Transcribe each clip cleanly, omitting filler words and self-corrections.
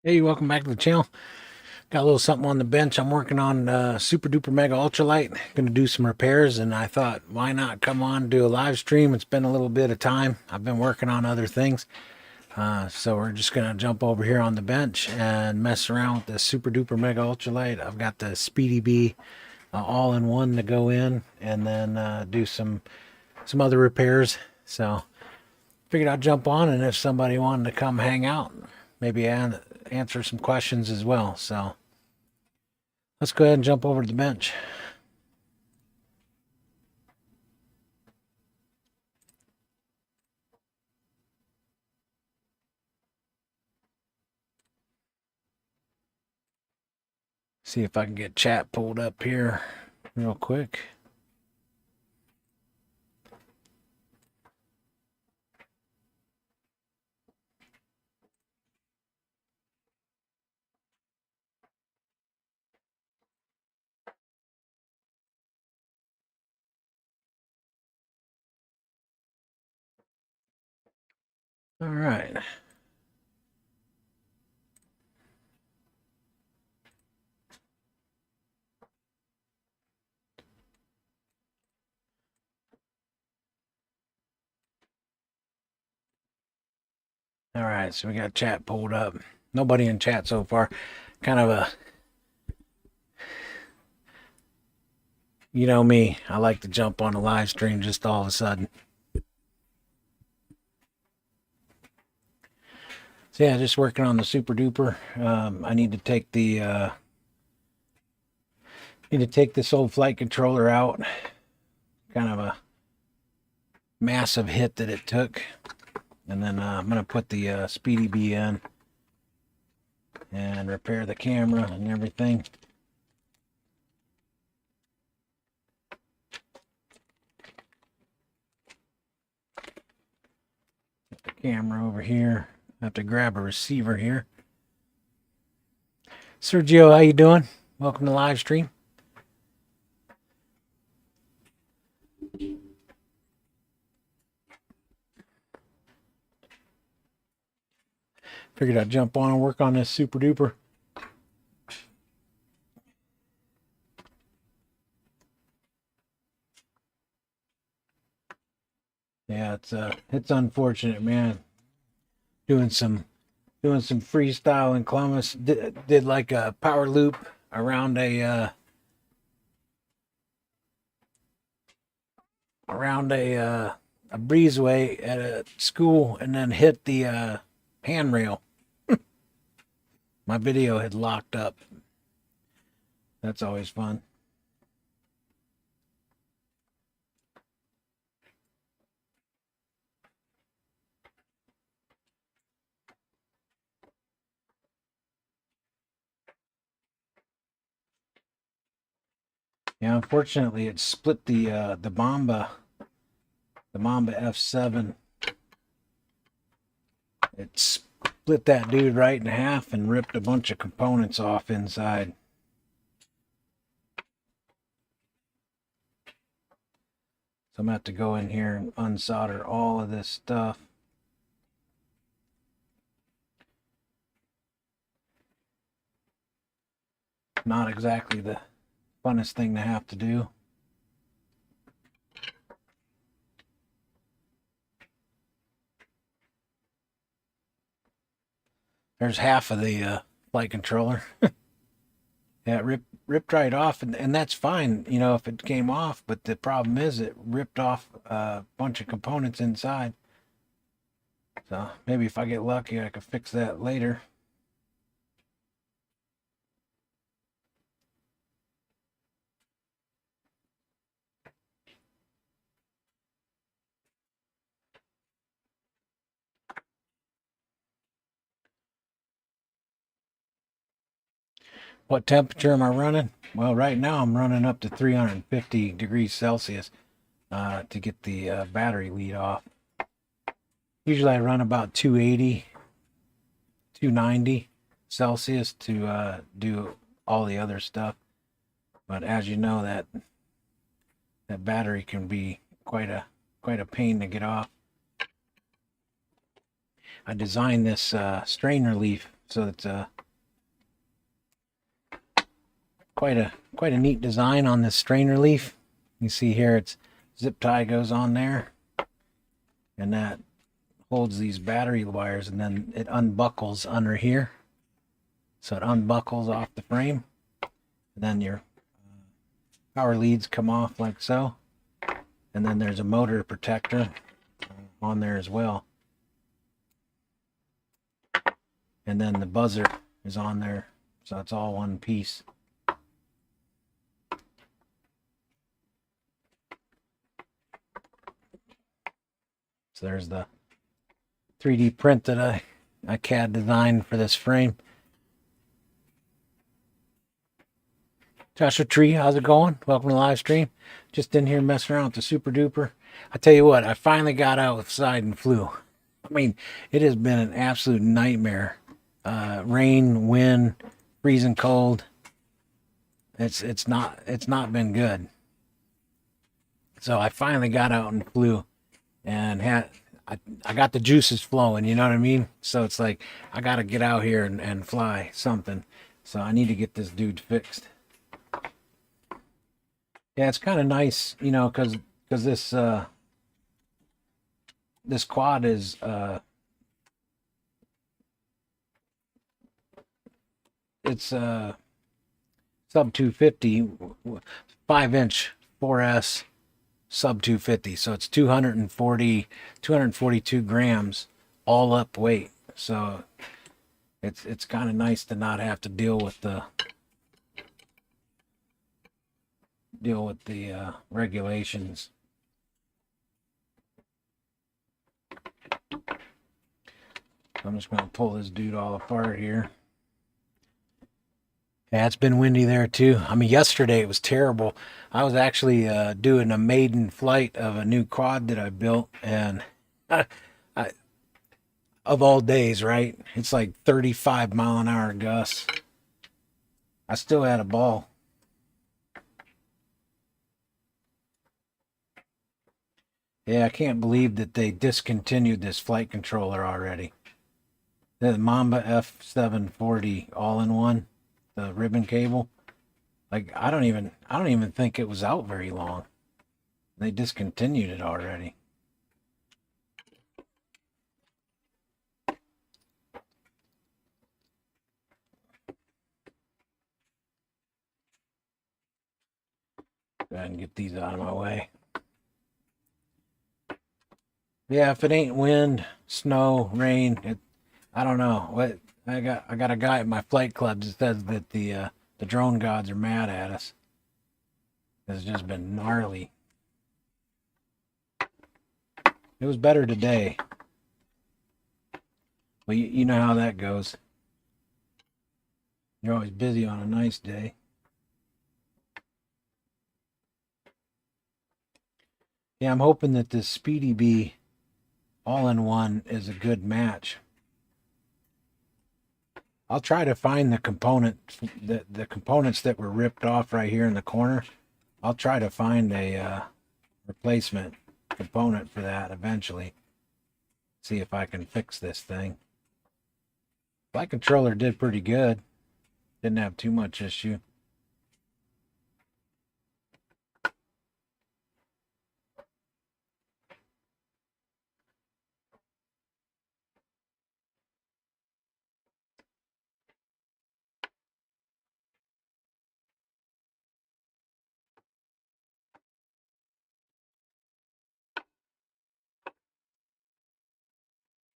Hey, welcome back to the channel. Got a little something on the bench. I'm working on Super Duper Mega Ultralite. Going to do some repairs, and I thought, why not come on do a live stream? It's been a little bit of time. I've been working on other things, so we're just going to jump over here on the bench and mess around with the Super Duper Mega Ultralite. I've got the Speedy Bee all-in-one to go in, and then do some other repairs. So figured I'd jump on, and if somebody wanted to come hang out, maybe answer some questions as well. So let's go ahead and jump over to the bench. See if I can get chat pulled up here real quick. All right. All right, so we got chat pulled up. Nobody in chat so far. Kind of a, you know me, I like to jump on a live stream just all of a sudden. So yeah, just working on the Super Duper. I need to take this old flight controller out. Kind of a massive hit that it took. And then I'm going to put the Speedy Bee in and repair the camera and everything. Put the camera over here. I have to grab a receiver here. Sergio, how you doing? Welcome to live stream. Figured I'd jump on and work on this Super Duper. Yeah, it's unfortunate, man. Doing some freestyle in Columbus. Did like a power loop around a breezeway at a school, and then hit the handrail. My video had locked up. That's always fun. Yeah, unfortunately, it split the Mamba F7. It split that dude right in half and ripped a bunch of components off inside. So I'm going to have to go in here and unsolder all of this stuff. Not exactly the funnest thing to have to do. There's half of the flight controller. Yeah, it ripped right off, and that's fine, you know, if it came off, but the problem is it ripped off a bunch of components inside. So maybe if I get lucky, I could fix that later. What temperature am I running? Well, right now I'm running up to 350 degrees Celsius to get the battery lead off. Usually I run about 280, 290 Celsius to do all the other stuff. But as you know, that battery can be quite a pain to get off. I designed this strain relief so that quite a neat design on this strainer leaf. You see here, it's zip tie goes on there, and that holds these battery wires, and then it unbuckles under here. So it unbuckles off the frame, and then your power leads come off like so. And then there's a motor protector on there as well. And then the buzzer is on there, so it's all one piece. So there's the 3D print that I CAD designed for this frame. Joshua Tree, how's it going? Welcome to the live stream. Just in here messing around with the Super Duper. I tell you what, I finally got outside and flew. I mean, it has been an absolute nightmare. Rain, wind, freezing cold. It's not been good. So I finally got out and flew, and I got the juices flowing, you know what I mean? So it's like I got to get out here and fly something. So I need to get this dude fixed. Yeah, it's kind of nice, you know, because this quad is it's sub 250, 5-inch 4S sub 250, so it's 242 grams all up weight. So it's kind of nice to not have to deal with the regulations. I'm just going to pull this dude all apart here. Yeah, it's been windy there too. I mean, yesterday it was terrible. I was actually doing a maiden flight of a new quad that I built, and I, of all days, right? It's like 35-mile-an-hour gusts. I still had a ball. Yeah, I can't believe that they discontinued this flight controller already. The Mamba F740 all-in-one, the ribbon cable. Like I don't even think it was out very long. They discontinued it already. Go ahead and get these out of my way. Yeah, if it ain't wind, snow, rain, I don't know. What I got a guy at my flight club that says that the drone gods are mad at us. It's just been gnarly. It was better today. Well, you know how that goes. You're always busy on a nice day. Yeah, I'm hoping that this Speedy Bee all-in-one is a good match. I'll try to find the the components that were ripped off right here in the corner. I'll try to find a replacement component for that eventually. See if I can fix this thing. Flight controller did pretty good. Didn't have too much issue.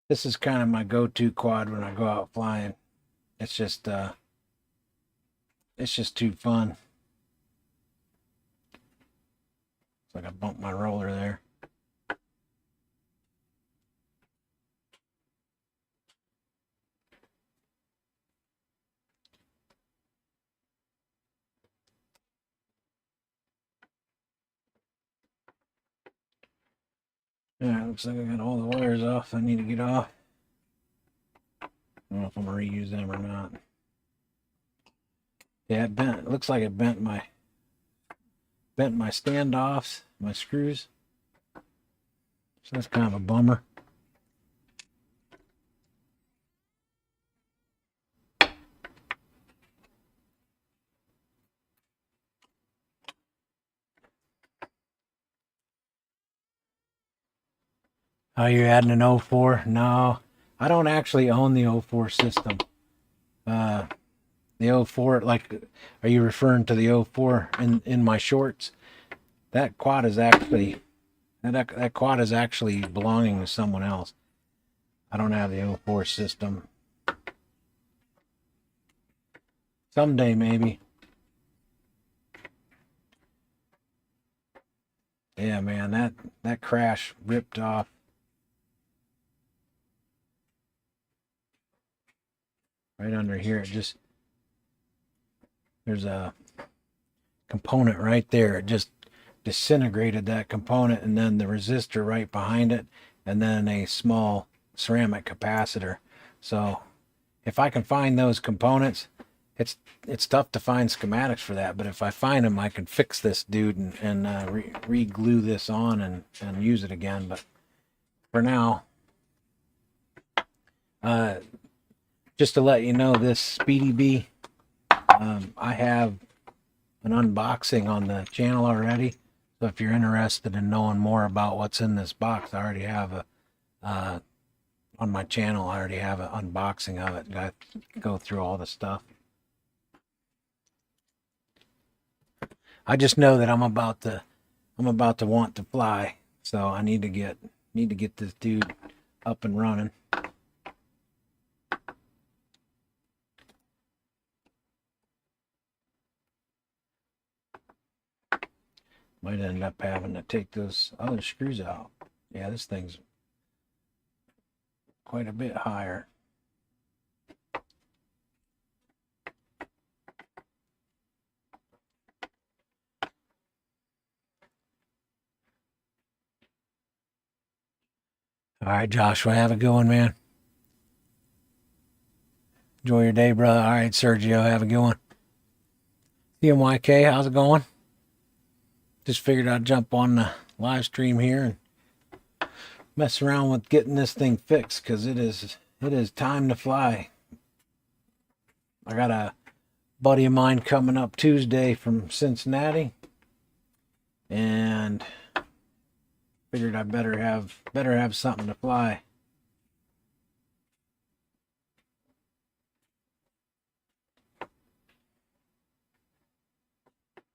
This is kind of my go-to quad when I go out flying. It's just too fun. It's like I bumped my roller there. Yeah, it looks like I got all the wires off I need to get off. I don't know if I'm gonna reuse them or not. Yeah, it bent. It looks like it bent my standoffs, my screws. So that's kind of a bummer. Oh, you're adding an 04? No, I don't actually own the 04 system. The 04, like, are you referring to the 04 in my shorts? That quad is actually that quad is actually belonging to someone else. I don't have the 04 system. Someday maybe. Yeah, man, that crash ripped off. Right under here, there's a component right there. It just disintegrated that component, and then the resistor right behind it, and then a small ceramic capacitor. So if I can find those components, it's tough to find schematics for that, but if I find them, I can fix this dude and re-glue this on and use it again. But for now, just to let you know, this Speedy Bee, I have an unboxing on the channel already. So if you're interested in knowing more about what's in this box, I already have on my channel, I already have an unboxing of it. I go through all the stuff. I just know that I'm about to want to fly, so I need to get this dude up and running. Might end up having to take those other screws out. Yeah, this thing's quite a bit higher. All right, Joshua, have a good one, man. Enjoy your day, brother. All right, Sergio, have a good one. CMYK, how's it going? Just figured I'd jump on the live stream here and mess around with getting this thing fixed, because it is time to fly. I got a buddy of mine coming up Tuesday from Cincinnati, and figured I better have something to fly.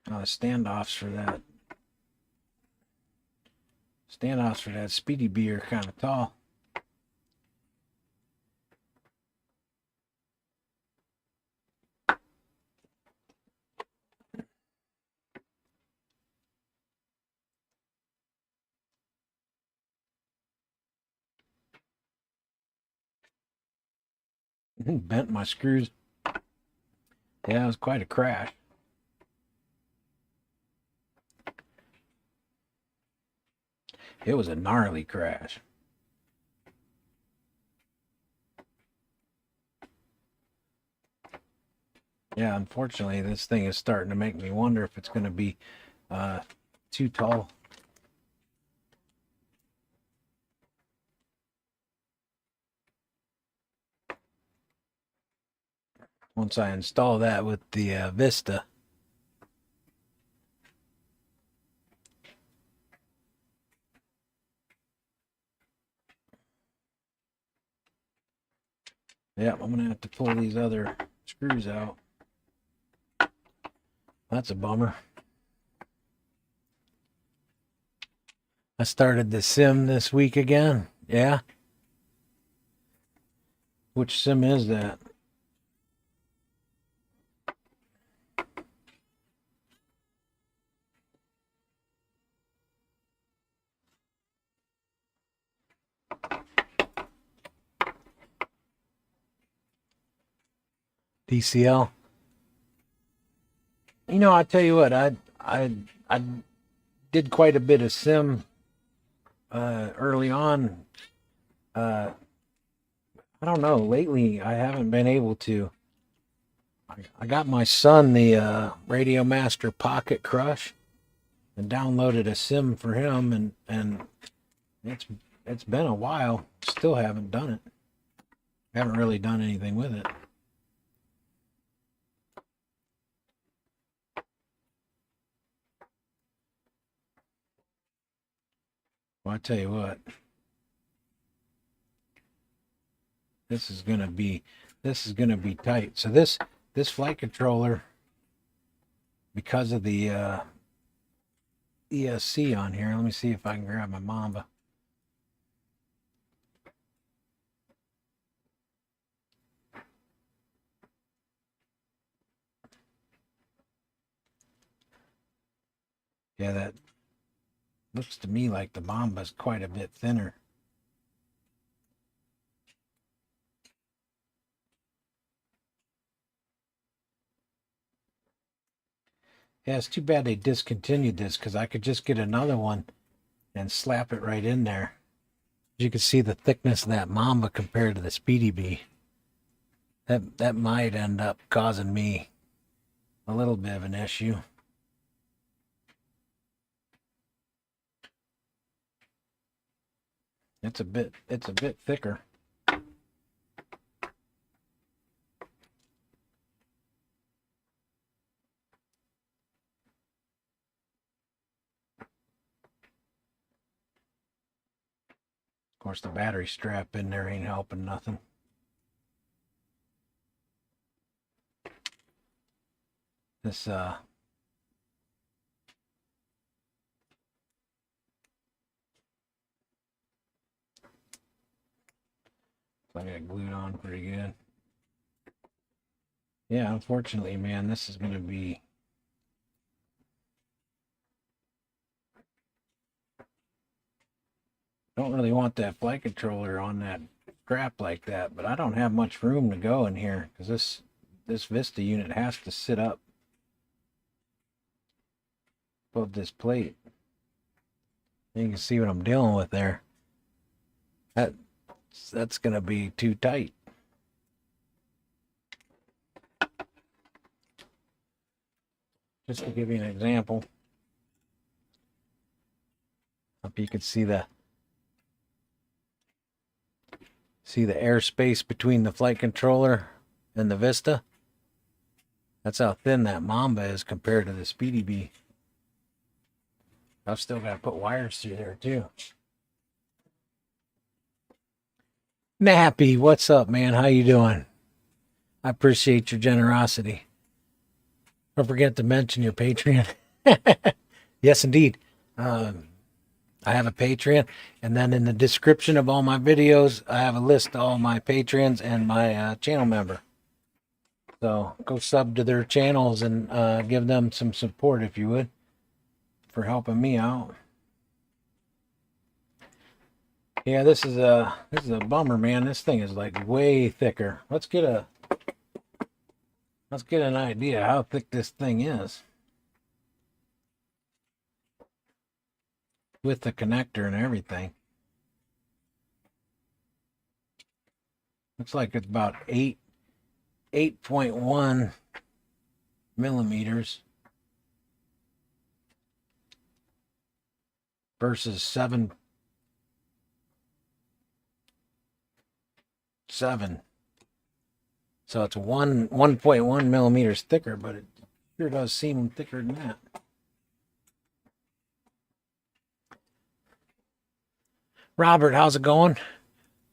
Standoffs for that Speedy Bee are kind of tall. Bent my screws. Yeah, it was quite a crash. It was a gnarly crash. Yeah, unfortunately, this thing is starting to make me wonder if it's going to be too tall. Once I install that with the Vista. Yep, I'm going to have to pull these other screws out. That's a bummer. I started the sim this week again. Yeah. Which sim is that? DCL. You know, I tell you what, I did quite a bit of sim early on. I don't know. Lately, I haven't been able to. I got my son the Radio Master Pocket Crush and downloaded a sim for him, and it's been a while. Still haven't done it. Haven't really done anything with it. Well, I tell you what. This is gonna be tight. So this flight controller, because of the ESC on here, let me see if I can grab my Mamba. Yeah, that looks to me like the Mamba is quite a bit thinner. Yeah, it's too bad they discontinued this, because I could just get another one and slap it right in there. You can see the thickness of that Mamba compared to the Speedy Bee. That might end up causing me a little bit of an issue. It's a bit thicker. Of course, the battery strap in there ain't helping nothing. This I got it glued on pretty good. Yeah, unfortunately, man, this is gonna be don't really want that flight controller on that strap like that, but I don't have much room to go in here, because this Vista unit has to sit up above this plate. You can see what I'm dealing with there. That's gonna be too tight. Just to give you an example, hope you can see the airspace between the flight controller and the Vista. That's how thin that Mamba is compared to the Speedy Bee. I've still got to put wires through there too. Nappy, what's up, man? How you doing? I appreciate your generosity. Don't forget to mention your Patreon. Yes, indeed. I have a Patreon, and then in the description of all my videos, I have a list of all my patrons and my channel member. So go sub to their channels and give them some support, if you would, for helping me out. Yeah, this is a bummer, man. This thing is like way thicker. Let's get an idea how thick this thing is with the connector and everything. Looks like it's about 8.1 millimeters versus 7. So it's 1.1 millimeters thicker, but it sure does seem thicker than that. Robert, how's it going?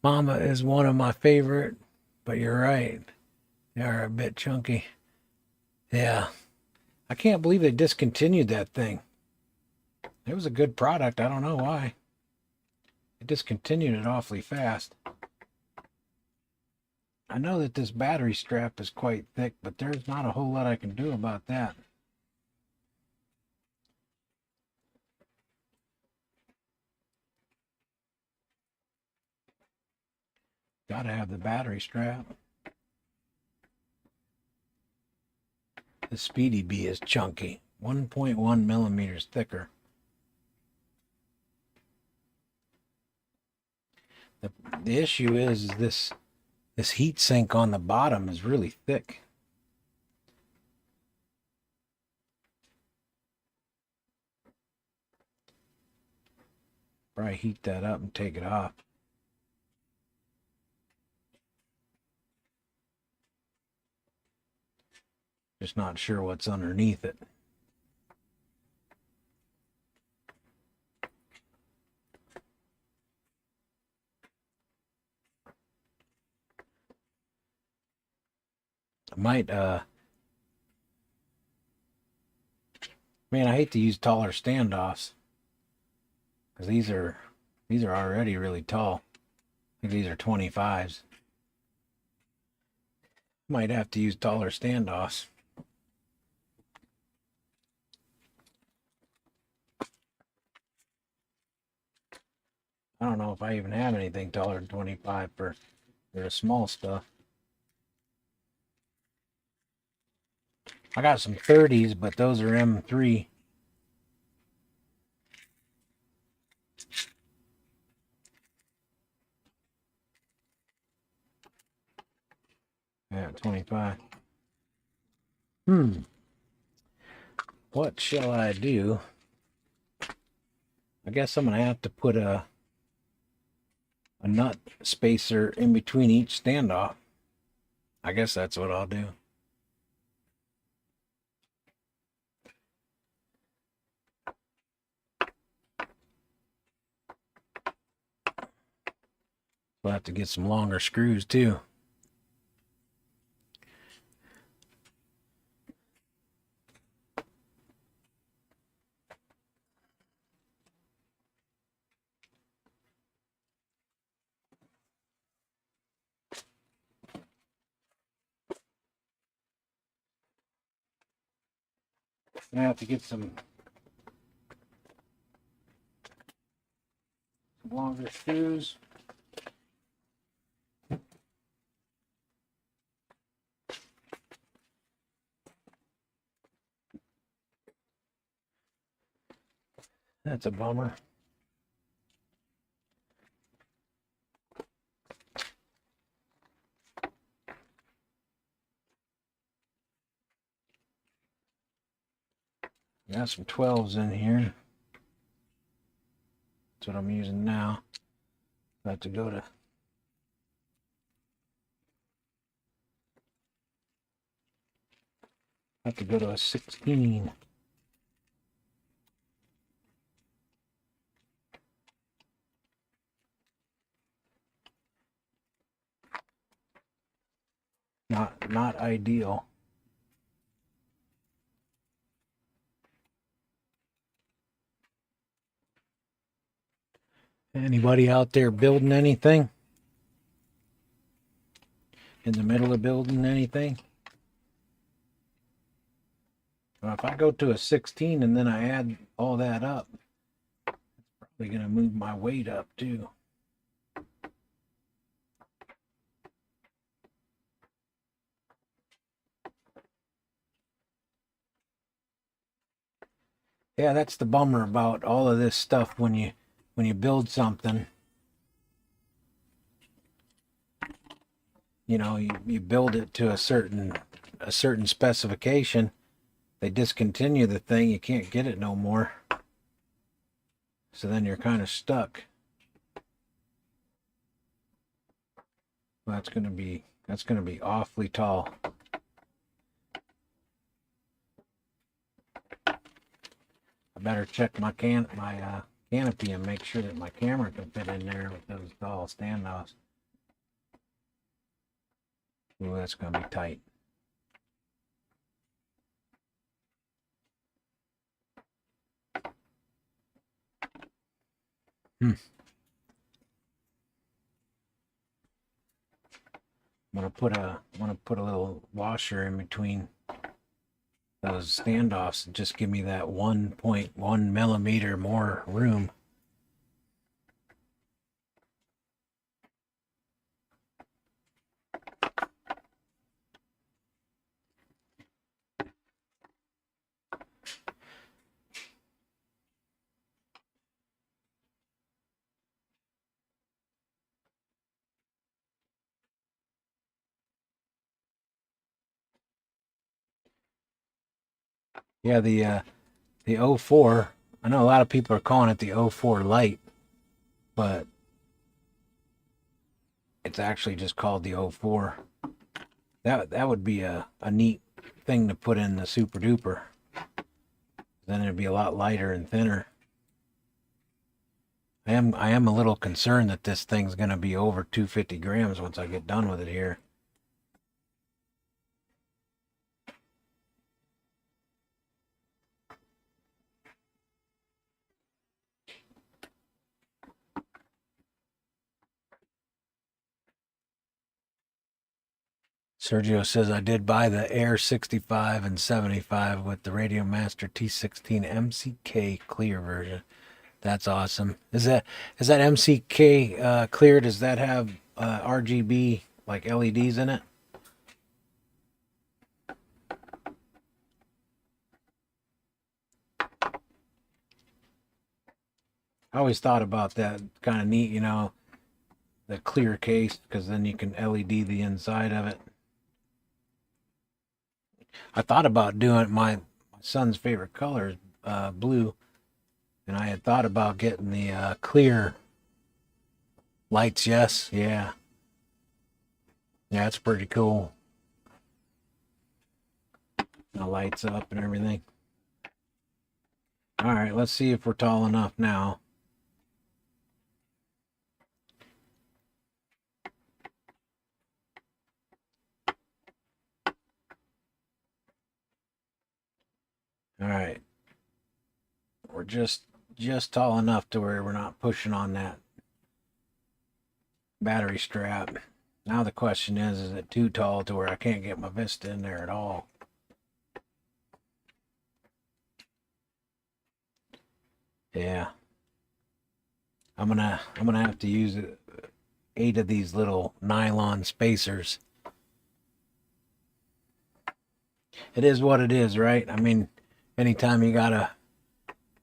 Mama is one of my favorite, but you're right. They are a bit chunky. Yeah. I can't believe they discontinued that thing. It was a good product. I don't know why. They discontinued it awfully fast. I know that this battery strap is quite thick, but there's not a whole lot I can do about that. Gotta have the battery strap. The Speedy Bee is chunky. 1.1 millimeters thicker. The issue is this heat sink on the bottom is really thick. Probably heat that up and take it off. Just not sure what's underneath it. Might man, I hate to use taller standoffs because these are already really tall. I think these are 25s. Might have to use taller standoffs. I don't know if I even have anything taller than 25 for the small stuff. I got some 30s, but those are M3. Yeah, 25. What shall I do? I guess I'm going to have to put a nut spacer in between each standoff. I guess that's what I'll do. We'll have to get some longer screws too. I have to get some longer screws. That's a bummer. Got some 12s in here. That's what I'm using now. About to go to a 16. Not ideal. Anybody out there building anything? In the middle of building anything? Well, if I go to a 16 and then I add all that up, it's probably going to move my weight up too. Yeah, that's the bummer about all of this stuff when you build something. You know, you build it to a certain specification. They discontinue the thing, you can't get it no more. So then you're kind of stuck. Well, that's gonna be awfully tall. I better check my canopy and make sure that my camera can fit in there with those tall standoffs. Ooh, that's gonna be tight. I'm gonna put a little washer in between those standoffs and just give me that 1.1 millimeter more room. Yeah, the 04, I know a lot of people are calling it the 04 Lite, but it's actually just called the 04. That would be a neat thing to put in the Super Duper. Then it'd be a lot lighter and thinner. I am a little concerned that this thing's going to be over 250 grams once I get done with it here. Sergio says I did buy the Air 65 and 75 with the Radio Master T16 MCK clear version. That's awesome. Is that MCK clear? Does that have RGB like LEDs in it? I always thought about that. Kind of neat, the clear case, because then you can LED the inside of it. I thought about doing my son's favorite color is blue, and I had thought about getting the clear lights. Yes, yeah, yeah, it's pretty cool. The lights up and everything. All right, let's see if we're tall enough now. All right, we're just tall enough to where we're not pushing on that battery strap. Now the question is it too tall to where I can't get my Vista in there at all? Yeah, I'm gonna have to use 8 of these little nylon spacers. It is what it is, right? I mean, anytime you gotta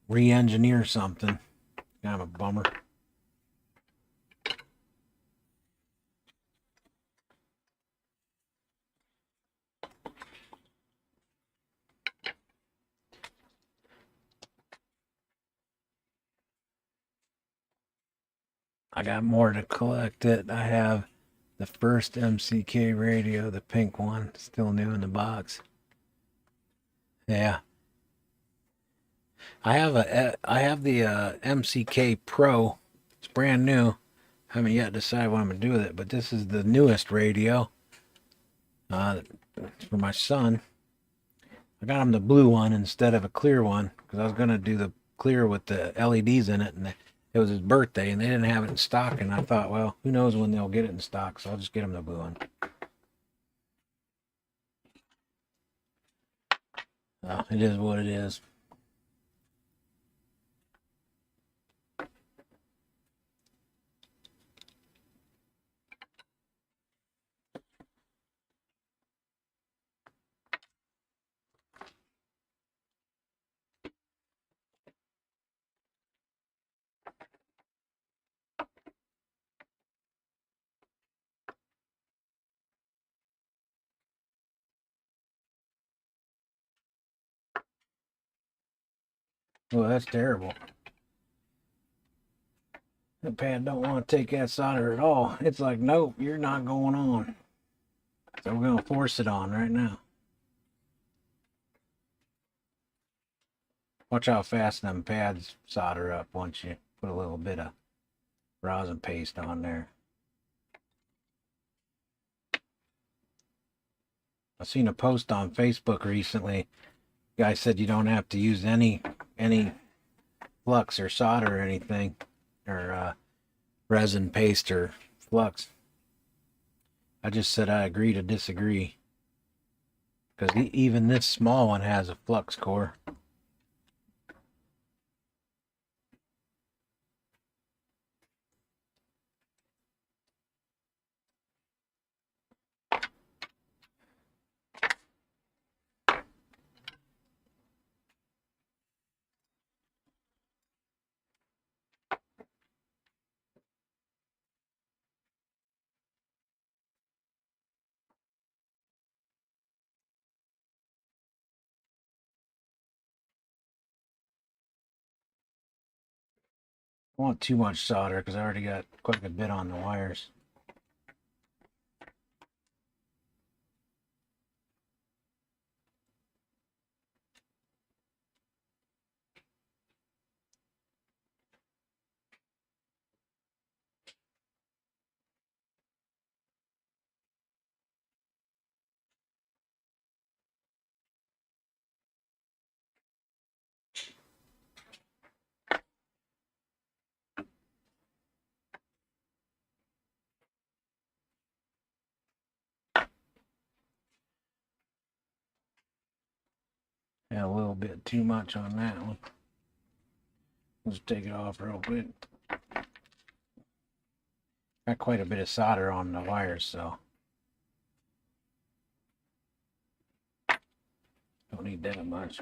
re-engineer something, kind of a bummer. I got more to collect it. I have the first MCK radio, the pink one, still new in the box. Yeah. I have the MCK Pro. It's brand new. Haven't yet decided what I'm gonna do with it, but this is the newest radio. It's for my son. I got him the blue one instead of a clear one because I was gonna do the clear with the LEDs in it, and it was his birthday, and they didn't have it in stock. And I thought, well, who knows when they'll get it in stock, so I'll just get him the blue one. It is what it is. Well, that's terrible. The pad don't want to take that solder at all. It's like, nope, you're not going on. So we're gonna force it on right now. Watch how fast them pads solder up once you put a little bit of rosin paste on there. I seen a post on Facebook recently. Guy said you don't have to use any flux or solder or anything, or resin paste or flux. I just said I agree to disagree, because even this small one has a flux core. I want too much solder because I already got quite a bit on the wires. Yeah, a little bit too much on that one. Let's take it off real quick. Got quite a bit of solder on the wires, so don't need that much.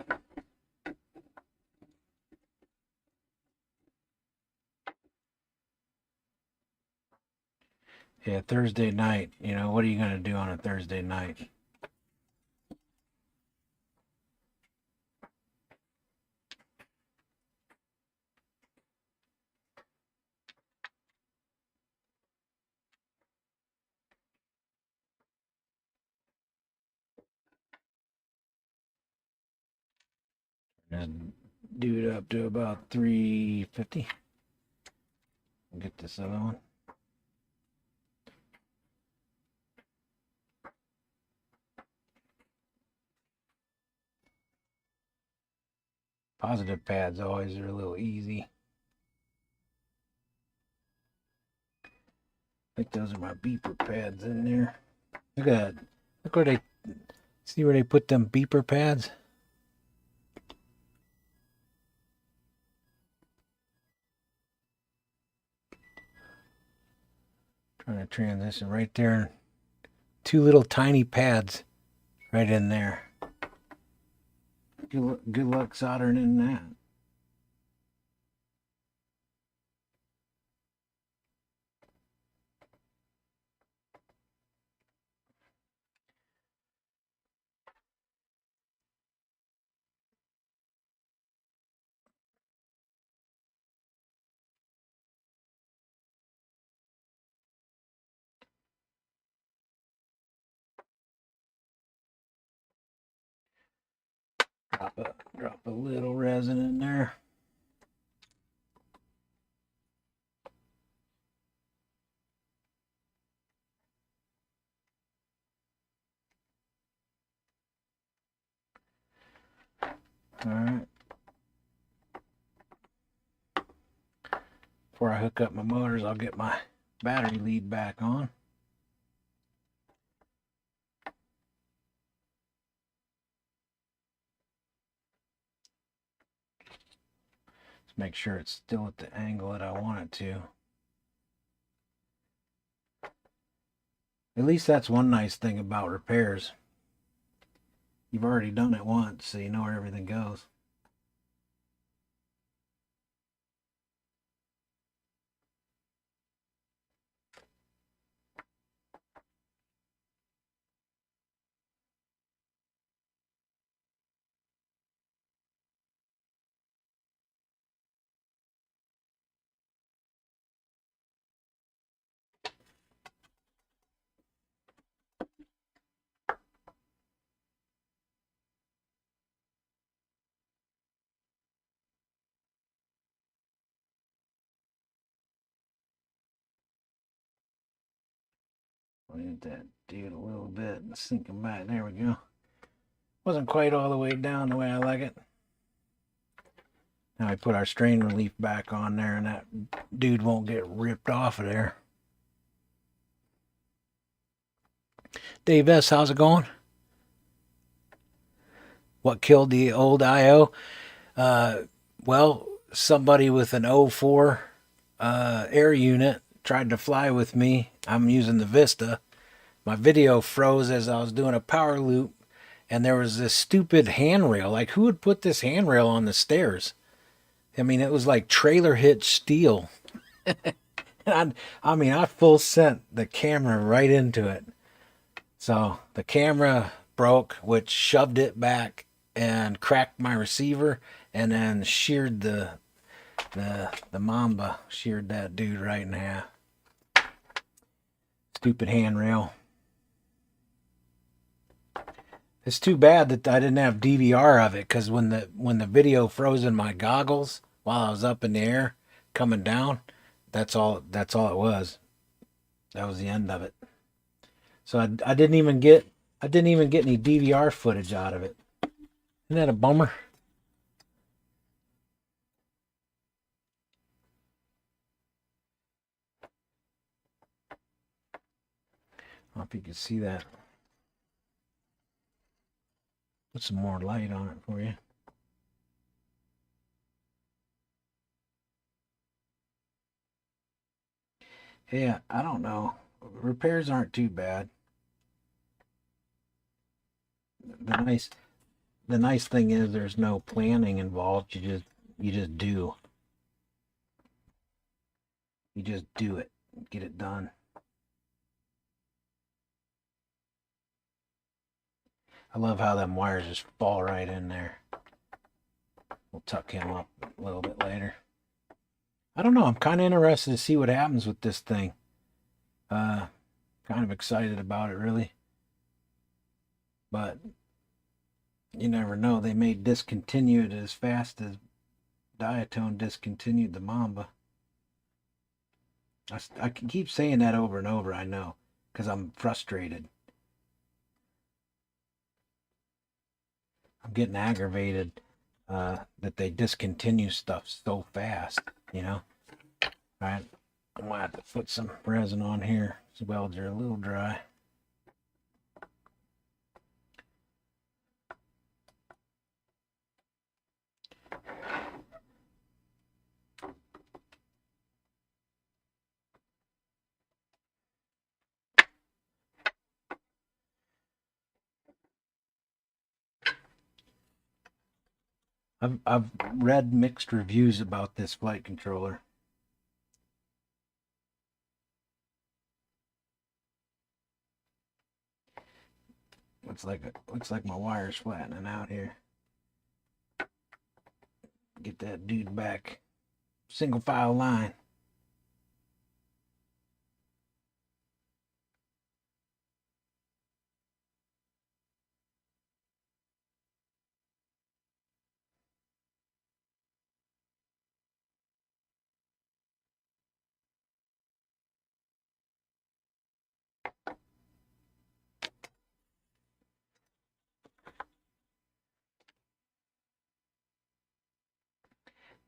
Yeah, Thursday night, you know, what are you going to do on a Thursday night? And do it up to about 350. Get this other one. Positive pads always are a little easy. I think those are my beeper pads in there. Look at that. Look where they, see where they put them beeper pads? Trying to transition right there. Two little tiny pads right in there. Good luck soldering in that. Drop a little resin in there. All right. Before I hook up my motors, I'll get my battery lead back on. Let's make sure it's still at the angle that I want it to. At least that's one nice thing about repairs. You've already done it once, so you know where everything goes. Hit that dude a little bit and sink him back. There we go. Wasn't quite all the way down the way I like it. Now we put our strain relief back on there and that dude won't get ripped off of there. Dave S., how's it going? What killed the old IO? Well, somebody with an 04 air unit tried to fly with me. I'm using the Vista. My video froze as I was doing a power loop, and there was this stupid handrail. Like, who would put this handrail on the stairs? I mean, it was like trailer hitch steel. I full sent the camera right into it. So the camera broke, which shoved it back and cracked my receiver, and then sheared the Mamba, sheared that dude right in half. Stupid handrail. It's too bad that I didn't have DVR of it, because when the video froze in my goggles while I was up in the air coming down, that's all it was. That was the end of it. So I didn't even get any DVR footage out of it. Isn't that a bummer? I don't know if you can see that. Put some more light on it for you. Yeah, I don't know. Repairs aren't too bad. The nice the nice thing is there's no planning involved. You just do. You just do it. Get it done. I love how them wires just fall right in there. We'll tuck him up a little bit later. I don't know. I'm kind of interested to see what happens with this thing. Kind of excited about it, really. But you never know. They may discontinue it as fast as Diatone discontinued the Mamba. I can keep saying that over and over, I know, because I'm frustrated. I'm getting aggravated that they discontinue stuff so fast, you know? All right, I'm going to have to put some resin on here. These welds are a little dry. I've read mixed reviews about this flight controller. Looks like my wire's flattening out here. Get that dude back. Single file line.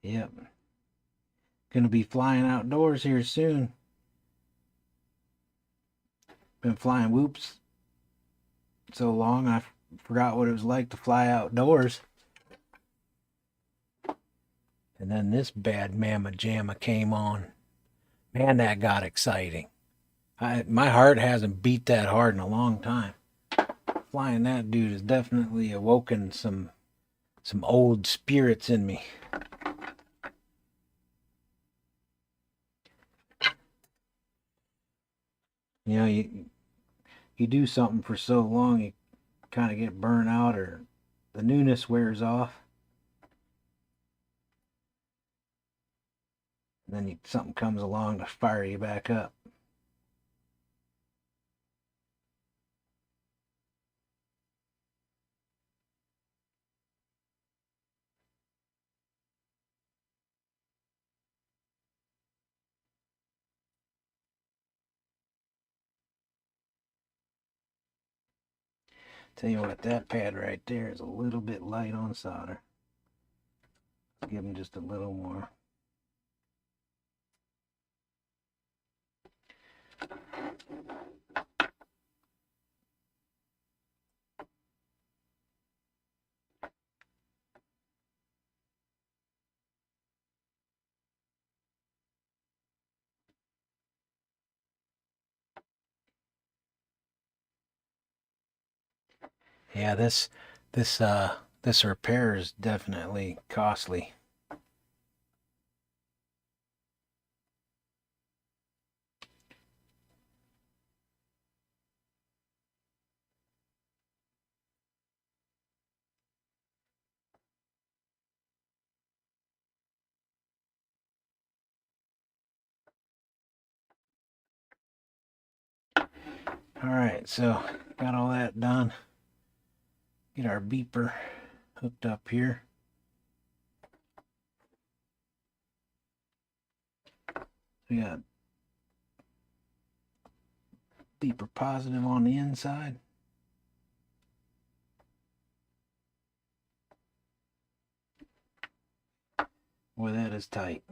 Yep. Gonna be flying outdoors here soon. Been flying whoops so long I forgot what it was like to fly outdoors. And then this bad mamma jamma came on. Man, that got exciting. My heart hasn't beat that hard in a long time. Flying that dude has definitely awoken some old spirits in me. You know, you do something for so long, you kind of get burnt out or the newness wears off. And then something comes along to fire you back up. Tell you what, that pad right there is a little bit light on solder. Let's give them just a little more. Yeah, this repair is definitely costly. All right, so got all that done. Get our beeper hooked up here. We got beeper positive on the inside. Boy, that is tight.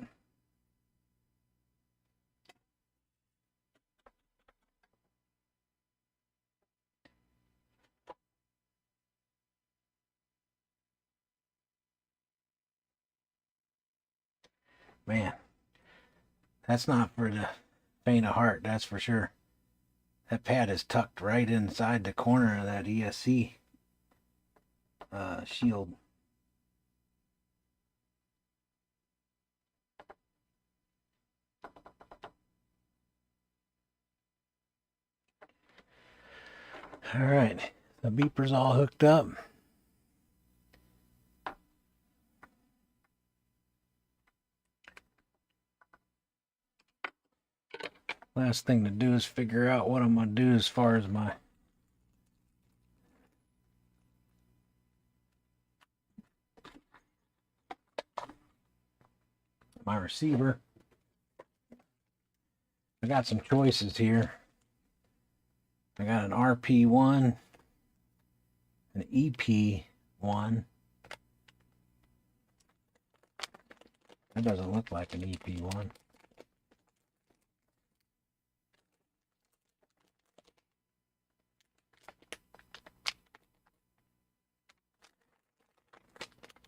Man, that's not for the faint of heart, that's for sure. That pad is tucked right inside the corner of that ESC shield. All right, the beeper's all hooked up. Last thing to do is figure out what I'm going to do as far as my receiver. I got some choices here. I got an RP1, an EP1. That doesn't look like an EP1.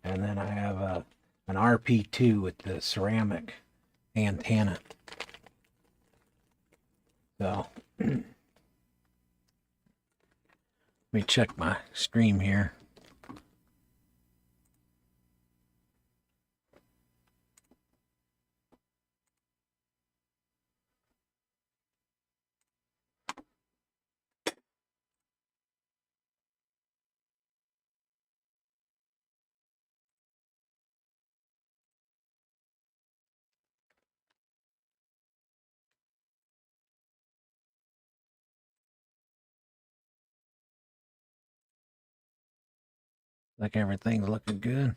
And then I have an RP2 with the ceramic antenna. So let me check my stream here. Like everything's looking good.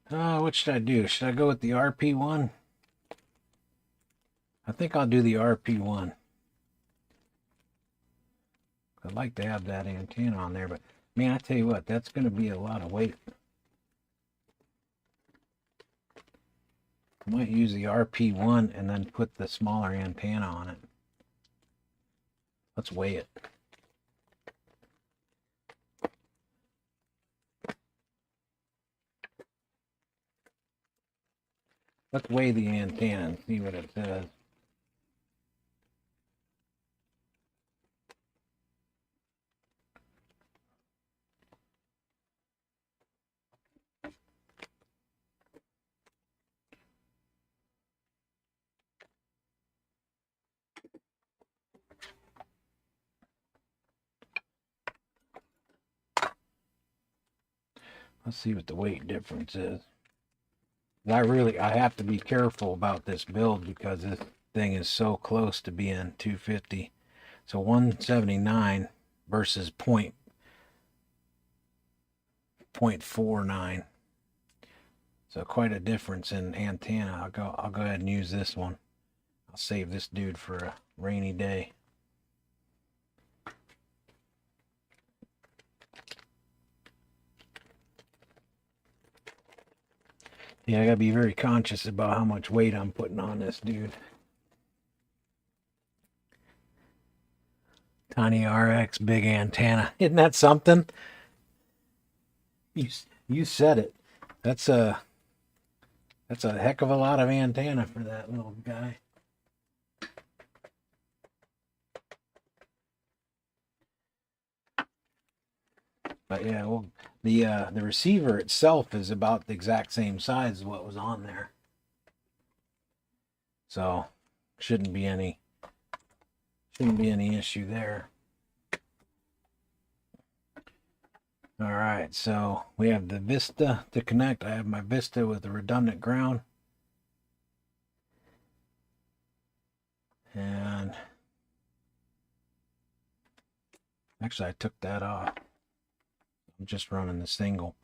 What should I do? Should I go with the RP1? I think I'll do the RP1. I'd like to have that antenna on there, but man, I tell you what, that's going to be a lot of weight. I might use the RP1 and then put the smaller antenna on it. Let's weigh it. Let's weigh the antenna and see what it says. Let's see what the weight difference is. I have to be careful about this build because this thing is so close to being 250. So 179 versus 0.49. So quite a difference in antenna. I'll go ahead and use this one. I'll save this dude for a rainy day. Yeah, I gotta be very conscious about how much weight I'm putting on this dude. Tiny RX, big antenna. Isn't that something? You said it. That's a heck of a lot of antenna for that little guy. But yeah, well, the receiver itself is about the exact same size as what was on there. So shouldn't be any issue there. All right, so we have the Vista to connect. I have my Vista with a redundant ground. And actually I took that off. I'm just running the single.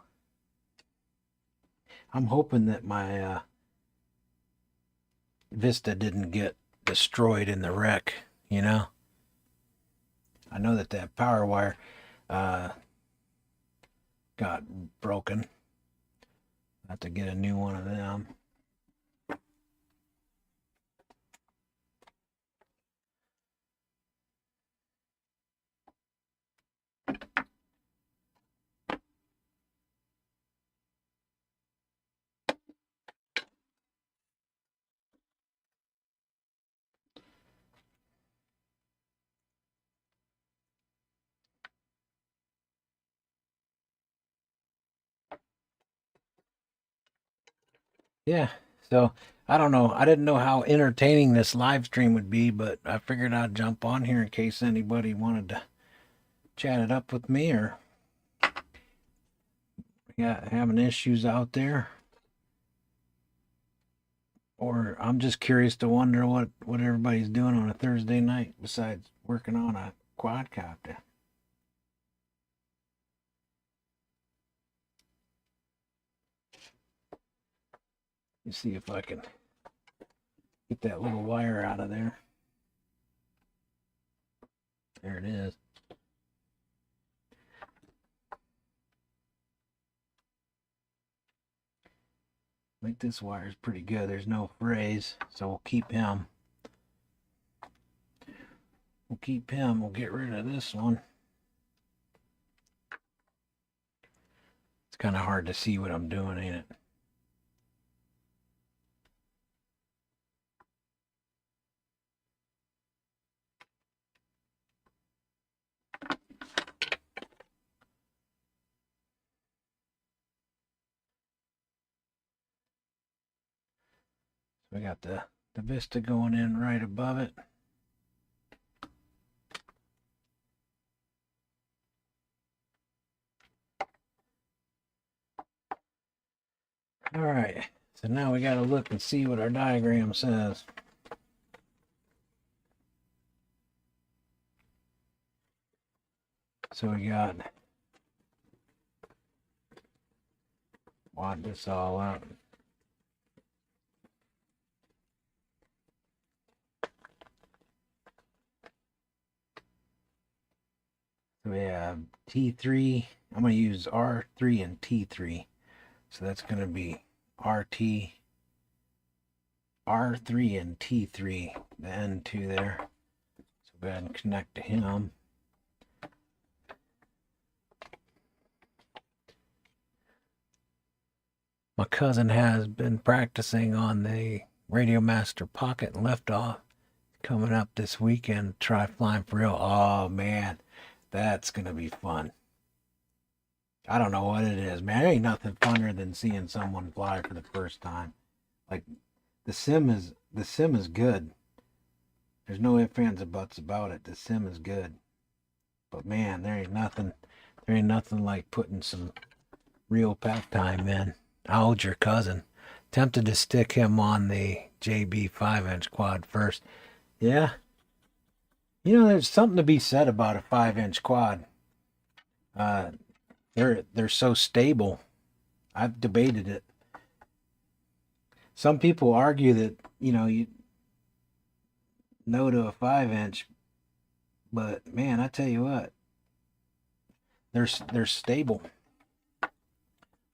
I'm hoping that my Vista didn't get destroyed in the wreck, you know. I know that power wire got broken. I have to get a new one of them. Yeah. So I don't know. I didn't know how entertaining this live stream would be, but I figured I'd jump on here in case anybody wanted to chat it up with me or yeah, having issues out there. Or I'm just curious to wonder what everybody's doing on a Thursday night besides working on a quadcopter. You see if I can get that little wire out of there. There it is. I think this wire is pretty good. There's no frays, so we'll keep him. We'll keep him. We'll get rid of this one. It's kind of hard to see what I'm doing, ain't it? We got the Vista going in right above it. All right, so now we got to look and see what our diagram says. So we got, wad this all out. So we have T3. I'm going to use R3 and T3. So that's going to be RT, R3 and T3, the N2 there. So go ahead and connect to him. My cousin has been practicing on the Radio Master Pocket and Liftoff. Coming up this weekend, try flying for real. Oh man, that's gonna be fun. I don't know what it is, man. There ain't nothing funner than seeing someone fly for the first time. Like the sim is good. There's no ifs, ands, or buts about it. The sim is good. But man, there ain't nothing like putting some real pack time in. How's your cousin? Tempted to stick him on the JB 5-inch quad first. Yeah. You know, there's something to be said about a 5-inch quad. They're so stable. I've debated it. Some people argue that, you no to a 5-inch, but man, I tell you what, they're stable.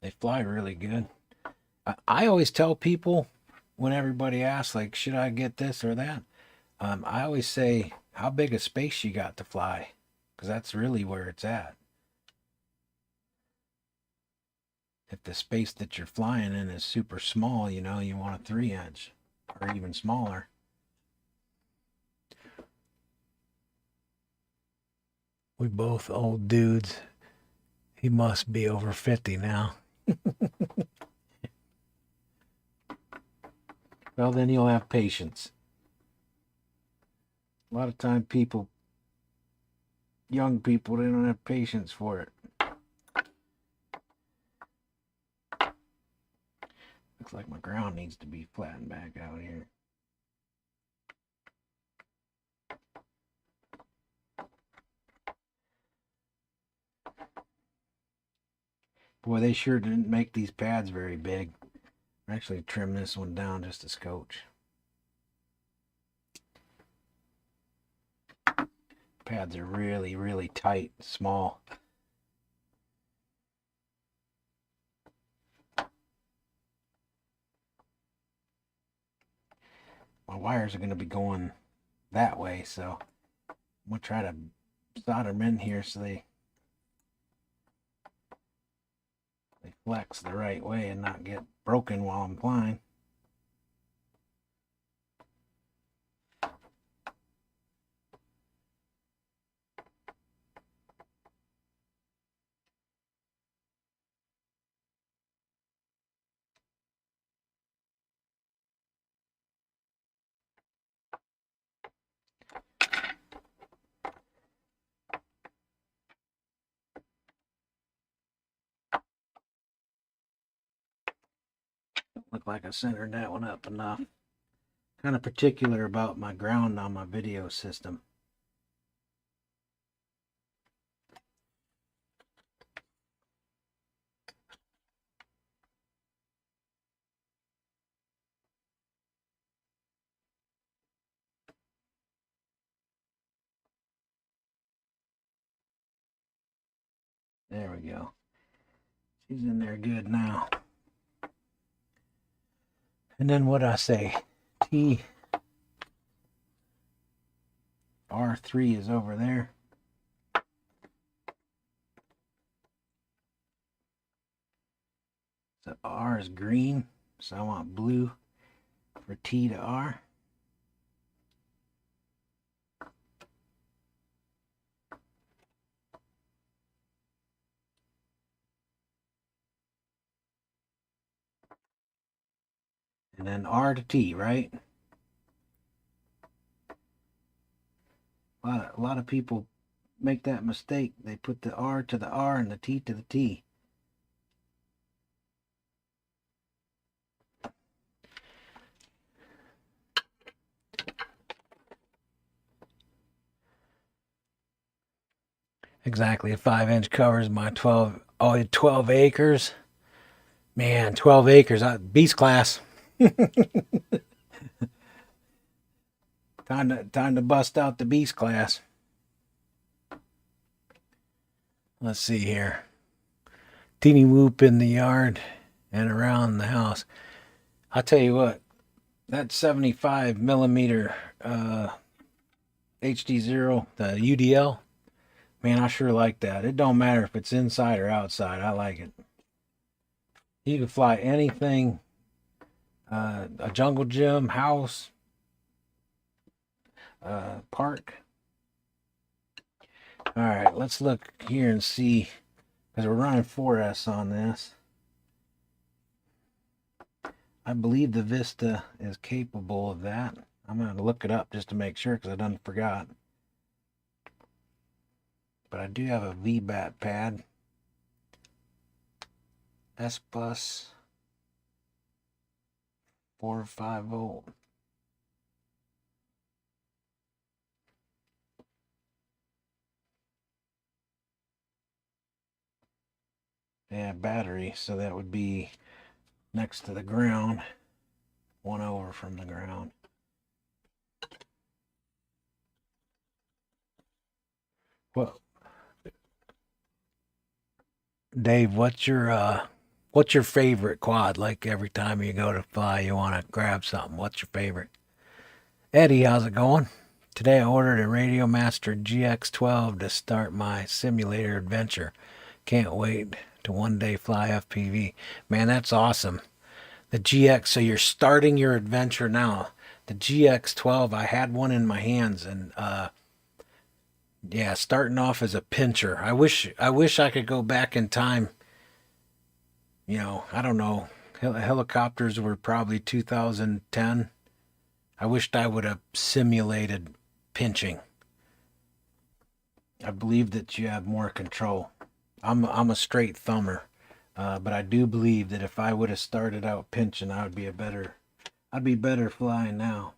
They fly really good. I always tell people when everybody asks, like, should I get this or that? I always say, how big a space you got to fly? Because that's really where it's at. If the space that you're flying in is super small, you want a 3-inch or even smaller. We both old dudes. He must be over 50 now. Well, then you'll have patience. A lot of time young people, they don't have patience for it. Looks like my ground needs to be flattened back out here. Boy, they sure didn't make these pads very big. Actually, trim this one down just a scotch. Pads are really, really tight, small. My wires are going to be going that way, so I'm going to try to solder them in here so they flex the right way and not get broken while I'm flying. look like I centered that one up enough. Kind of particular about my ground on my video system. There we go. She's in there good now. And then what I say? T R3 is over there. So R is green, so I want blue for T to R. And then R to T, right? A lot of people make that mistake. They put the R to the R and the T to the T. Exactly, a 5-inch covers my 12 acres. Man, 12 acres, beast class. Time to bust out the beast class. Let's see here. Teeny whoop in the yard and around the house. I'll tell you what, that 75 millimeter HD0, the UDL, man, I sure like that. It don't matter if it's inside or outside. I like it. You can fly anything, a jungle gym, house, park. All right, let's look here and see, because we're running 4S on this. I believe the Vista is capable of that. I'm going to look it up just to make sure, because I done forgot. But I do have a VBAT pad. S-Bus 4 or 5 volt. Yeah, battery, so that would be next to the ground, one over from the ground. Well, Dave, what's your favorite quad? Like every time you go to fly, you want to grab something. What's your favorite? Eddie, how's it going? Today I ordered a Radio Master GX12 to start my simulator adventure. Can't wait to one day fly FPV. Man, that's awesome. The GX, so you're starting your adventure now. The GX12, I had one in my hands, and yeah, starting off as a pincher. I wish I could go back in time. You know, I don't know. Helicopters were probably 2010. I wished I would have simulated pinching. I believe that you have more control. I'm a straight thumber, but I do believe that if I would have started out pinching, I'd be better flying now.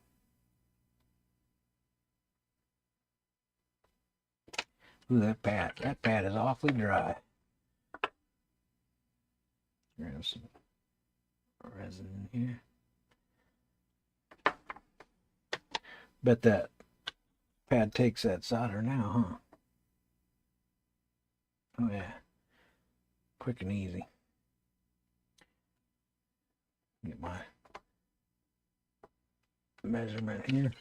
Ooh, that pad is awfully dry. Grab some resin in here. Bet that pad takes that solder now, huh? Oh yeah, quick and easy. Get my measurement here.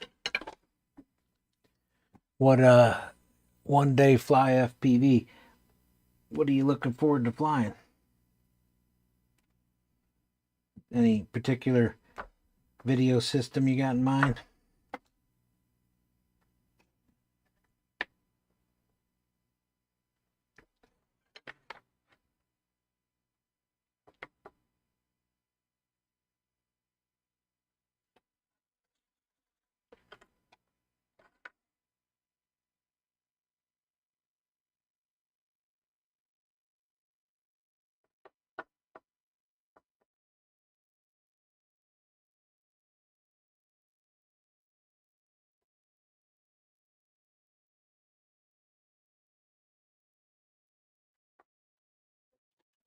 What one day fly FPV? What are you looking forward to flying? Any particular video system you got in mind?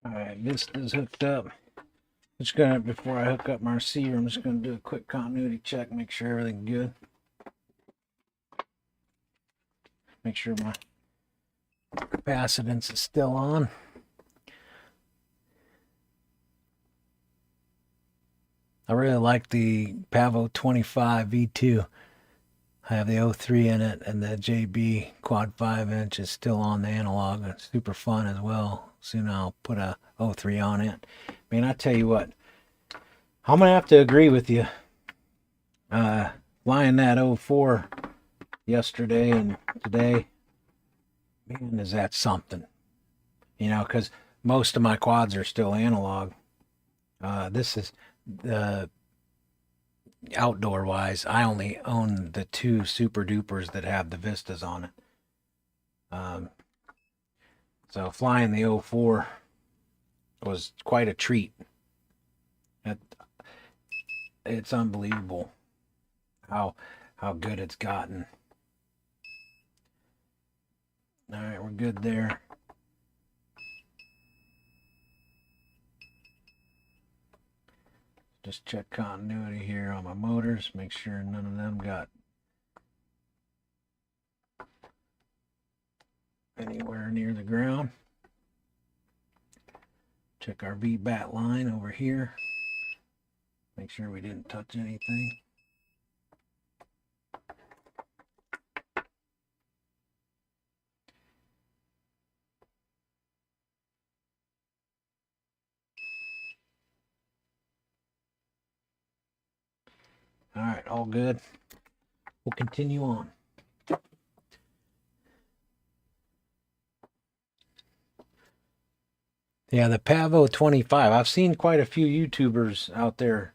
All right, this is hooked up. Just gonna, before I hook up my receiver, I'm just gonna do a quick continuity check, make sure everything's good. Make sure my capacitance is still on. I really like the Pavo 25 V2. I have the 03 in it, and the JB quad 5-inch is still on the analog. It's super fun as well. Soon I'll put a 03 on it. Man, I tell you what, I'm gonna have to agree with you. Flying that 04 yesterday and today, man, is that something? You know, because most of my quads are still analog. This is the outdoor wise. I only own the 2 Super Dupers that have the Vistas on it. So flying the 04 was quite a treat. It's unbelievable how good it's gotten. All right, we're good there. Just check continuity here on my motors, make sure none of them got anywhere near the ground. Check our VBAT line over here. Make sure we didn't touch anything. All right, all good. We'll continue on. Yeah, the Pavo 25. I've seen quite a few YouTubers out there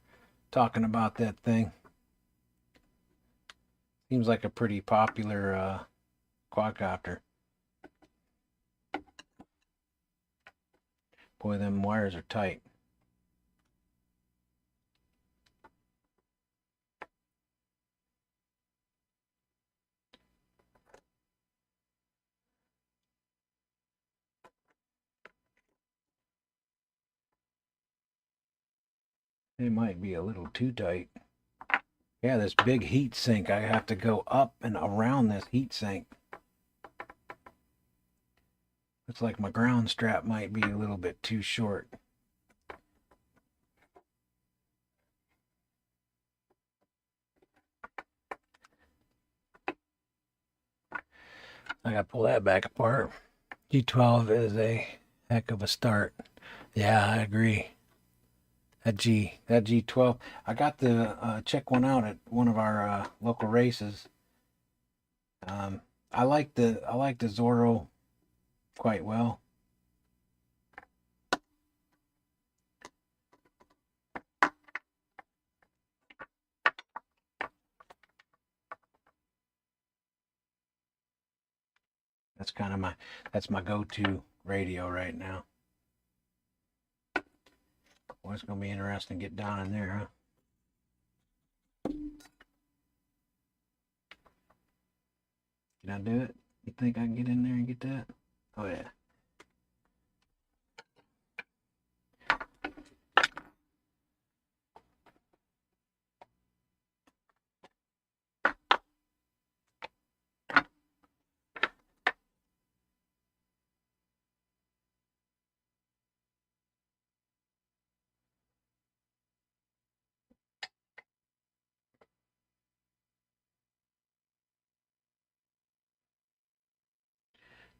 talking about that thing. Seems like a pretty popular quadcopter. Boy, them wires are tight. They might be a little too tight. Yeah, this big heat sink. I have to go up and around this heat sink. Looks like my ground strap might be a little bit too short. I gotta pull that back apart. G12 is a heck of a start. Yeah, I agree. That G12. I got to check one out at one of our local races. I like the Zorro quite well. That's kind of my go-to radio right now. Well, it's gonna be interesting to get down in there, huh? Can I do it? You think I can get in there and get that? Oh yeah.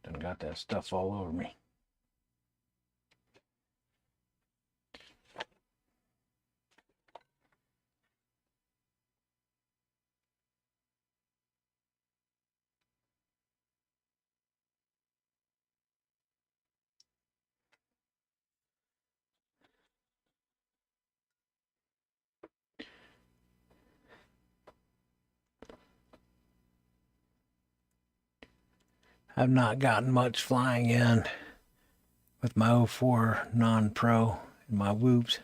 Done got that stuff all over me. I've not gotten much flying in with my 04 non-pro and my whoops.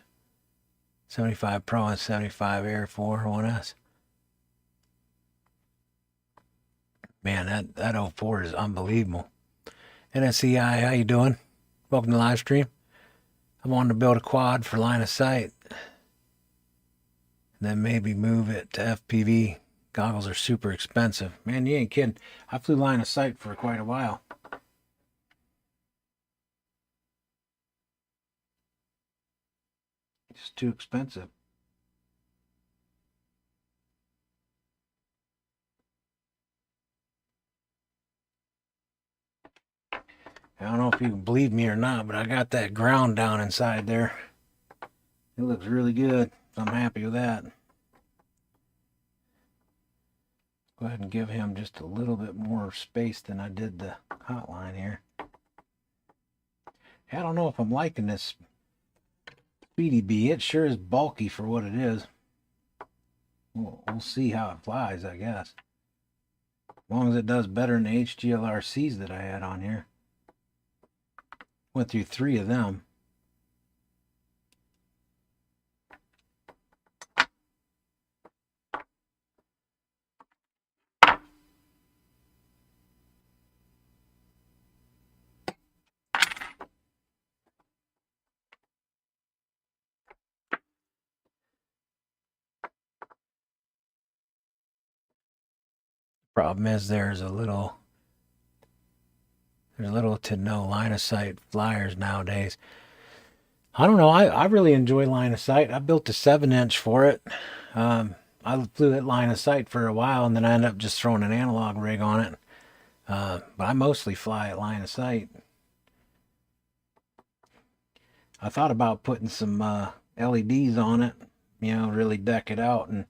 75 Pro and 75 Air 401S. Man, that 04 is unbelievable. NSCI, how you doing? Welcome to the live stream. I wanted to build a quad for line of sight, and then maybe move it to FPV. Goggles are super expensive. Man, you ain't kidding. I flew line of sight for quite a while. It's too expensive. I don't know if you can believe me or not, but I got that ground down inside there. It looks really good. So I'm happy with that. Go ahead and give him just a little bit more space than I did the hotline here. I don't know if I'm liking this Speedy Bee. It sure is bulky for what it is. We'll see how it flies, I guess. As long as it does better than the HGLRCs that I had on here. Went through 3 of them. Problem is there's little to no line of sight flyers nowadays. I don't know. I really enjoy line of sight. I built a 7-inch for it. I flew at line of sight for a while, and then I ended up just throwing an analog rig on it. But I mostly fly at line of sight. I thought about putting some LEDs on it, you know, really deck it out, and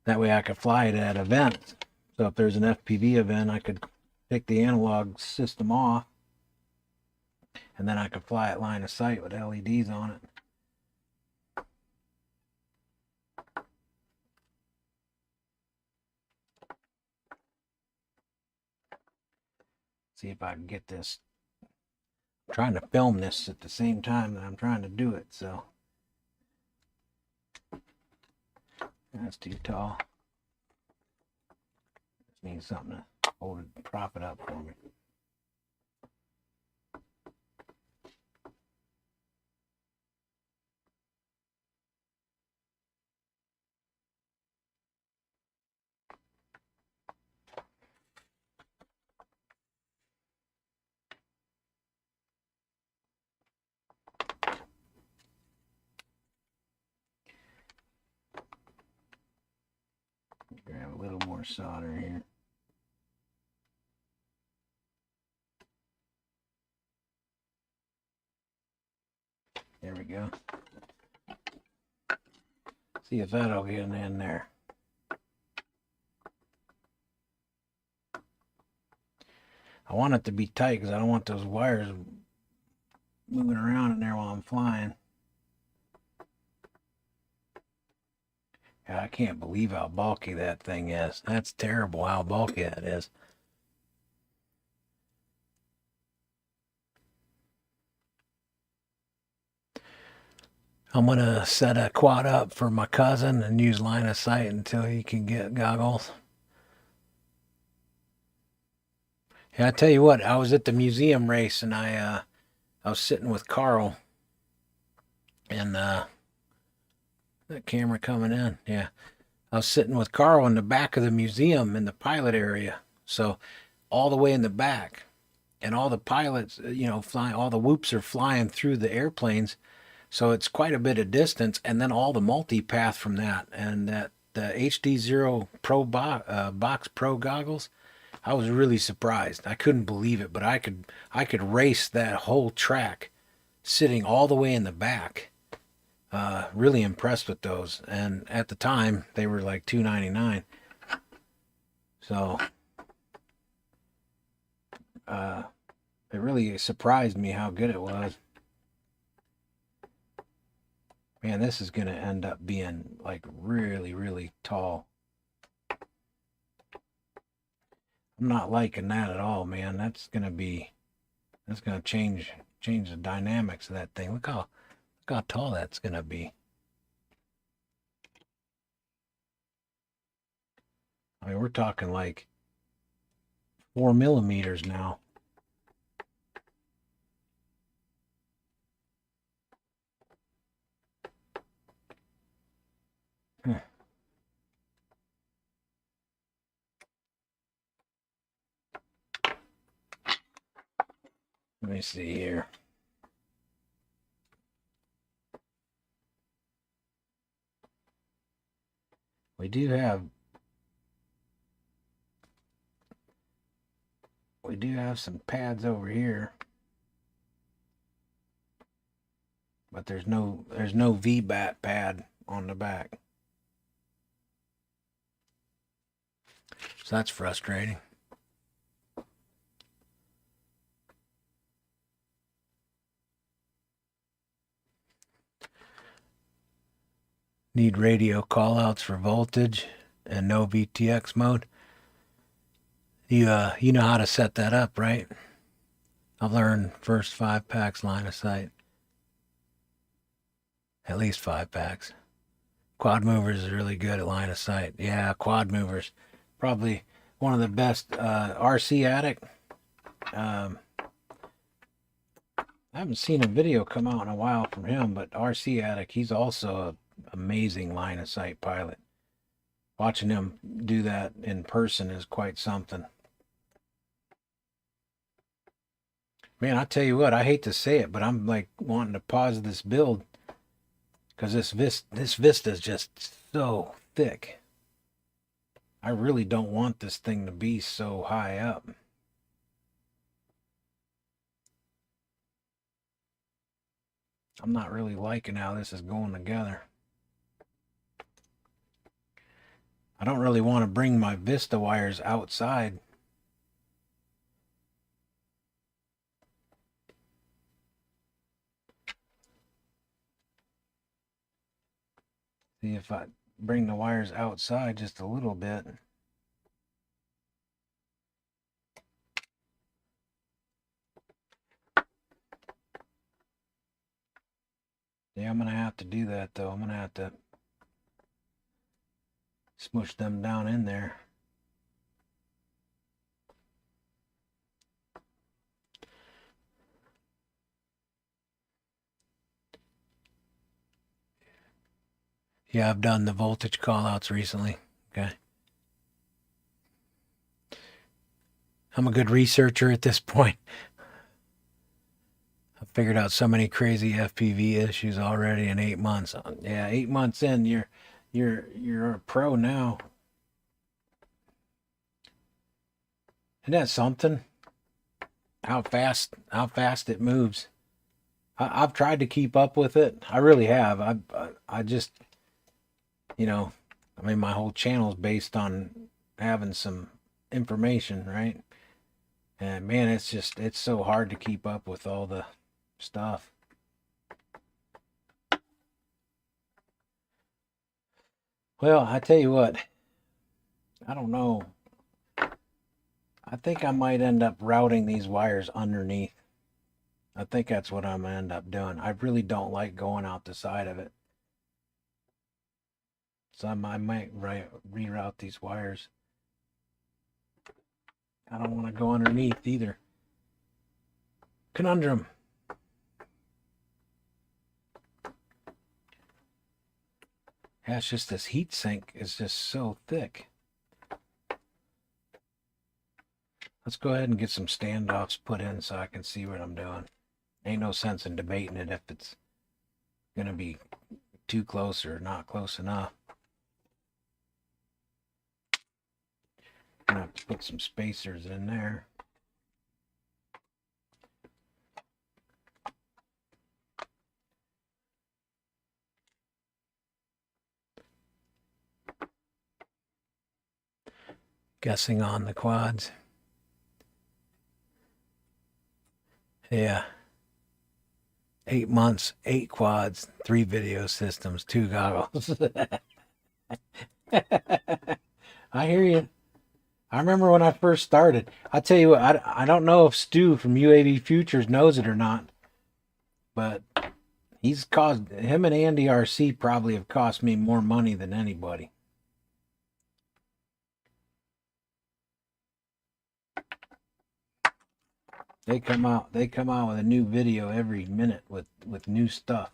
that way I could fly it at events. So if there's an FPV event, I could take the analog system off, and then I could fly at line of sight with LEDs on it. See if I can get this. I'm trying to film this at the same time that I'm trying to do it, so that's too tall. Just need something to hold it, prop it up for me. Grab a little more solder here. There we go. See if that'll get in there. I want it to be tight because I don't want those wires moving around in there while I'm flying. I can't believe how bulky that thing is. That's terrible how bulky that is. I'm going to set a quad up for my cousin and use line of sight until he can get goggles. Yeah, I tell you what, I was at the museum race and I was sitting with Carl and that camera coming in. Yeah. I was sitting with Carl in the back of the museum in the pilot area. So all the way in the back, and all the pilots, you know, flying, all the whoops are flying through the airplanes. So it's quite a bit of distance, and then all the multipath from that, and that the HD0 Pro Box Pro goggles. I was really surprised. I couldn't believe it, but I could race that whole track sitting all the way in the back. Really impressed with those, and at the time they were like $2.99. So it really surprised me how good it was. Man, this is gonna end up being like really, really tall. I'm not liking that at all, man. That's gonna change the dynamics of that thing. Look how tall that's gonna be. I mean, we're talking like 4 millimeters now. Let me see here. We do have some pads over here, but there's no V-bat pad on the back. So that's frustrating. Need radio callouts for voltage and no VTX mode. You know how to set that up, right? I've learned first 5 packs line of sight. At least 5 packs. Quad movers is really good at line of sight. Yeah, quad movers. Probably one of the best. RC Addict. I haven't seen a video come out in a while from him, but RC Addict, he's also an amazing line of sight pilot. Watching him do that in person is quite something. Man, I tell you what, I hate to say it, but I'm like wanting to pause this build because this Vista is just so thick. I really don't want this thing to be so high up. I'm not really liking how this is going together. I don't really want to bring my Vista wires outside. See if I bring the wires outside just a little bit. Yeah, I'm going to have to do that though. I'm going to have to smush them down in there. Yeah, I've done the voltage callouts recently. Okay. I'm a good researcher at this point. I've figured out so many crazy FPV issues already in 8 months. Yeah, 8 months in, you're a pro now. Isn't that something? How fast it moves. I've tried to keep up with it. I really have. I just, you know, I mean, my whole channel is based on having some information, right? And man, it's so hard to keep up with all the stuff. Well, I tell you what, I don't know. I think I might end up routing these wires underneath. I think that's what I'm gonna end up doing. I really don't like going out the side of it. So I might reroute these wires. I don't want to go underneath either. Conundrum. Yeah, it's just this heat sink is just so thick. Let's go ahead and get some standoffs put in so I can see what I'm doing. Ain't no sense in debating it if it's gonna be too close or not close enough. I'm gonna have to put some spacers in there. Guessing on the quads. Yeah. 8 months, 8 quads, 3 video systems, 2 goggles. I hear you. I remember when I first started. I tell you what, I don't know if Stu from UAV Futures knows it or not, but him and Andy RC probably have cost me more money than anybody. They come out with a new video every minute with new stuff.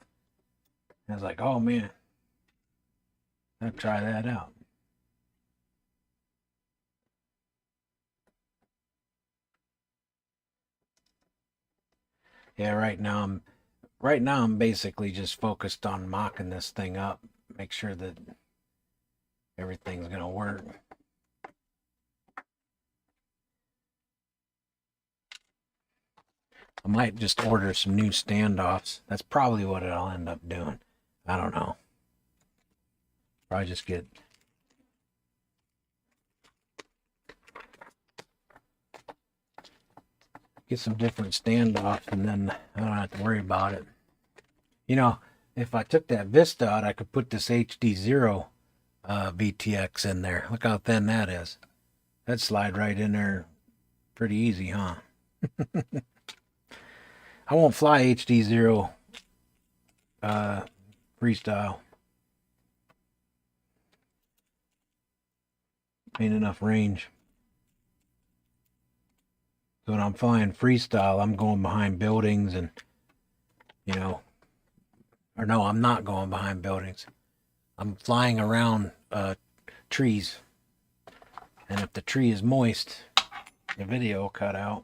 And I was like, oh man, I'll try that out. Yeah, right now I'm basically just focused on mocking this thing up, make sure that everything's gonna work. I might just order some new standoffs. That's probably what I'll end up doing. I don't know. Probably just get some different standoffs, and then I don't have to worry about it. You know, if I took that Vista out, I could put this HD0 VTX in there. Look how thin that is. That'd slide right in there pretty easy, huh? I won't fly HD0 freestyle. Ain't enough range. So when I'm flying freestyle, I'm going behind buildings and, or no, I'm not going behind buildings. I'm flying around trees. And if the tree is moist, the video will cut out.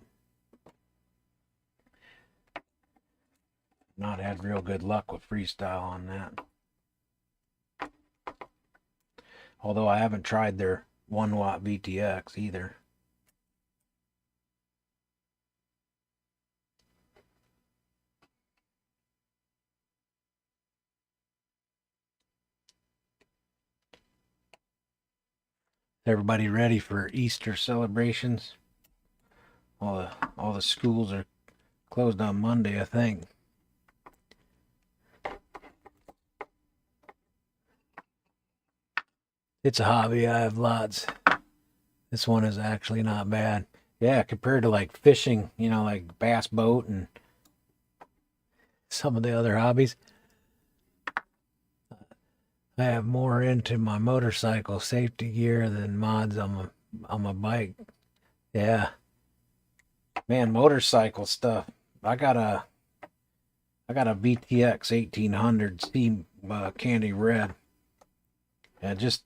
Not had real good luck with freestyle on that. Although I haven't tried their 1-watt VTX either. Everybody ready for Easter celebrations? All the schools are closed on Monday, I think. It's a hobby. I have lots. This one is actually not bad. Yeah, compared to like fishing, like bass boat and some of the other hobbies, I have more into my motorcycle safety gear than mods on my bike. Yeah. Man, motorcycle stuff. I got a VTX 1800 Steam Candy Red. And just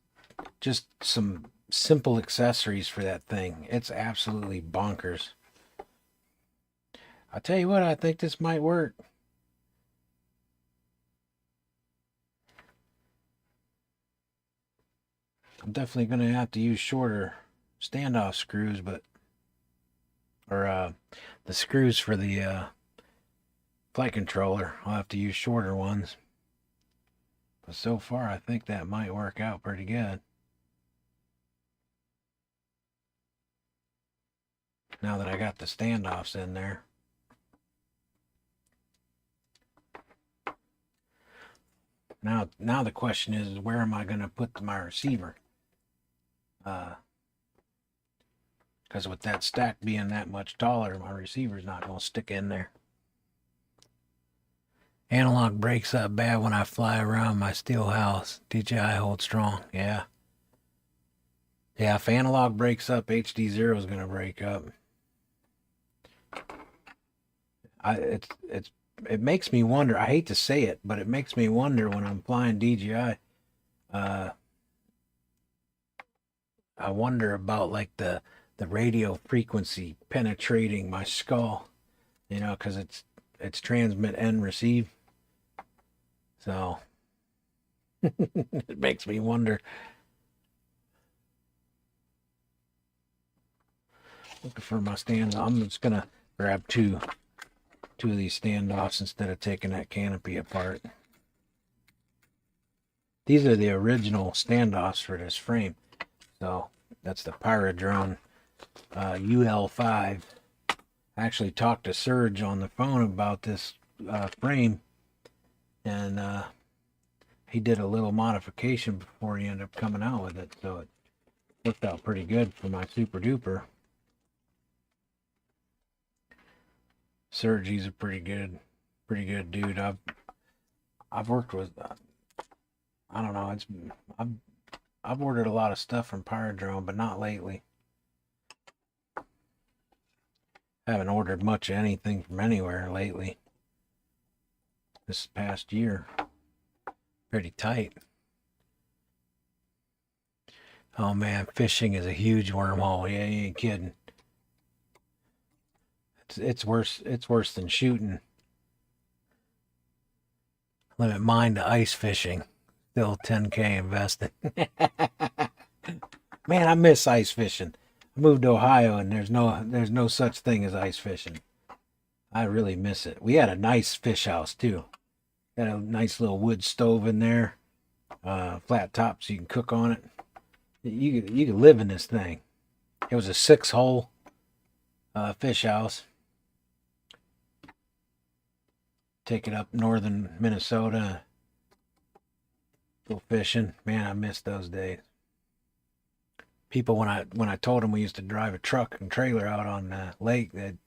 some simple accessories for that thing. It's absolutely bonkers. I'll tell you what, I think this might work. I'm definitely going to have to use shorter standoff screws, or the screws for the flight controller. I'll have to use shorter ones. But so far, I think that might work out pretty good. Now that I got the standoffs in there. Now the question is, where am I going to put my receiver? Because with that stack being that much taller, my receiver's not going to stick in there. Analog breaks up bad when I fly around my steel house. DJI hold strong. Yeah. Yeah, if analog breaks up, HD0 is going to break up. It makes me wonder. I hate to say it, but it makes me wonder when I'm flying DJI. I wonder about like the radio frequency penetrating my skull, because it's transmit and receive. So it makes me wonder. Looking for my stand. I'm just gonna grab two of these standoffs instead of taking that canopy apart. These are the original standoffs for this frame. So that's the Pyrodrone UL5. I actually talked to Serge on the phone about this frame, and he did a little modification before he ended up coming out with it, so it worked out pretty good for my Super Duper. Serge, he's a pretty good dude. I've worked with, I don't know, I've ordered a lot of stuff from Pyrodrone, but not lately. I haven't ordered much of anything from anywhere lately. This past year. Pretty tight. Oh man, fishing is a huge wormhole. Yeah, you ain't kidding. It's worse than shooting. Limit mine to ice fishing. Still 10K invested. Man, I miss ice fishing. I moved to Ohio and there's no such thing as ice fishing. I really miss it. We had a nice fish house too. Got a nice little wood stove in there, flat top so you can cook on it. You could live in this thing. It was a 6-hole fish house. Take it up northern Minnesota. Go fishing. Man, I miss those days. People, when I told them we used to drive a truck and trailer out on the lake, they'd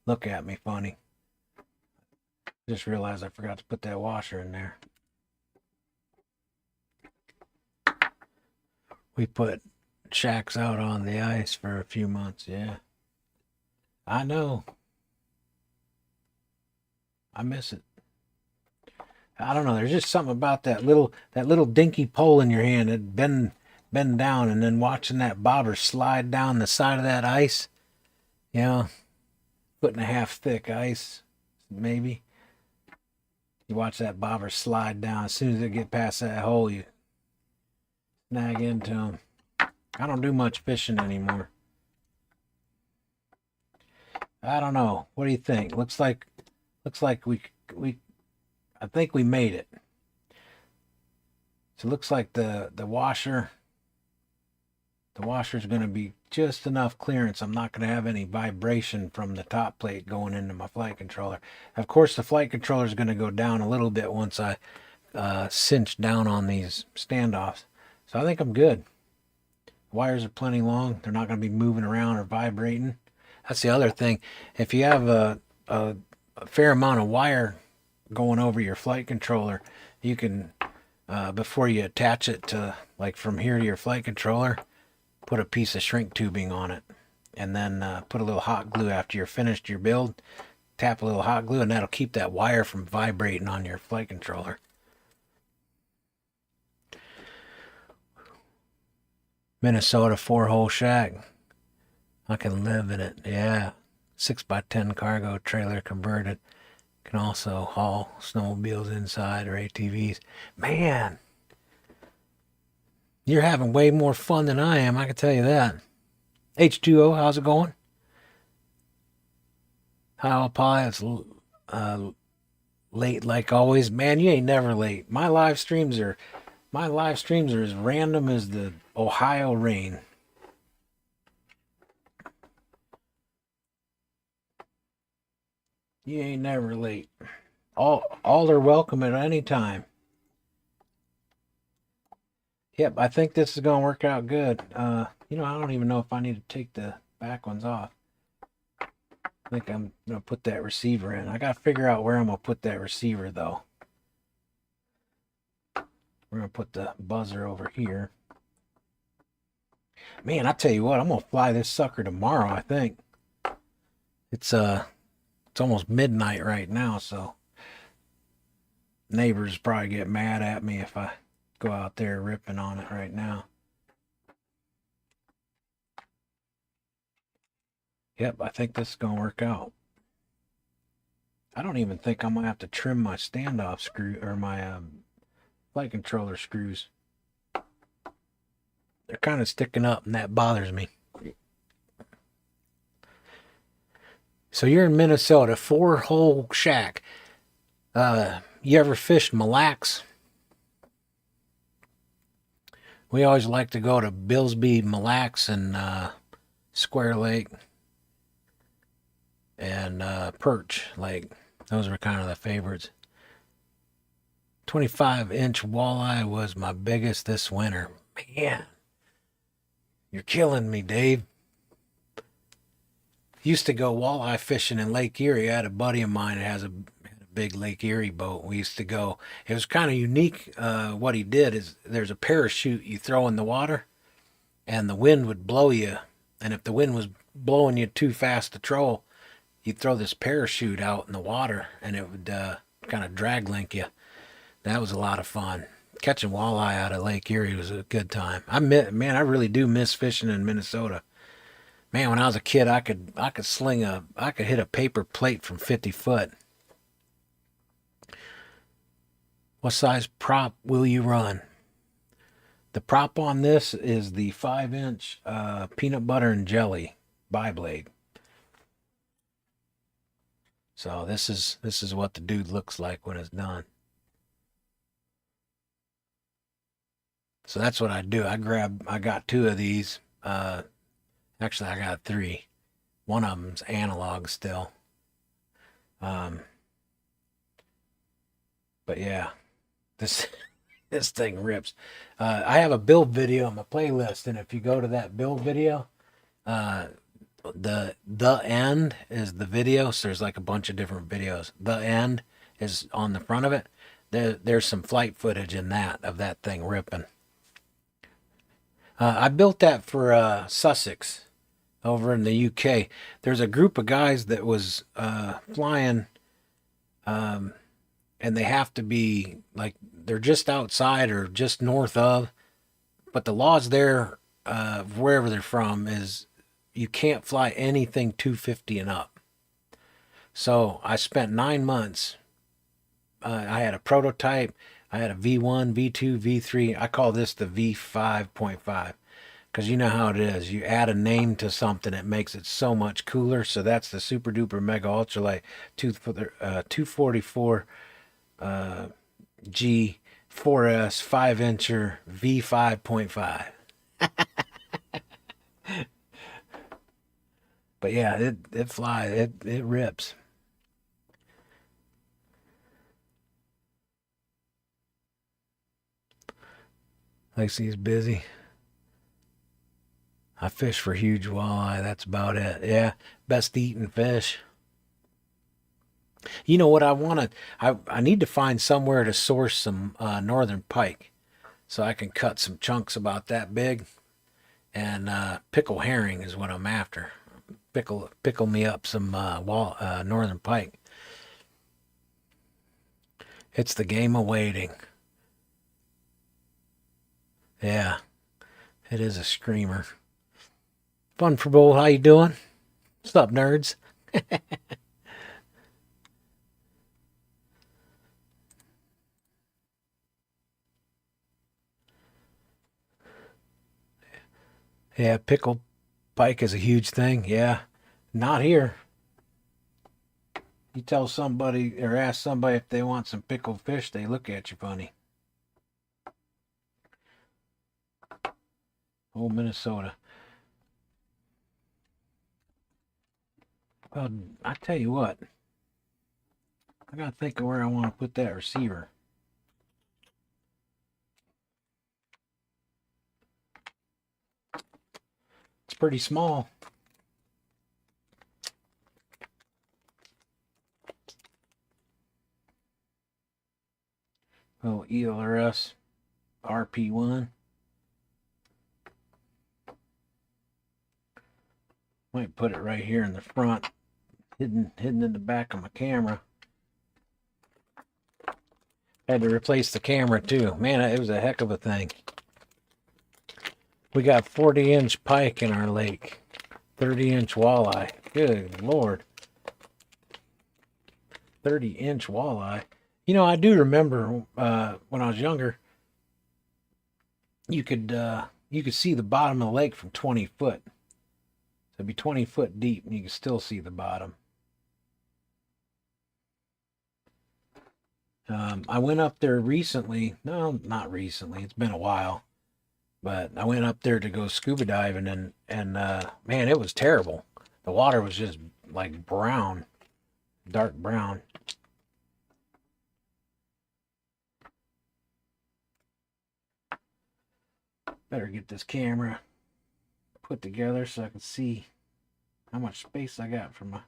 look at me funny. Just realized I forgot to put that washer in there. We put shacks out on the ice for a few months, yeah. I know. I miss it. I don't know. There's just something about that little dinky pole in your hand that bend down, and then watching that bobber slide down the side of that ice. You know, 1.5 foot thick ice, maybe. You watch that bobber slide down. As soon as they get past that hole, you snag into them. I don't do much fishing anymore. I don't know. What do you think? Looks like we I think we made it. So it looks like the washer's going to be just enough clearance. I'm not going to have any vibration from the top plate going into my flight controller. Of course, the flight controller is going to go down a little bit once I cinch down on these standoffs. So I think I'm good. Wires are plenty long. They're not going to be moving around or vibrating. That's the other thing. If you have a fair amount of wire going over your flight controller, you can, before you attach it to, like from here to your flight controller, put a piece of shrink tubing on it, and then put a little hot glue after you're finished your build. Tap a little hot glue, and that'll keep that wire from vibrating on your flight controller. Minnesota 4-hole shack. I can live in it. Yeah. 6x10 cargo trailer converted. Can also haul snowmobiles inside or ATVs. Man, you're having way more fun than I am, I can tell you that. H2O, how's it going? How Pie, it's late like always. Man, you ain't never late. My live streams are as random as the Ohio rain. You ain't never late. All are welcome at any time. Yep, I think this is going to work out good. You know, I don't even know if I need to take the back ones off. I think I'm going to put that receiver in. I got to figure out where I'm going to put that receiver, though. We're going to put the buzzer over here. Man, I tell you what, I'm going to fly this sucker tomorrow, I think. It's almost midnight right now, so neighbors probably get mad at me if I go out there ripping on it right now. Yep, I think this is going to work out. I don't even think I'm going to have to trim my standoff screw or my flight controller screws. They're kind of sticking up, and that bothers me. So you're in Minnesota, 4-hole shack. You ever fished Mille Lacs? We always like to go to Billsby, Mille Lacs, and Square Lake and Perch Lake. Those were kind of the favorites. 25-inch walleye was my biggest this winter. Man, you're killing me, Dave. Used to go walleye fishing in Lake Erie. I had a buddy of mine that has a big Lake Erie boat. We used to go. It was kind of unique. What he did is there's a parachute you throw in the water, and the wind would blow you. And if the wind was blowing you too fast to troll, you'd throw this parachute out in the water, and it would kind of drag link you. That was a lot of fun. Catching walleye out of Lake Erie was a good time. I really do miss fishing in Minnesota. Man, when I was a kid, I could hit a paper plate from 50 foot. What size prop will you run? The prop on this is the 5-inch peanut butter and jelly bi-blade. So this is what the dude looks like when it's done. So that's what I do. I got 2 of these. Actually, I got 3. One of them's analog still. But yeah, this this thing rips. I have a build video on my playlist, and if you go to that build video, the end is the video. So there's like a bunch of different videos. The end is on the front of it. There's some flight footage in that of that thing ripping. I built that for Sussex over in the UK. There's a group of guys that was flying, and they have to be like they're just outside or just north of, but the laws there, wherever they're from, is you can't fly anything 250 and up. So I spent 9 months. I had a prototype. I had a V1, V2, V3. I call this the V5.5 because you know how it is. You add a name to something, it makes it so much cooler. So that's the Super Duper Mega Ultralite 244 G 4S 5-incher V5.5. But yeah, it flies. It rips. Lacey's busy. I fish for huge walleye. That's about it. Yeah, best eating fish. You know what I want to? I need to find somewhere to source some northern pike, so I can cut some chunks about that big, and pickle herring is what I'm after. Pickle me up some northern pike. It's the game of waiting. Yeah, it is a screamer. Fun for both. How you doing? What's up, nerds? Yeah, pickle pike is a huge thing. Yeah, not here. You tell somebody or ask somebody if they want some pickled fish, they look at you funny. Old Minnesota. Well, I tell you what, I gotta think of where I want to put that receiver. It's pretty small. Oh, ELRS RP1. Might put it right here in the front, hidden in the back of my camera. Had to replace the camera too. Man, it was a heck of a thing. We got 40-inch pike in our lake, 30-inch walleye. Good Lord. 30-inch walleye. You know, I do remember when I was younger, you could see the bottom of the lake from 20 foot. So it'd be 20 foot deep and you could still see the bottom. I went up there recently. No, not recently. It's been a while. But I went up there to go scuba diving, and man, it was terrible. The water was just like brown, dark brown. Better get this camera put together so I can see how much space I got for my...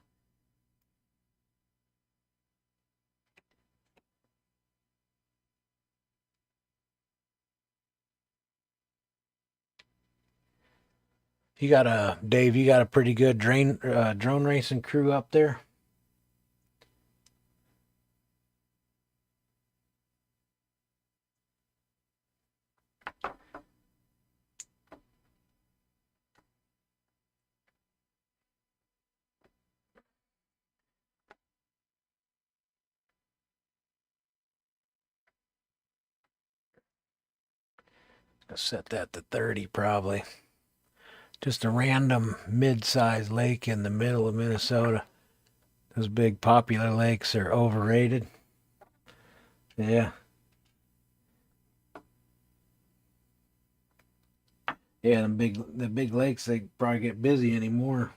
You got Dave, you got a pretty good drone racing crew up there? I'll set that to 30 probably. Just a random mid-sized lake in the middle of Minnesota. Those big popular lakes are overrated. Yeah. Yeah, the big lakes, they probably get busy anymore.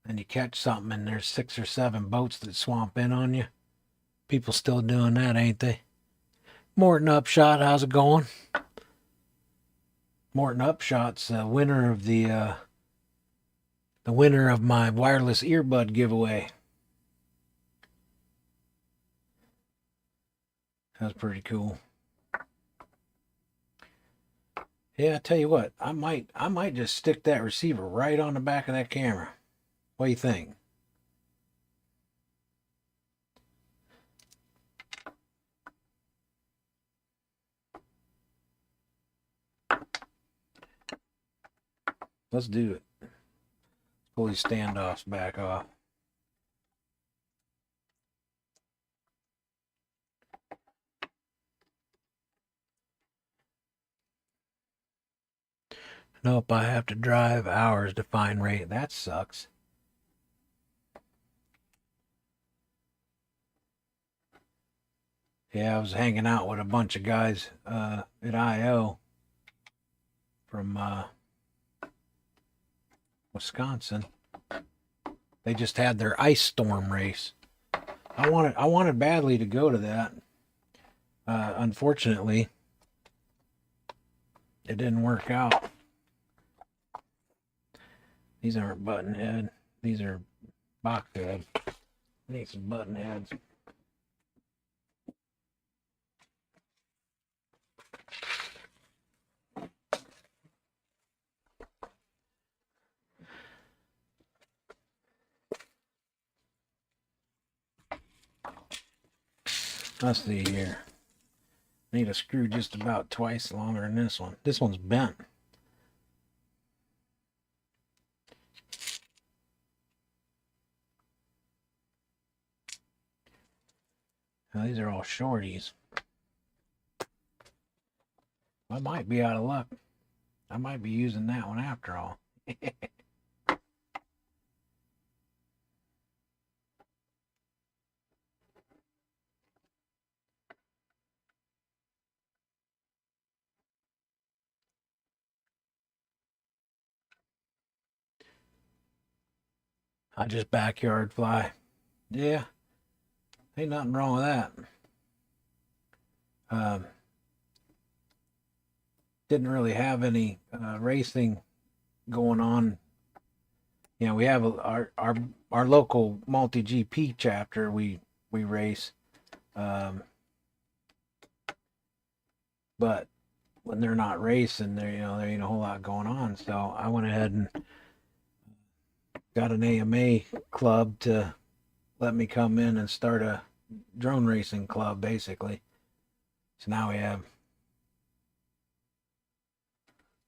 And you catch something and there's 6 or 7 boats that swamp in on you. People still doing that, ain't they? Morton Upshot, how's it going? Morton Upshot's winner of the winner of my wireless earbud giveaway. That was pretty cool. Yeah, I tell you what, I might just stick that receiver right on the back of that camera. What do you think? Let's do it. Pull these standoffs back off. Nope, I have to drive hours to find rate. That sucks. Yeah, I was hanging out with a bunch of guys at I.O. from Wisconsin. They just had their ice storm race. I wanted badly to go to that. Unfortunately, it didn't work out. These aren't button head. These are box head. I need some button heads. Let's see here. Need a screw just about twice longer than this one. This one's bent. Now, these are all shorties. I might be out of luck. I might be using that one after all. I just backyard fly. Yeah, ain't nothing wrong with that. Didn't really have any racing going on. You know, we have our local multi GP chapter. We race, but when they're not racing, there ain't a whole lot going on. So I went ahead and got an AMA club to let me come in and start a drone racing club, basically. So now we have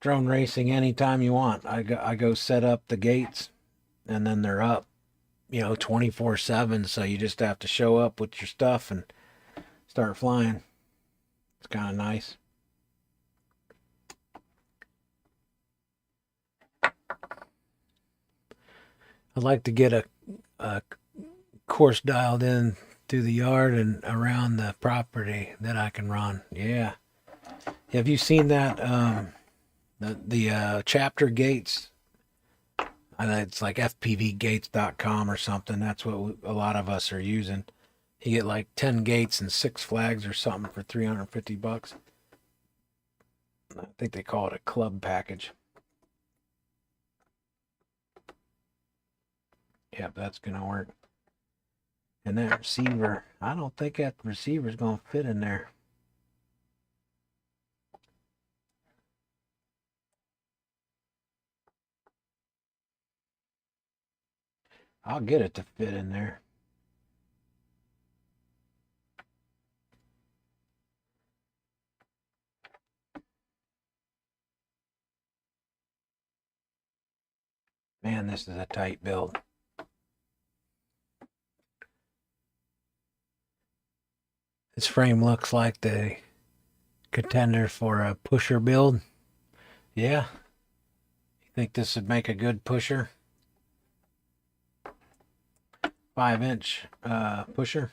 drone racing anytime you want. I go set up the gates, and then they're up, 24/7. So you just have to show up with your stuff and start flying. It's kind of nice. I'd like to get a course dialed in through the yard and around the property that I can run. Yeah. Have you seen that? The chapter gates? It's like fpvgates.com or something. That's what a lot of us are using. You get like 10 gates and 6 flags or something for $350. I think they call it a club package. Yep, that's going to work. And that receiver, I don't think that receiver is going to fit in there. I'll get it to fit in there. Man, this is a tight build. This frame looks like they contender for a pusher build. Yeah. You think this would make a good pusher? 5-inch pusher.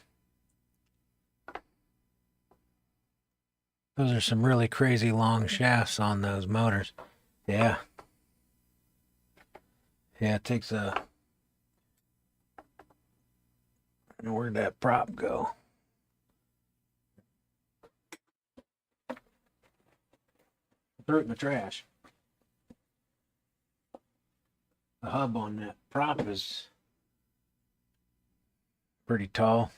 Those are some really crazy long shafts on those motors. Yeah. Yeah, it takes a... Where'd that prop go? Threw it in the trash. The hub on that prop is pretty tall.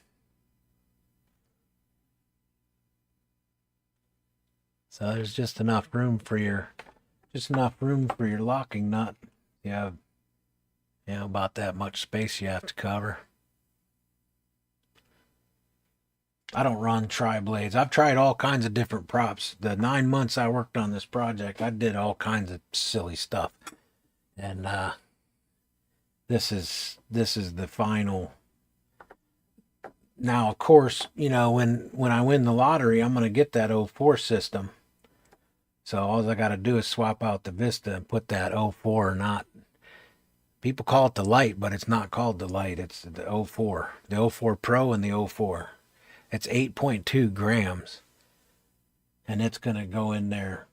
So there's just enough room for your locking nut. Yeah, about that much space you have to cover. I don't run tri-blades. I've tried all kinds of different props. The 9 months I worked on this project, I did all kinds of silly stuff. And this is the final. Now, of course, you know, when I win the lottery, I'm going to get that 04 system. So all I got to do is swap out the Vista and put that 04, not... People call it the Lite, but it's not called the Lite. It's the 04. The 04 Pro and the 04. It's 8.2 grams. And it's going to go in there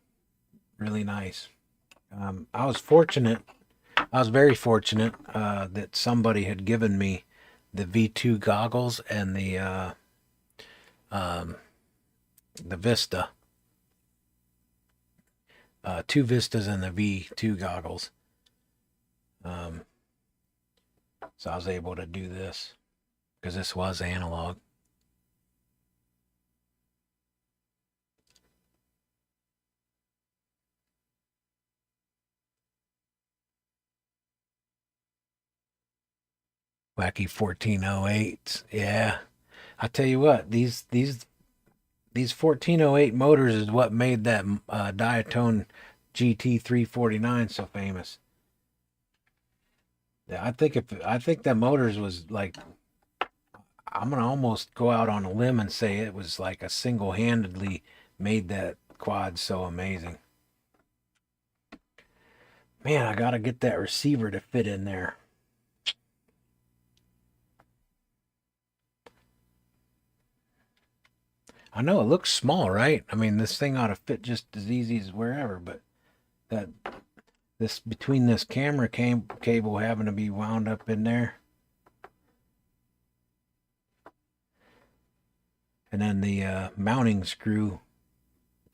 really nice. I was very fortunate that somebody had given me the V2 goggles and the Vista. 2 Vistas and the V2 goggles. So I was able to do this because this was analog. Wacky 1408s. Yeah. I tell you what, these 1408 motors is what made that Diatone GT349 so famous. Yeah, I think that motors was like, I'm gonna almost go out on a limb and say it was like a single-handedly made that quad so amazing. Man, I gotta get that receiver to fit in there. I know it looks small, right? I mean, this thing ought to fit just as easy as wherever, but this between this camera cable having to be wound up in there, and then the mounting screw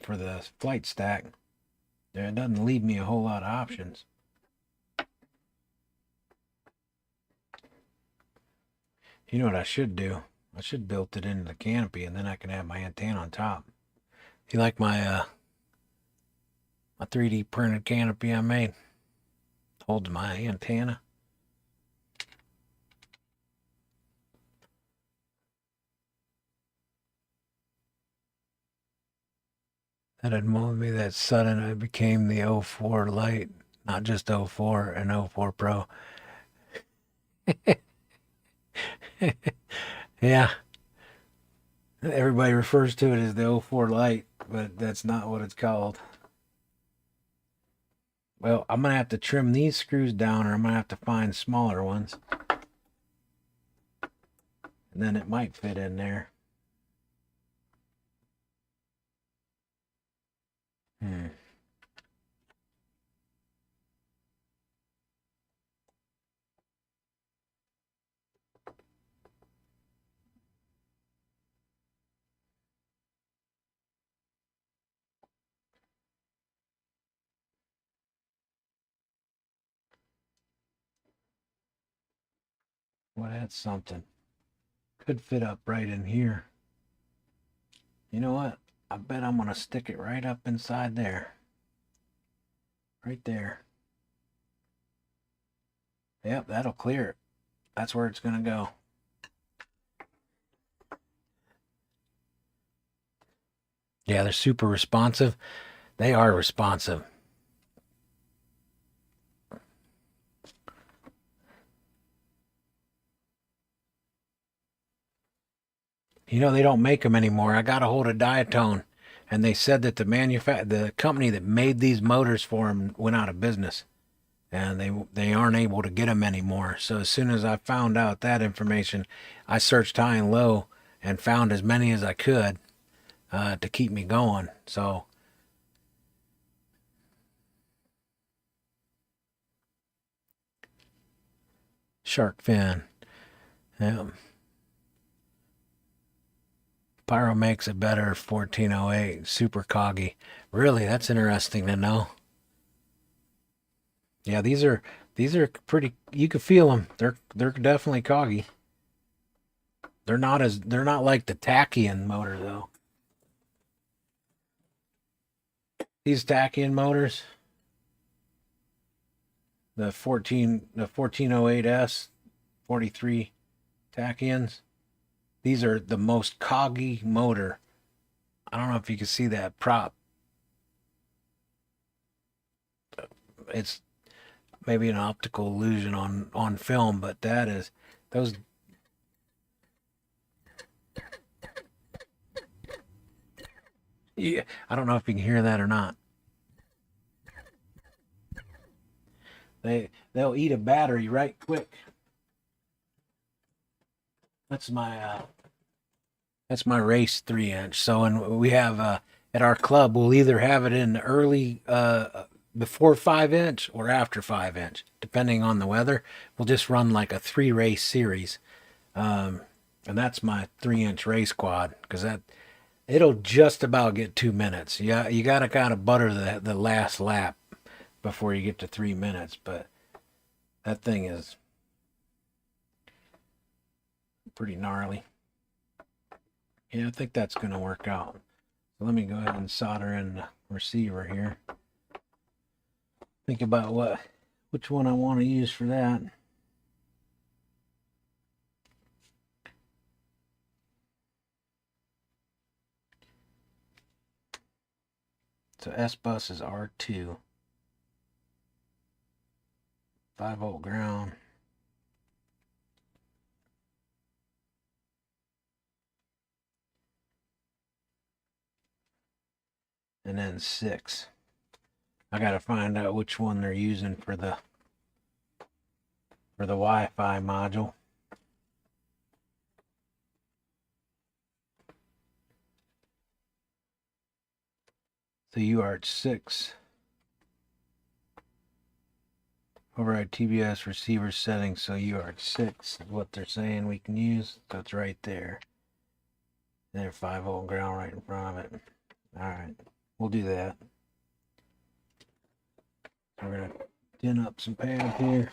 for the flight stack, it doesn't leave me a whole lot of options. You know what I should do? I should build it into the canopy, and then I can have my antenna on top. You like my my 3D printed canopy I made? Holds my antenna. That annoyed me that sudden I became the 04 Lite, not just 04 and 04 Pro. Yeah. Everybody refers to it as the 04 Lite, but that's not what it's called. Well, I'm going to have to trim these screws down, or I'm going to have to find smaller ones. And then it might fit in there. Well, that's something. Could fit up right in here. You know what? I bet I'm going to stick it right up inside there. Right there. Yep, that'll clear it. That's where it's going to go. Yeah, they're super responsive. They are responsive. You know, they don't make them anymore. I got a hold of Diatone, and they said that the company that made these motors for them went out of business, and they aren't able to get them anymore. So as soon as I found out that information, I searched high and low and found as many as I could to keep me going. So shark fin. Yeah. Pyro makes it better. 1408 super coggy. Really, that's interesting to know. Yeah, these are pretty. You can feel them. They're definitely coggy. They're not like the Tachyon motor though. These Tachyon motors, the 1408S 43 Tachyons. These are the most coggy motor. I don't know if you can see that prop. It's maybe an optical illusion on film, but that is those. Yeah, I don't know if you can hear that or not. They'll eat a battery right quick. That's my race 3-inch. So, and we have at our club, we'll either have it in early before 5-inch or after 5-inch, depending on the weather. We'll just run like a 3-race series, and that's my 3-inch race quad because that it'll just about get 2 minutes. Yeah, you got to kind of butter the last lap before you get to 3 minutes, but that thing is pretty gnarly. Yeah, I think that's going to work out. So let me go ahead and solder in the receiver here. Think about which one I want to use for that. So S bus is R2. 5-volt ground. And then 6. I gotta find out which one they're using for the Wi-Fi module. So UART 6. Override TBS receiver settings. So UART 6 is what they're saying we can use. So it's right there. And 5-volt ground right in front of it. Alright, we'll do that. We're gonna tin up some pad here.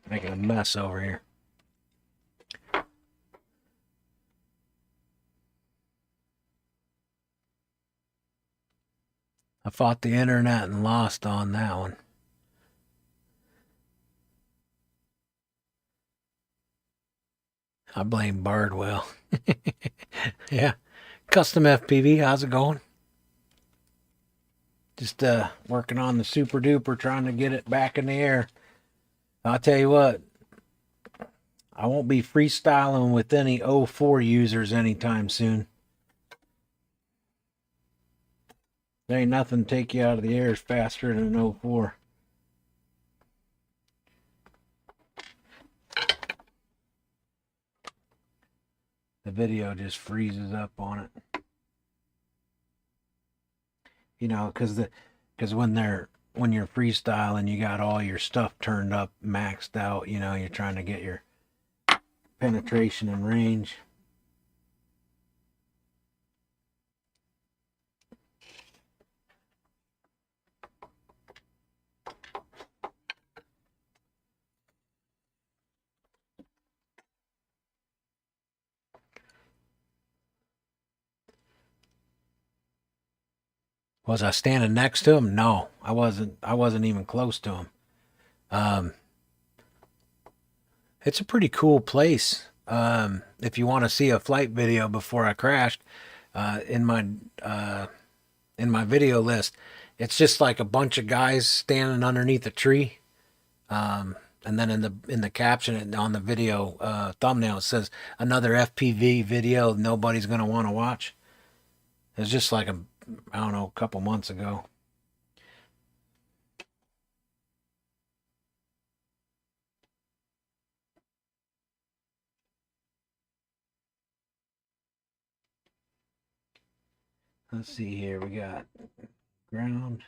Making a mess over here. I fought the internet and lost on that one. I blame Bardwell. Yeah. Custom FPV, how's it going? Just working on the Super Duper, trying to get it back in the air. I'll tell you what, I won't be freestyling with any 04 users anytime soon. There ain't nothing to take you out of the air faster than an 04. The video just freezes up on it. You know, because when you're freestyling, you got all your stuff turned up, maxed out. You know, you're trying to get your penetration and range. Was I standing next to him? No, I wasn't. I wasn't even close to him. Um, it's a pretty cool place. If you want to see a flight video before I crashed, uh, in my uh, in my video list, it's just like a bunch of guys standing underneath a tree. and then in the caption on the video thumbnail it says another FPV video nobody's gonna want to watch. It's just like I don't know, a couple months ago. Let's see here. We got ground.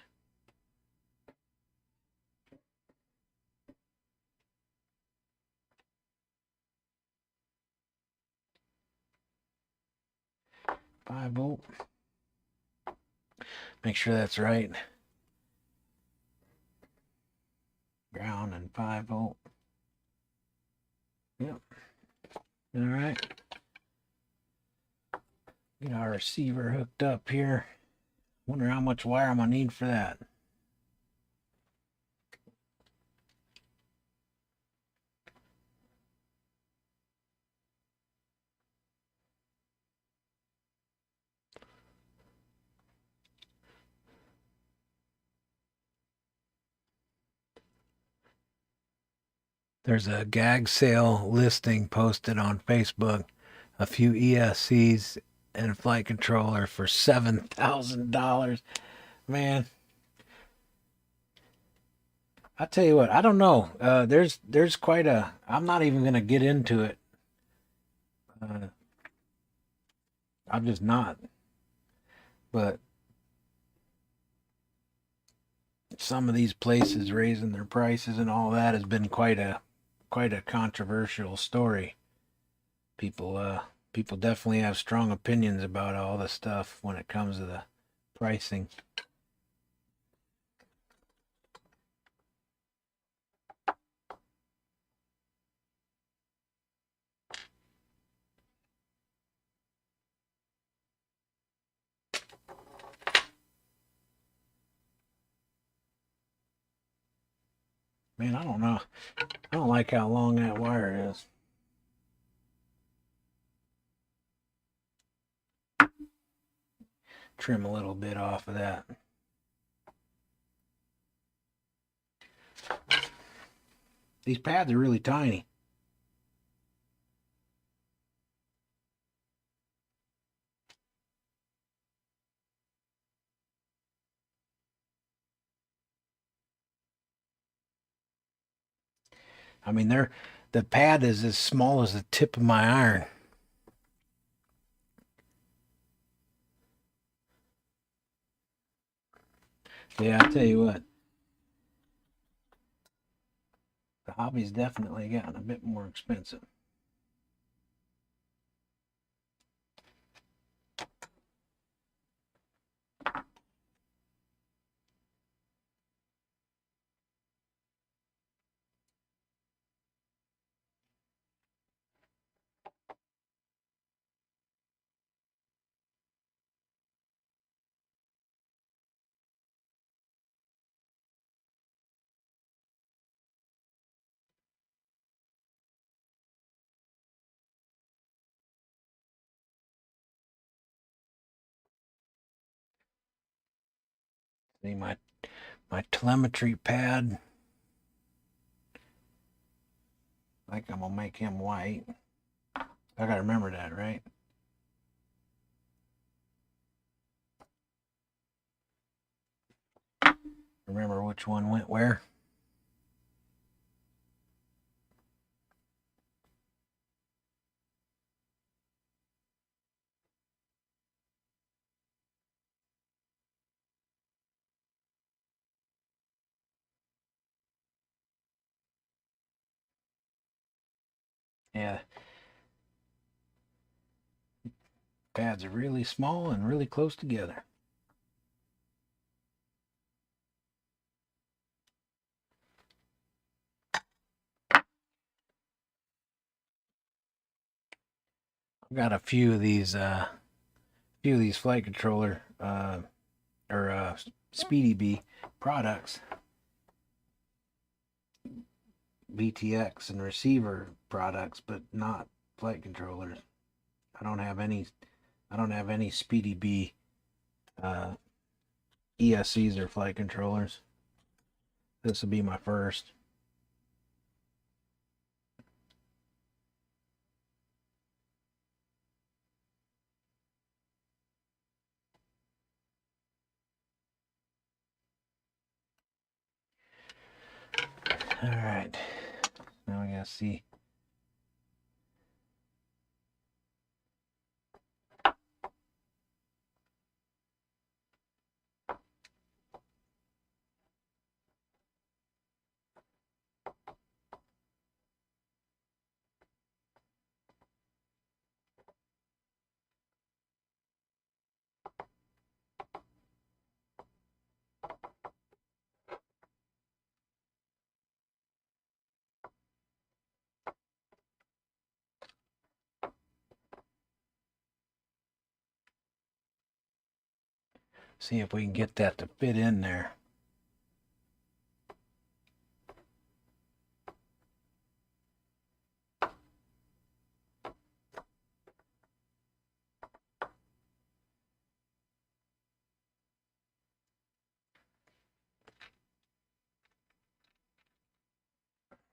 Five volt. Make sure that's right. Ground and 5 volt. Yep. All right. Get our receiver hooked up here. Wonder how much wire I'm gonna need for that. There's a gag sale listing posted on Facebook. A few ESCs and a flight controller for $7,000. Man, I tell you what, I don't know. There's quite a. I'm not even gonna get into it. I'm just not. But some of these places raising their prices and all that has been quite a controversial story. People definitely have strong opinions about all the stuff when it comes to the pricing. Man, I don't know. I don't like how long that wire is. Trim a little bit off of that. These pads are really tiny. I mean, the pad is as small as the tip of my iron. Yeah, I tell you what, the hobby's definitely gotten a bit more expensive. See my telemetry pad. I think I'm gonna make him white. I gotta remember that, right? Remember which one went where? Yeah. Pads are really small and really close together. I've got a few of these flight controller or Speedy Bee products, VTX and receiver products, but not flight controllers. I don't have any Speedy Bee ESCs or flight controllers. This will be my first. All right. Now we gotta see. See if we can get that to fit in there.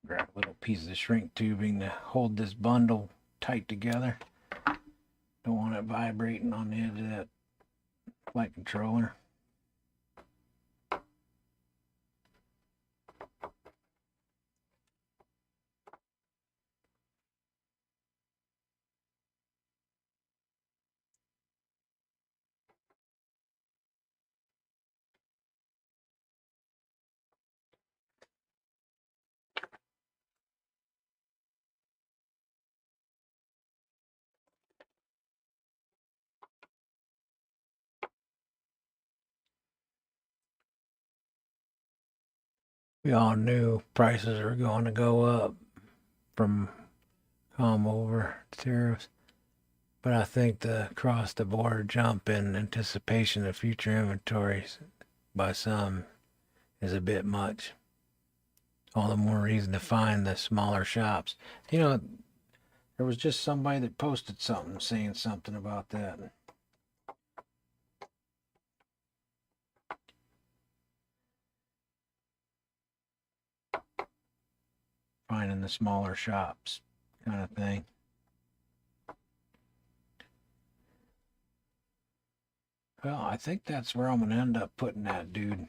Grab a little piece of shrink tubing to hold this bundle tight together. Don't want it vibrating on the edge of that flight controller. We all knew prices are going to go up from over tariffs, but I think the across the board jump in anticipation of future inventories by some is a bit much. All the more reason to find the smaller shops. You know, there was just somebody that posted something saying something about that. Finding the smaller shops kind of thing. Well, I think that's where I'm going to end up putting that dude.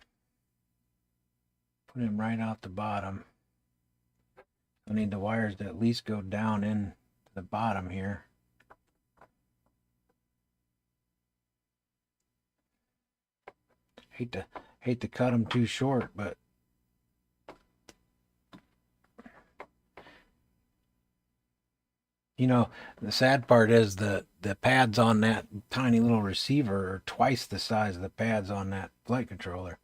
Put him right out the bottom. I need the wires to at least go down in the bottom here. Hate to cut them too short, but you know, the sad part is the pads on that tiny little receiver are twice the size of the pads on that flight controller.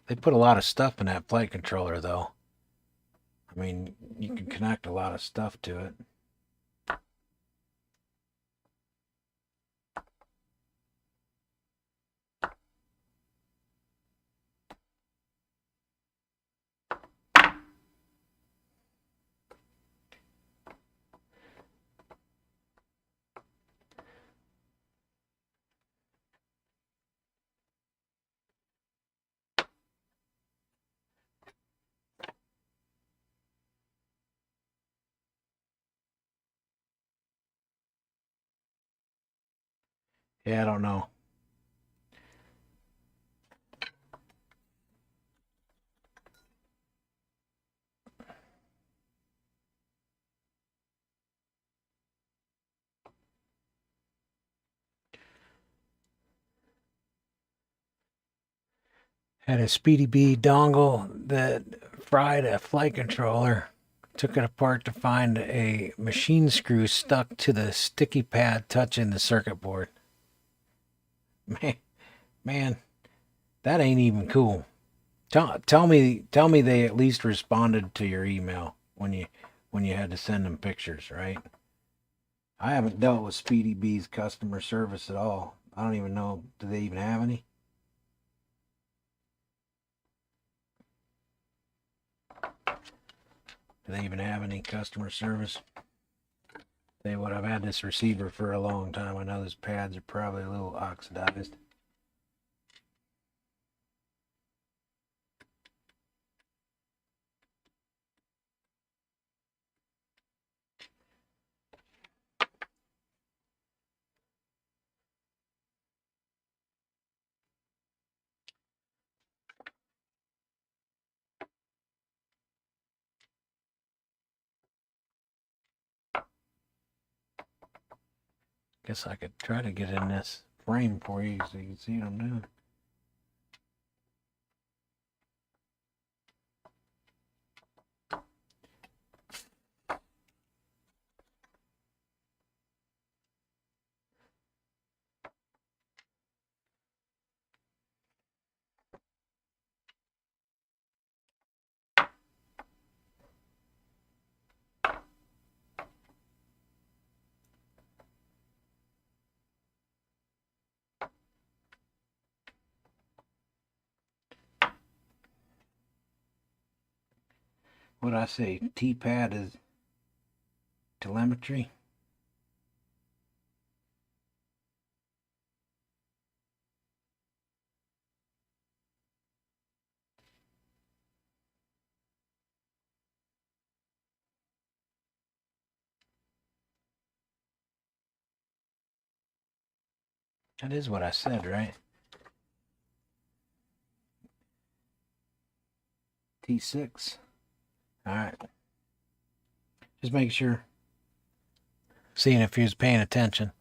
They put a lot of stuff in that flight controller, though. I mean, you can connect a lot of stuff to it. Yeah, I don't know. Had a Speedy B dongle that fried a flight controller. Took it apart to find a machine screw stuck to the sticky pad touching the circuit board. Man, that ain't even cool. Tell me they at least responded to your email when you had to send them pictures, right? I haven't dealt with Speedy B's customer service at all. I don't even know, do they even have any? Do they even have any customer service? They would have had this receiver for a long time. I know those pads are probably a little oxidized. Guess I could try to get in this frame for you so you can see what I'm doing. What I say, T-pad is telemetry. That is what I said, right? T6. All right. Just make sure. Seeing if he was paying attention.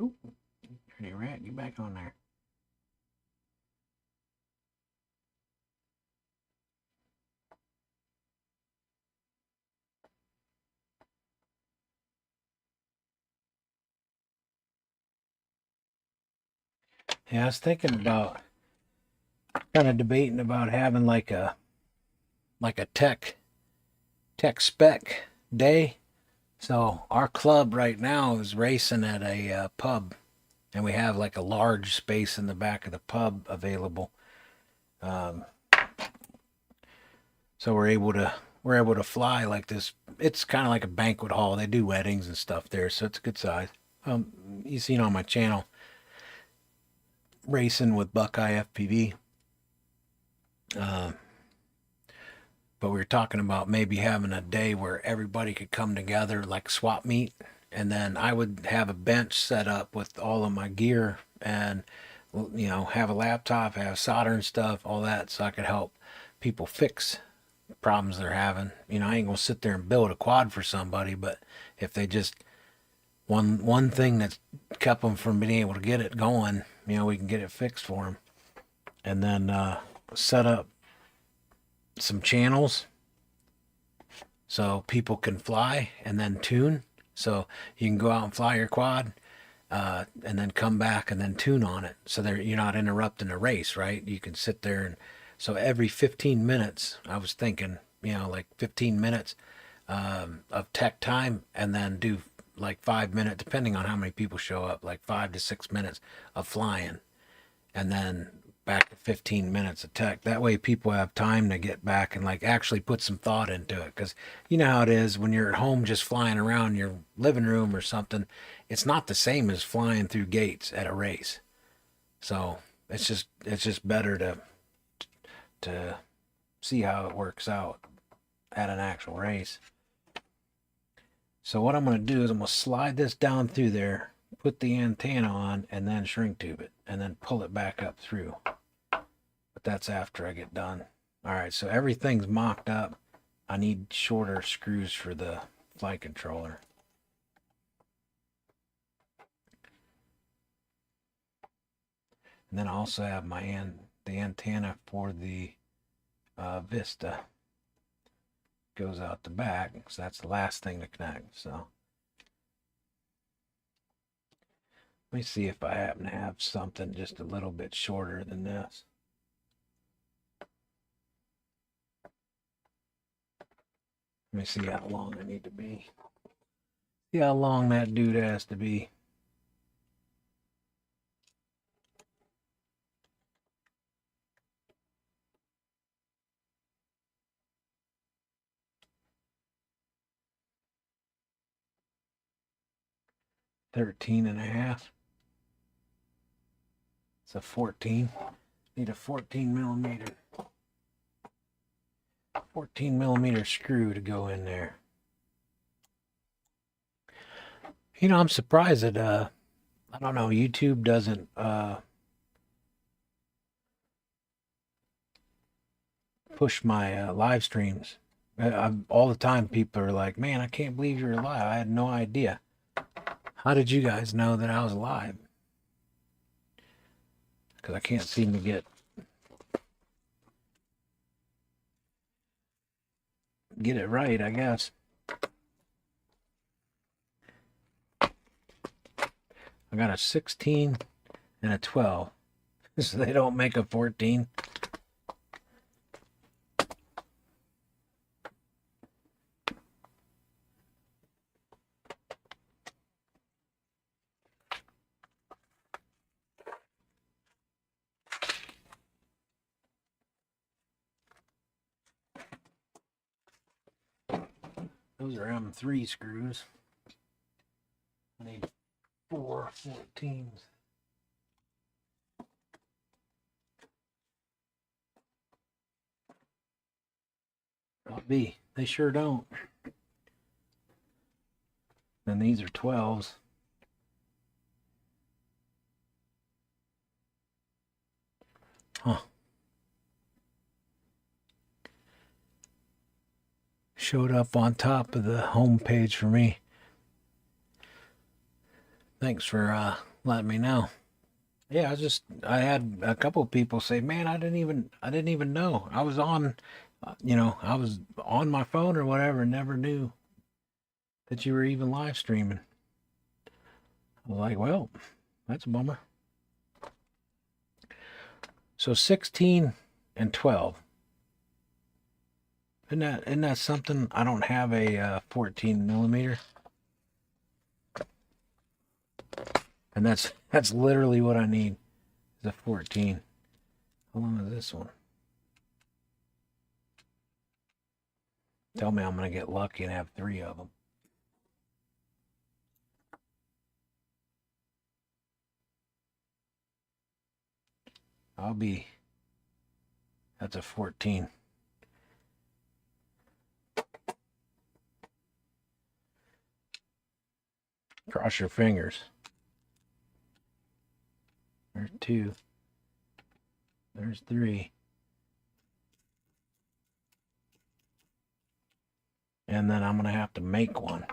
Oh, pretty rat. Get back on there. Yeah, I was thinking about kind of debating about having like a tech spec day. So our club right now is racing at a pub, and we have like a large space in the back of the pub available. Um, so we're able to fly like this. It's kind of like a banquet hall. They do weddings and stuff there, so it's a good size. You've seen on my channel racing with Buckeye FPV. But we were talking about maybe having a day where everybody could come together, like swap meet, and then I would have a bench set up with all of my gear and have a laptop, have soldering stuff, all that, so I could help people fix problems they're having. I ain't gonna sit there and build a quad for somebody, but if they just one thing that's kept them from being able to get it going, we can get it fixed for them, and then set up some channels so people can fly and then tune. So you can go out and fly your quad, and then come back and then tune on it. So you're not interrupting a race, right? You can sit there and so every 15 minutes, I was thinking, like 15 minutes of tech time, and then do like 5 minutes, depending on how many people show up, like 5 to 6 minutes of flying, and then back to 15 minutes of tech. That way people have time to get back and like actually put some thought into it. Because you know how it is when you're at home just flying around your living room or something. It's not the same as flying through gates at a race. So it's just better to see how it works out at an actual race. So what I'm going to do is I'm going to slide this down through there, put the antenna on, and then shrink tube it, and then pull it back up through. But that's after I get done. All right, so everything's mocked up. I need shorter screws for the flight controller. And then I also have the antenna for the Vista. Goes out the back, so that's the last thing to connect. So let me see if I happen to have something just a little bit shorter than this. Let me see how long I need to be. See how long that dude has to be. Thirteen and a half. It's a 14. Need a 14 millimeter. 14 millimeter screw to go in there. You know, I'm surprised that I don't know, YouTube doesn't push my live streams. All the time people are like, man, I can't believe you're live. I had no idea. How did you guys know that I was live? Because I can't seem to get it right, I guess. I got a 16 and a 12. So they don't make a 14. Those are M3 screws. I need 4 14s. Not B. They sure don't. Then these are 12s. Huh. Showed up on top of the home page for me. Thanks for letting me know. Yeah, I had a couple of people say, "Man, I didn't even know. I was on, I was on my phone or whatever, and never knew that you were even live streaming." I was like, "Well, that's a bummer." So 16 and 12. Isn't that something? I don't have a 14 millimeter. And that's literally what I need, is a 14. How long is this one? Tell me I'm going to get lucky and have 3 of them. That's a 14. Cross your fingers. There's 2. There's 3. And then I'm going to have to make one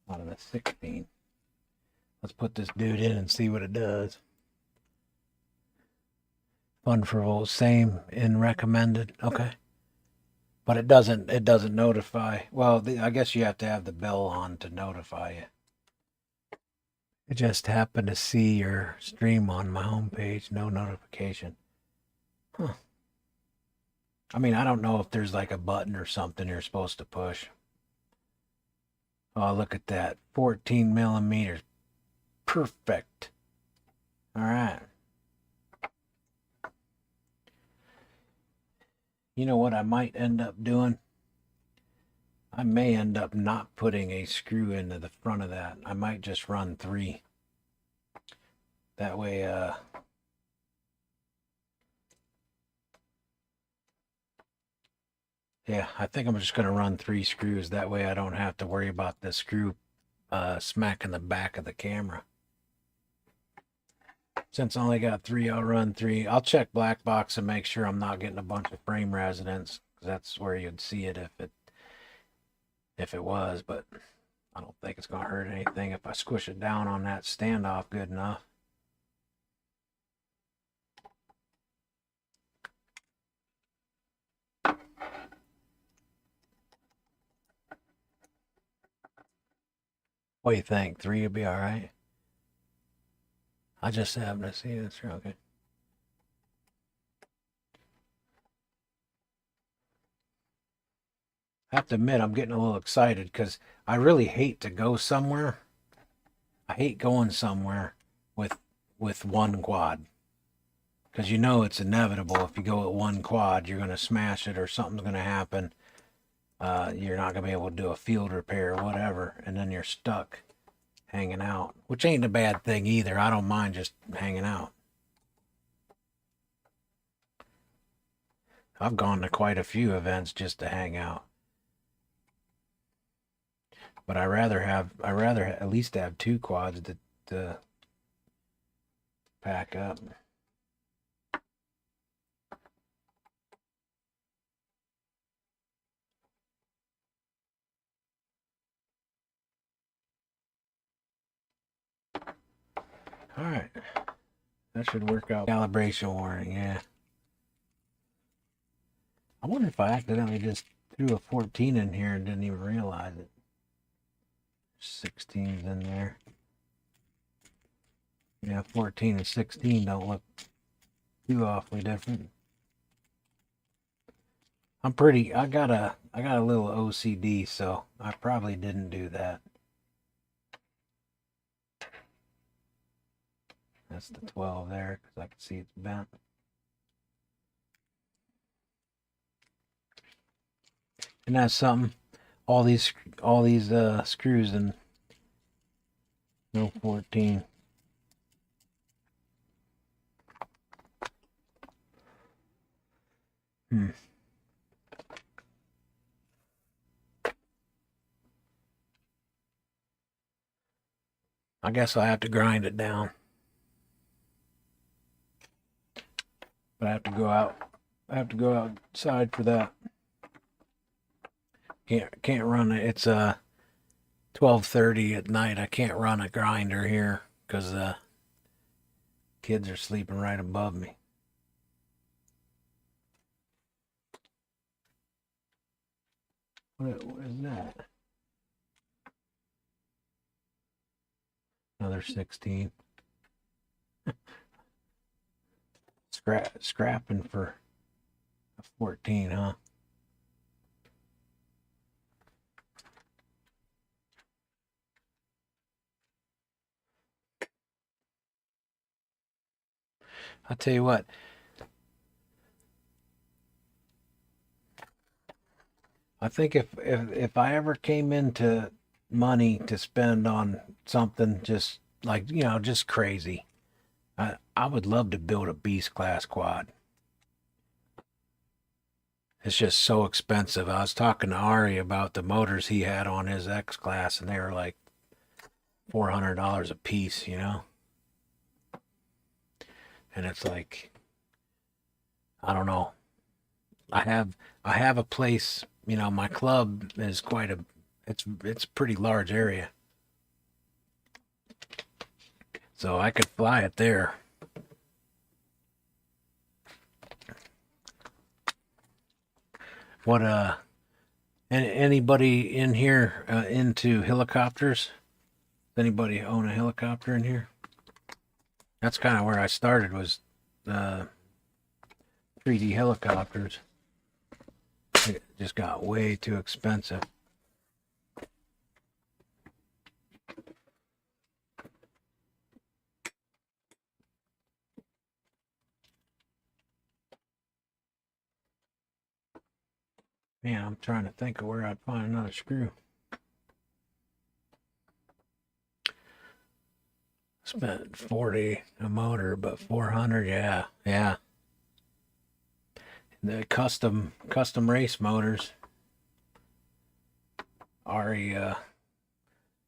out of the 16. Let's put this dude in and see what it does. Fun for vote, same in recommended. Okay. But it doesn't notify. Well, I guess you have to have the bell on to notify you. I just happened to see your stream on my homepage, no notification. Huh. I mean, I don't know if there's like a button or something you're supposed to push. Oh, look at that. 14 millimeters. Perfect. All right. You know what I might end up doing? I may end up not putting a screw into the front of that. I might just run 3. That way, yeah, I think I'm just going to run 3 screws. That way I don't have to worry about the screw smacking the back of the camera. Since I only got 3, I'll run 3. I'll check black box and make sure I'm not getting a bunch of frame resonance. That's where you'd see it if it was, but I don't think it's going to hurt anything if I squish it down on that standoff good enough. What do you think? 3 would be all right? I just happened to see this. Okay. I have to admit, I'm getting a little excited because I really hate to go somewhere. I hate going somewhere with one quad. Because you know it's inevitable. If you go at one quad, you're going to smash it or something's going to happen. You're not going to be able to do a field repair or whatever. And then you're stuck hanging out. Which ain't a bad thing either. I don't mind just hanging out. I've gone to quite a few events just to hang out. But I rather at least have 2 quads to pack up. All right, that should work out. Calibration warning, yeah. I wonder if I accidentally just threw a 14 in here and didn't even realize it. 16's in there. Yeah, 14 and 16 don't look too awfully different. I got a little OCD, so I probably didn't do that. That's the 12 there, because I can see it's bent. And that's something. All these screws and no 14. I guess I'll have to grind it down. But I have to go outside for that. Can't run it. It's 12:30 at night. I can't run a grinder here because kids are sleeping right above me. What is that? Another 16. Scrapping for a 14, huh? I'll tell you what. I think if I ever came into money to spend on something just like, just crazy, I would love to build a beast class quad. It's just so expensive. I was talking to Ari about the motors he had on his X class, and they were like $400 a piece, And it's like, I don't know. I have a place, my club is it's a pretty large area. So I could fly it there. What anybody in here into helicopters? Anybody own a helicopter in here? That's kind of where I started, was 3D helicopters. It just got way too expensive. Man, I'm trying to think of where I'd find another screw. Spent 40 a motor, but 400, yeah. The custom race motors. Ari,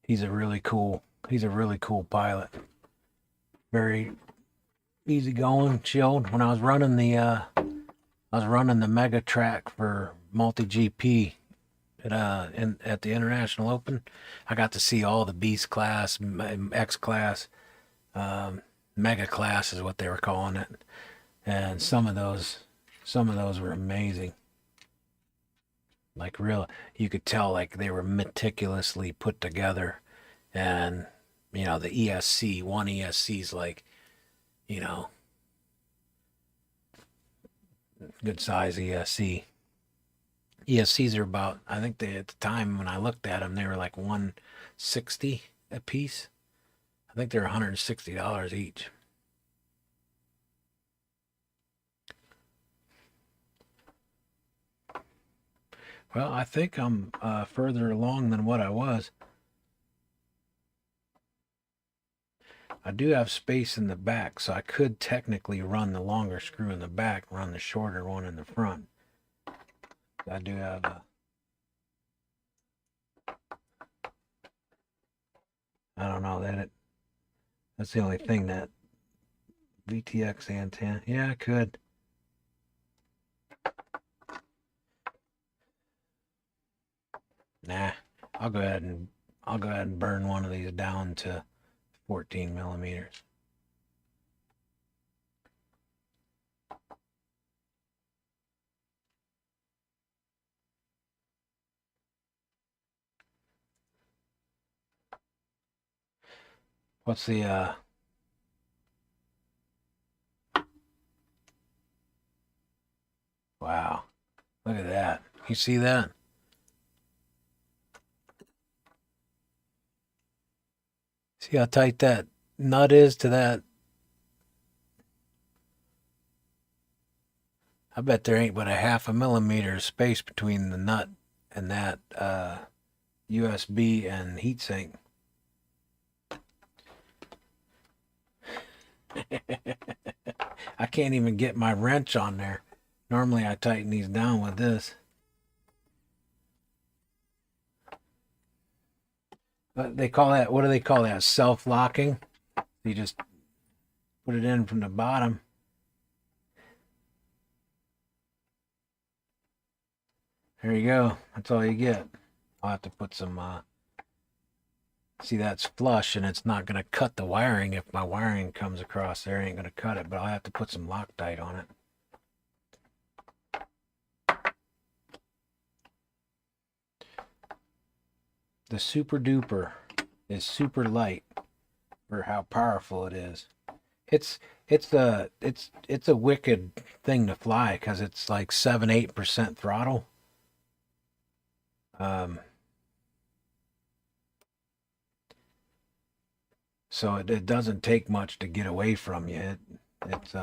he's a really cool pilot. Very easygoing, chilled. When I was running the mega track for multi GP at the International Open, I got to see all the beast class, X class, mega class is what they were calling it, and some of those were amazing. Like you could tell like they were meticulously put together, and the ESC, one ESC's like, good size ESC. ESCs are about, I think at the time when I looked at them, they were like 160 a piece. I think they're $160 each. Well, I think I'm further along than what I was. I do have space in the back, so I could technically run the longer screw in the back, run the shorter one in the front. I do have a, I don't know that's the only thing that VTX antenna. Yeah, I could. Nah, I'll go ahead and burn one of these down to 14 millimeters. What's the wow, look at that. You see that? See how tight that nut is to that? I bet there ain't but a half a millimeter of space between the nut and that USB and heatsink. I can't even get my wrench on there. Normally I tighten these down with this. But they call that, what do they call that? Self-locking. You just put it in from the bottom. There you go. That's all you get. I'll have to put some, see that's flush and it's not going to cut the wiring. If my wiring comes across there, it ain't going to cut it, but I'll have to put some Loctite on it. The Super Duper is super light for how powerful it is. It's a wicked thing to fly because it's like 7-8% throttle. So it doesn't take much to get away from you. It's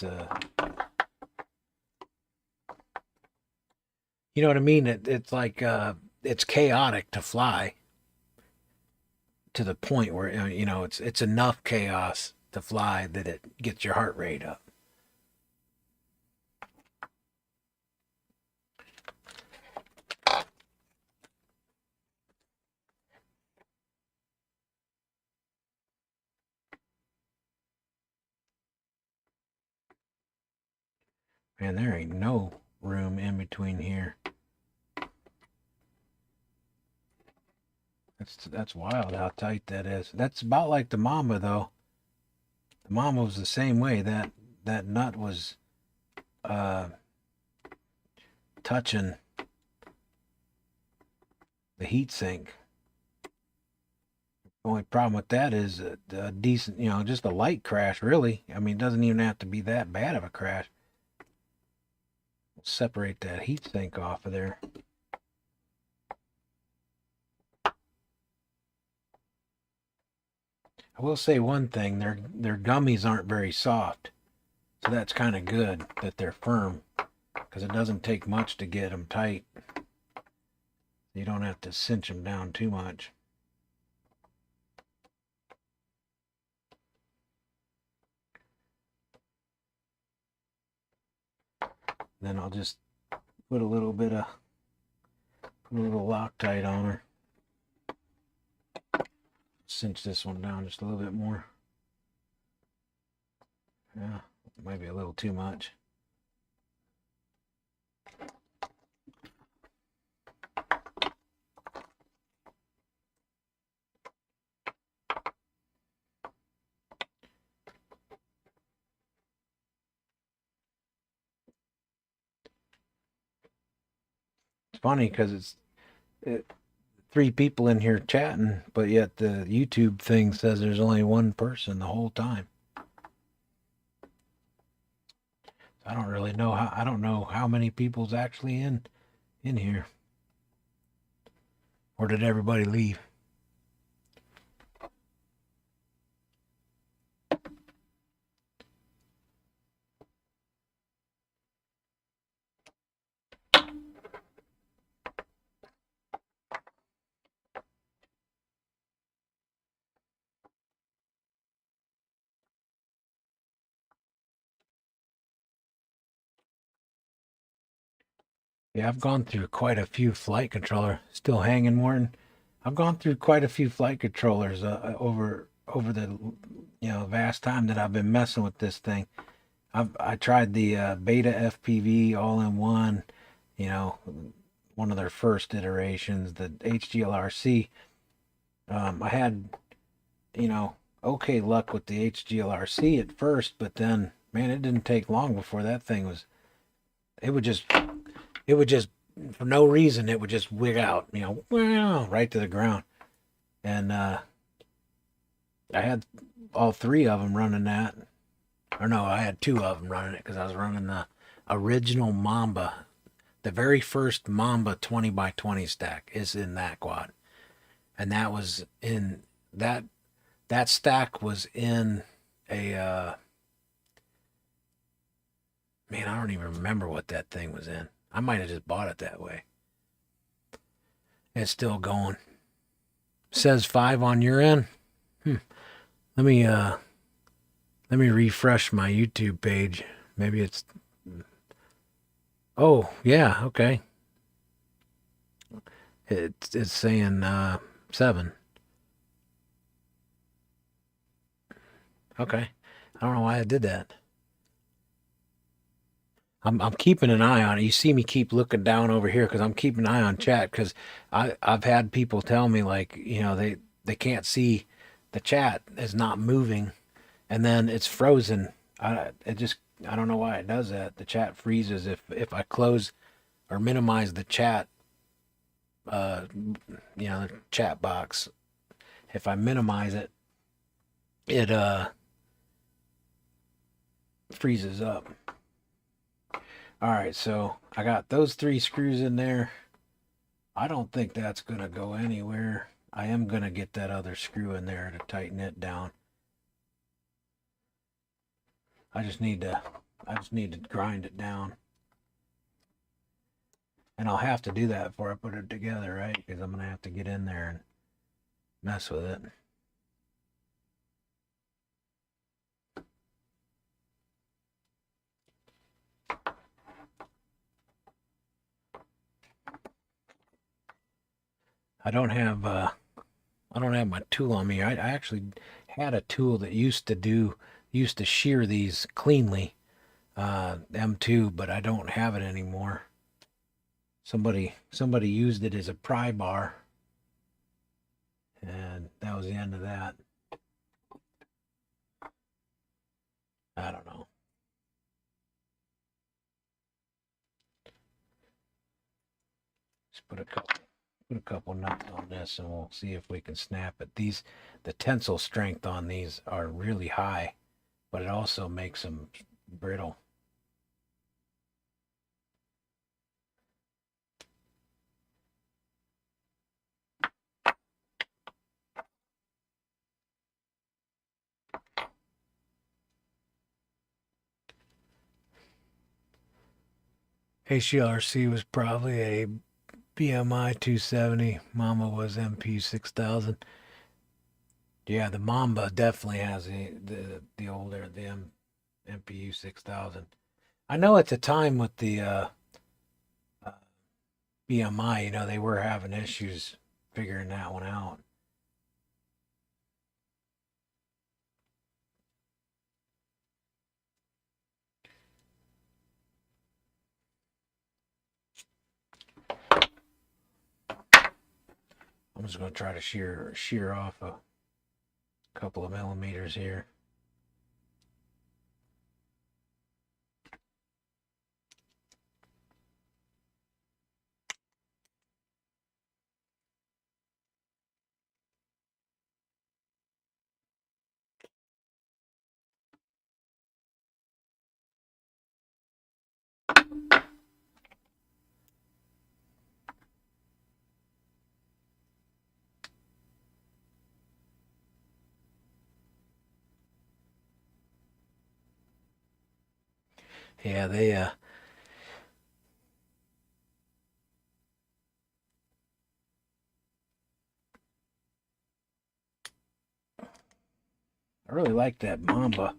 a, you know what I mean? It's like it's chaotic to fly to the point where you know it's enough chaos to fly that it gets your heart rate up. Man, there ain't no room in between here. That's wild how tight that is. That's about like the Mama though. The Mama was the same way. That nut was touching the heat sink. The only problem with that is a decent, you know, just a light crash, really. I mean, it doesn't even have to be that bad of a crash. Separate that heat sink off of there. I will say one thing, their gummies aren't very soft. So that's kind of good that they're firm because it doesn't take much to get them tight. You don't have to cinch them down too much. Then I'll just put a little Loctite on her. Cinch this one down just a little bit more. Yeah, maybe a little too much. It's funny because it's 3 people in here chatting, but yet the YouTube thing says there's only one person the whole time. I don't really know I don't know how many people's actually in here. Or did everybody leave? Yeah, I've gone through quite a few flight controller. Still hanging, Morton. I've gone through quite a few flight controllers over the vast time that I've been messing with this thing. I tried the Beta FPV all-in-one, you know, one of their first iterations, the HGLRC. I had, okay luck with the HGLRC at first, but then, man, it didn't take long before that thing was, it would just, it would just, for no reason, it would just wig out, right to the ground. And I had all three of them running that. Or no, I had two of them running it because I was running the original Mamba. The very first Mamba 20 by 20 stack is in that quad. And that was in that stack was in a man, I don't even remember what that thing was in. I might have just bought it that way. It's still going. Says 5 on your end. Let me refresh my YouTube page. Maybe it's oh yeah, okay. It's saying 7. Okay. I don't know why I did that. I'm keeping an eye on it. You see me keep looking down over here because I'm keeping an eye on chat because I've had people tell me like, they can't see the chat is not moving and then it's frozen. I don't know why it does that. The chat freezes if I close or minimize the chat the chat box. If I minimize it, it freezes up. All right, so I got those 3 screws in there. I don't think that's going to go anywhere. I am going to get that other screw in there to tighten it down. I just need to grind it down. And I'll have to do that before I put it together, right? Because I'm going to have to get in there and mess with it. I don't have my tool on me. I actually had a tool that used to shear these cleanly, M2, but I don't have it anymore. Somebody used it as a pry bar, and that was the end of that. I don't know. Just put a couple nuts on this and we'll see if we can snap it. The tensile strength on these are really high, but it also makes them brittle. HGRC was probably a BMI 270. Mamba was MP 6000. Yeah, the Mamba definitely has the MPU 6000. I know at the time with the BMI, they were having issues figuring that one out. I'm just going to try to shear off a couple of millimeters here. Yeah, I really like that Mamba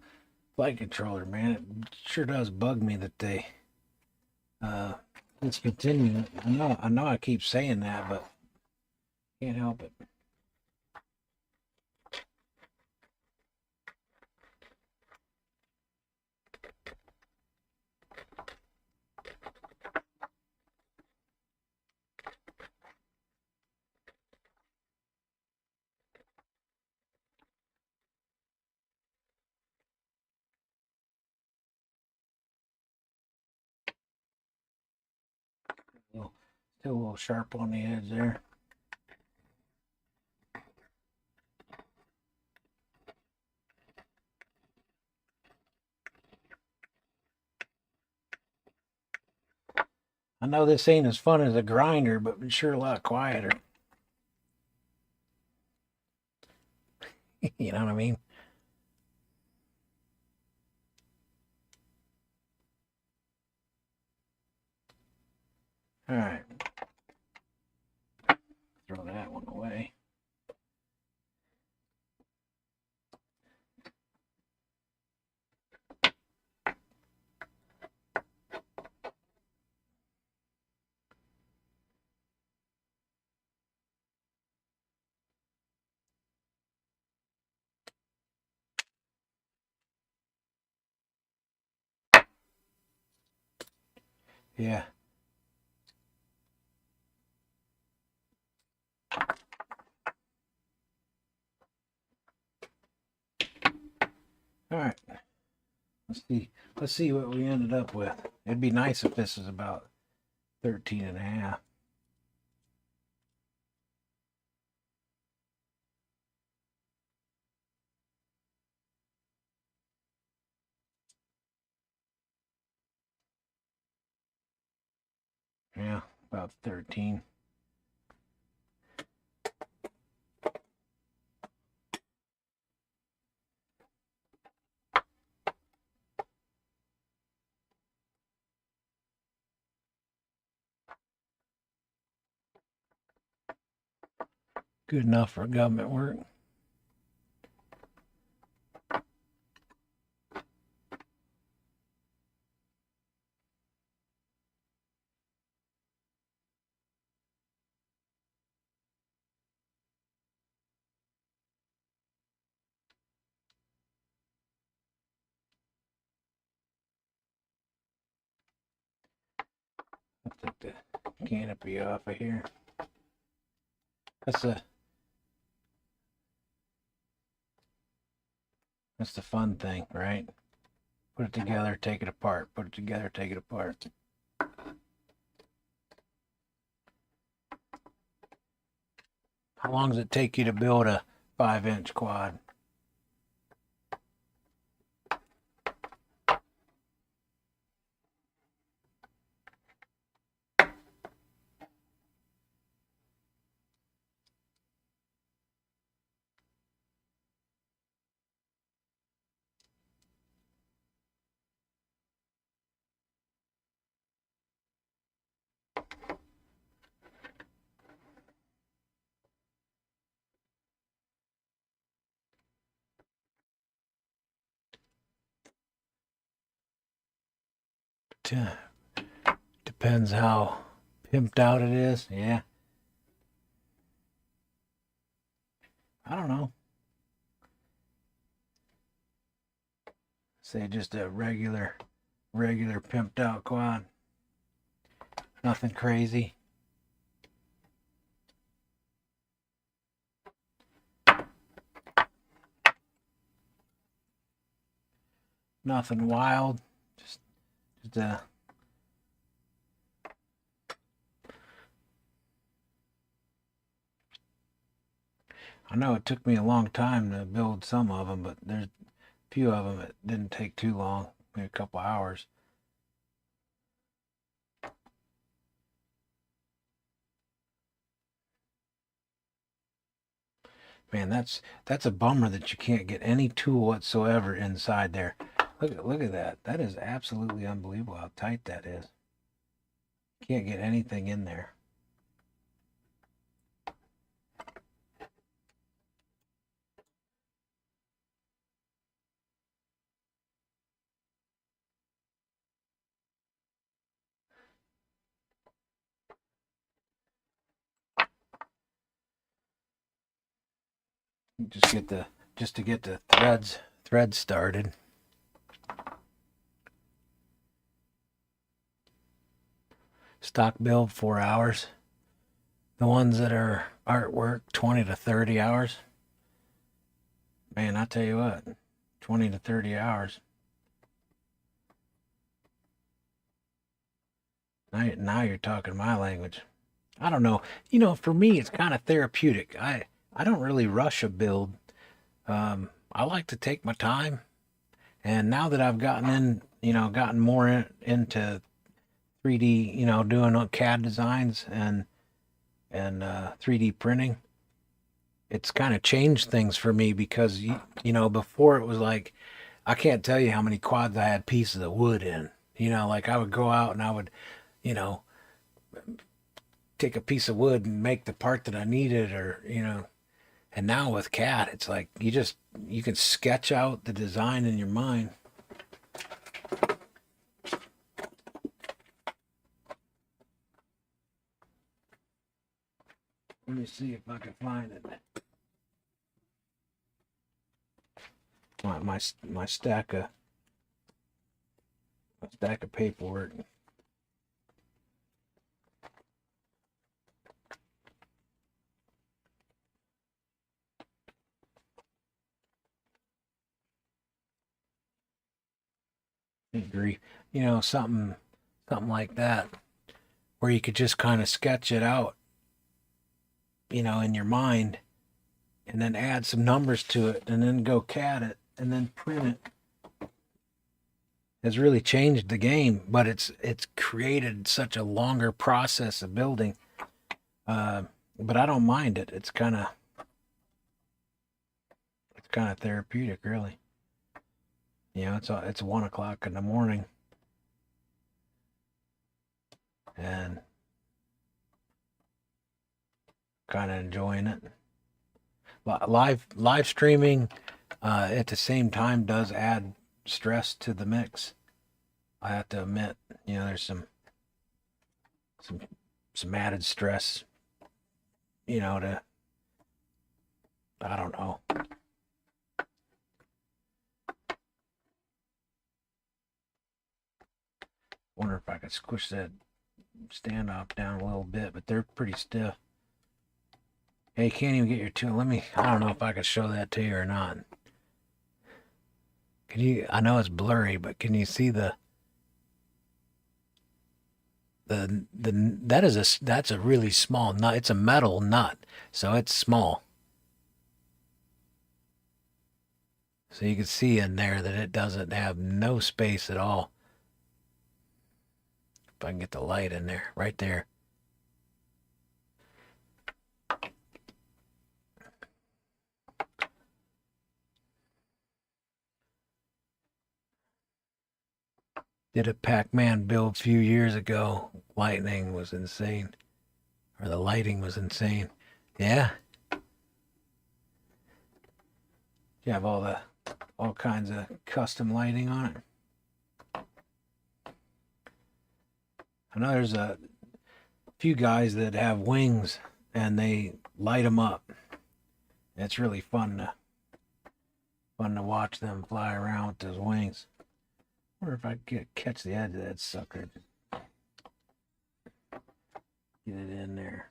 flight controller, man. It sure does bug me that they Let's continue. I know I keep saying that, but can't help it. Still a little sharp on the edge there. I know this ain't as fun as a grinder, but it's sure a lot quieter. You know what I mean? All right. Throw that one away. Yeah. All right. Let's see what we ended up with. It'd be nice if this was about 13 and a half. Yeah, about 13. Good enough for government work. I'll take the canopy off of here. That's the fun thing, right? Put it together, take it apart. Put it together, take it apart. How long does it take you to build a 5-inch quad? Depends how pimped out it is. Yeah. I don't know. Say just a regular pimped out quad. Nothing crazy. Nothing wild. Just I know it took me a long time to build some of them, but there's a few of them that didn't take too long, maybe a couple hours. Man, that's a bummer that you can't get any tool whatsoever inside there. Look at that. That is absolutely unbelievable how tight that is. Can't get anything in there. just to get the threads started. Stock build 4 hours. The ones that are artwork 20 to 30 hours. Man, I tell you what, 20 to 30 hours. Now you're talking my language. I don't know. For me, it's kind of therapeutic. I don't really rush a build. I like to take my time. And now that I've gotten more into 3D, doing CAD designs and 3D printing, it's kind of changed things for me because before it was like I can't tell you how many quads I had pieces of wood in. Like I would go out and I would, you know, take a piece of wood and make the part that I needed, or and now with CAD, it's like you can sketch out the design in your mind. Let me see if I can find it. My stack of paperwork. Agree. Something like that, where you could just kind of sketch it out, in your mind, and then add some numbers to it, and then go CAD it, and then print it. Has really changed the game, but it's created such a longer process of building. But I don't mind it. It's kind of therapeutic, really. It's 1 o'clock in the morning, and kind of enjoying it. Live streaming at the same time does add stress to the mix. I have to admit, there's some added stress, to, I don't know. Wonder if I could squish that standoff down a little bit, but they're pretty stiff. Hey, you can't even get your tool. I don't know if I could show that to you or not. I know it's blurry, but can you see that's a really small nut. It's a metal nut, so it's small. So you can see in there that it doesn't have no space at all. If I can get the light in there, right there. Did a Pac-Man build a few years ago. Lightning was insane. Or the lighting was insane. Yeah. You have all kinds of custom lighting on it. I know there's a few guys that have wings and they light them up. It's really fun to watch them fly around with those wings. I wonder if I could catch the edge of that sucker. Get it in there.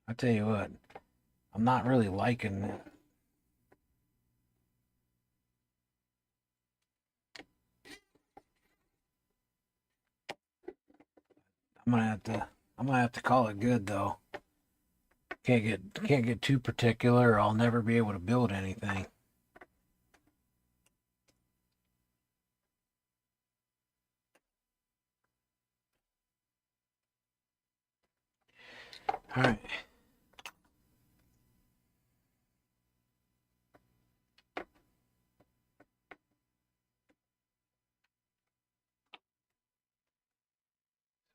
I tell you what, I'm not really liking that. I'm gonna have to call it good though. Can't get too particular, or I'll never be able to build anything. All right.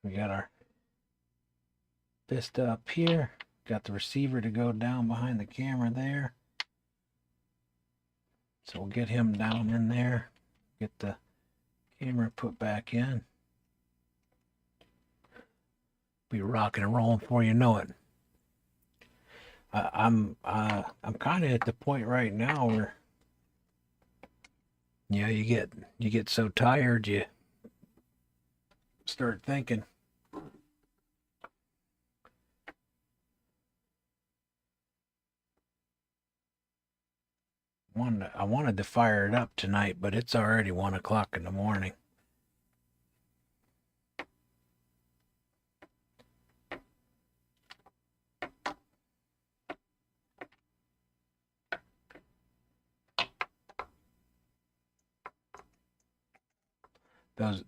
We got our Vista up here. Got the receiver to go down behind the camera there. So we'll get him down in there. Get the camera put back in. Be rocking and rolling before you know it. I'm kind of at the point right now where, yeah, you get so tired you start thinking. I wanted to fire it up tonight, but it's already 1 o'clock in the morning.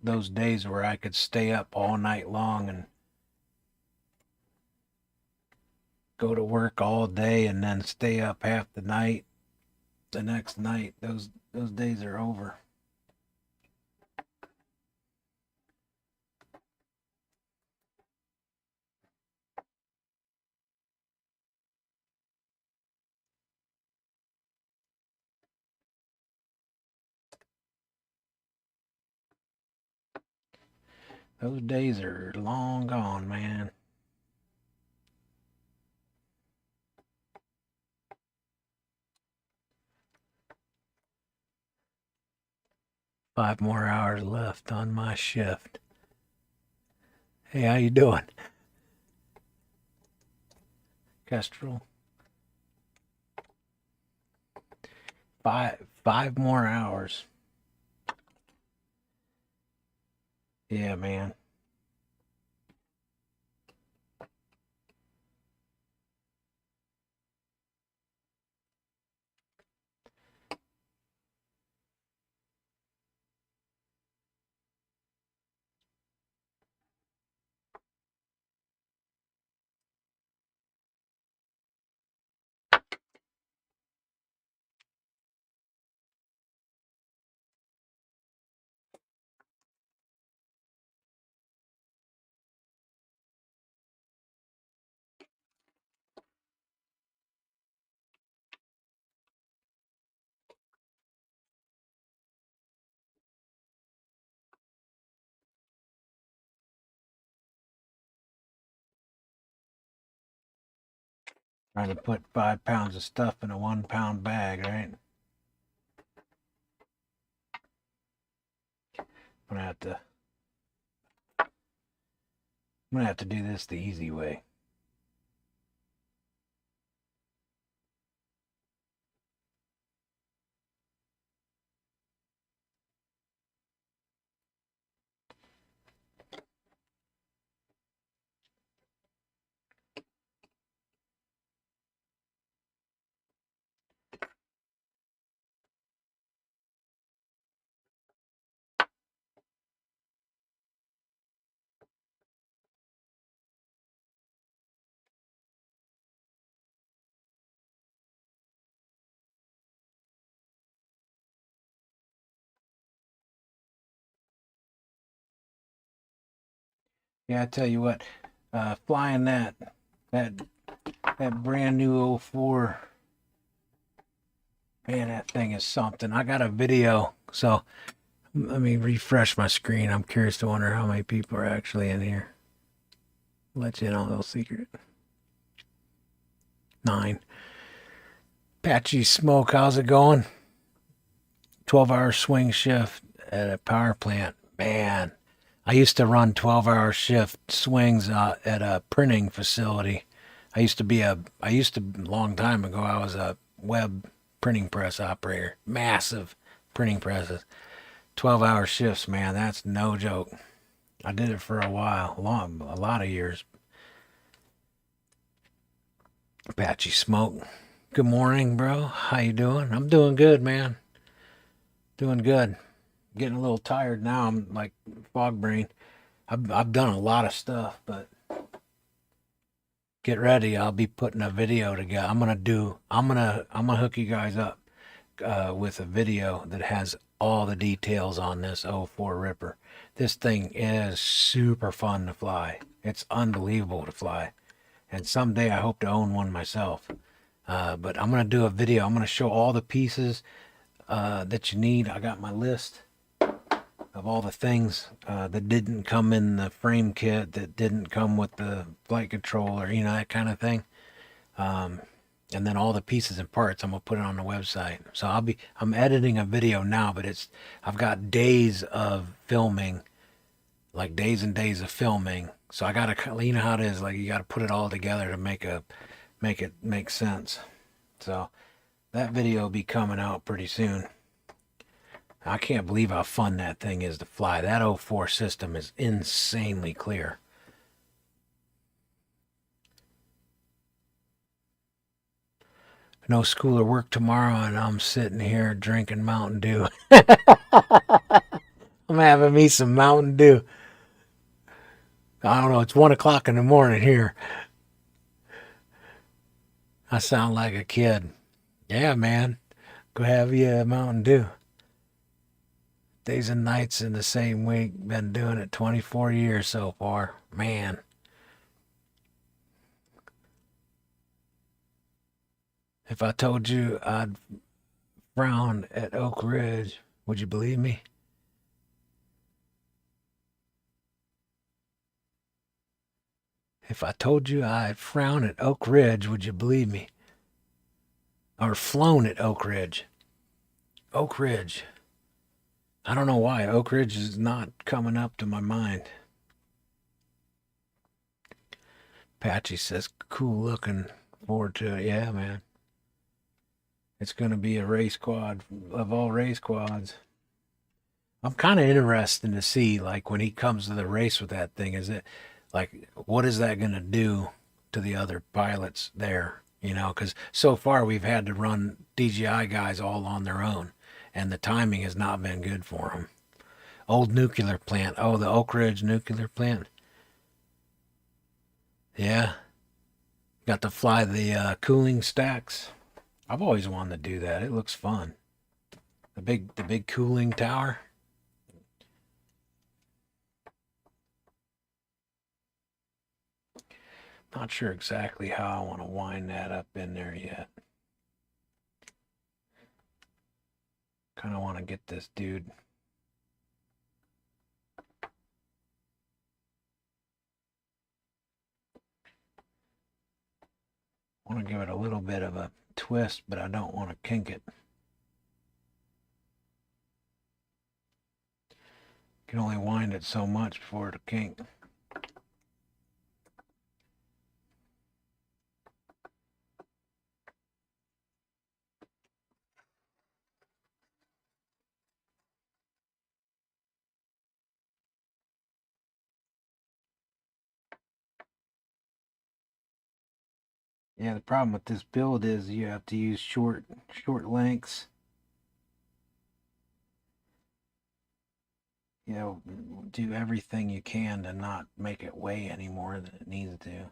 Those days where I could stay up all night long and go to work all day and then stay up half the night the next night, those days are over. Those days are long gone, man. Five more hours left on my shift. Hey, how you doing? Kestrel. Five more hours. Yeah, man. Trying to put 5 pounds of stuff in a 1 pound bag, right? I'm gonna have to do this the easy way. Yeah, I tell you what, flying that that brand new '04, man, that thing is something. I got a video, so let me refresh my screen. I'm curious to wonder how many people are actually in here. Let you in on a little secret. 9. Patchy Smoke, how's it going? 12-hour swing shift at a power plant. Man, I used to run 12-hour shift swings at a printing facility. I used to, a long time ago, I was a web printing press operator. Massive printing presses. 12-hour shifts, man, that's no joke. I did it for a while, a lot of years. Patchy Smoke. Good morning, bro. How you doing? I'm doing good, man. Doing good. Getting a little tired now. I'm like fog brain. I've done a lot of stuff, but get ready. I'll be putting a video together. I'm gonna hook you guys up with a video that has all the details on this '04 Ripper. This thing is super fun to fly. It's unbelievable to fly. And someday I hope to own one myself. But I'm gonna do a video. I'm gonna show all the pieces that you need. I got my list of all the things that didn't come in the frame kit, that didn't come with the flight controller, that kind of thing. and then all the pieces and parts I'm gonna put it on the website. So I'm editing a video now, but I've got days of filming, like days and days of filming. So I gotta, you know how it is, like you gotta put it all together to make it make sense. So that video will be coming out pretty soon. I can't believe how fun that thing is to fly. That '04 system is insanely clear. No school or work tomorrow, and I'm sitting here drinking Mountain Dew. I'm having me some Mountain Dew. I don't know, it's 1 o'clock in the morning here. I sound like a kid. Yeah, man. Go have you a Mountain Dew. Days and nights in the same week. Been doing it 24 years so far. Man. If I told you I'd frown at Oak Ridge, would you believe me? If I told you I'd frown at Oak Ridge, would you believe me? Or flown at Oak Ridge. Oak Ridge. I don't know why. Oak Ridge is not coming up to my mind. Patchy says, cool looking forward to it. Yeah, man. It's going to be a race quad of all race quads. I'm kind of interested to see, like, when he comes to the race with that thing, is it like, what is that going to do to the other pilots there? You know, because so far we've had to run DJI guys all on their own, and the timing has not been good for them. Old nuclear plant. Oh, the Oak Ridge nuclear plant. Yeah. Got to fly the cooling stacks. I've always wanted to do that. It looks fun. The big cooling tower. Not sure exactly how I want to wind that up in there yet. Kind of want to get this dude. I want to give it a little bit of a twist, but I don't want to kink it. You can only wind it so much before it'll kink. Yeah, the problem with this build is you have to use short lengths. You know, do everything you can to not make it weigh any more than it needs to.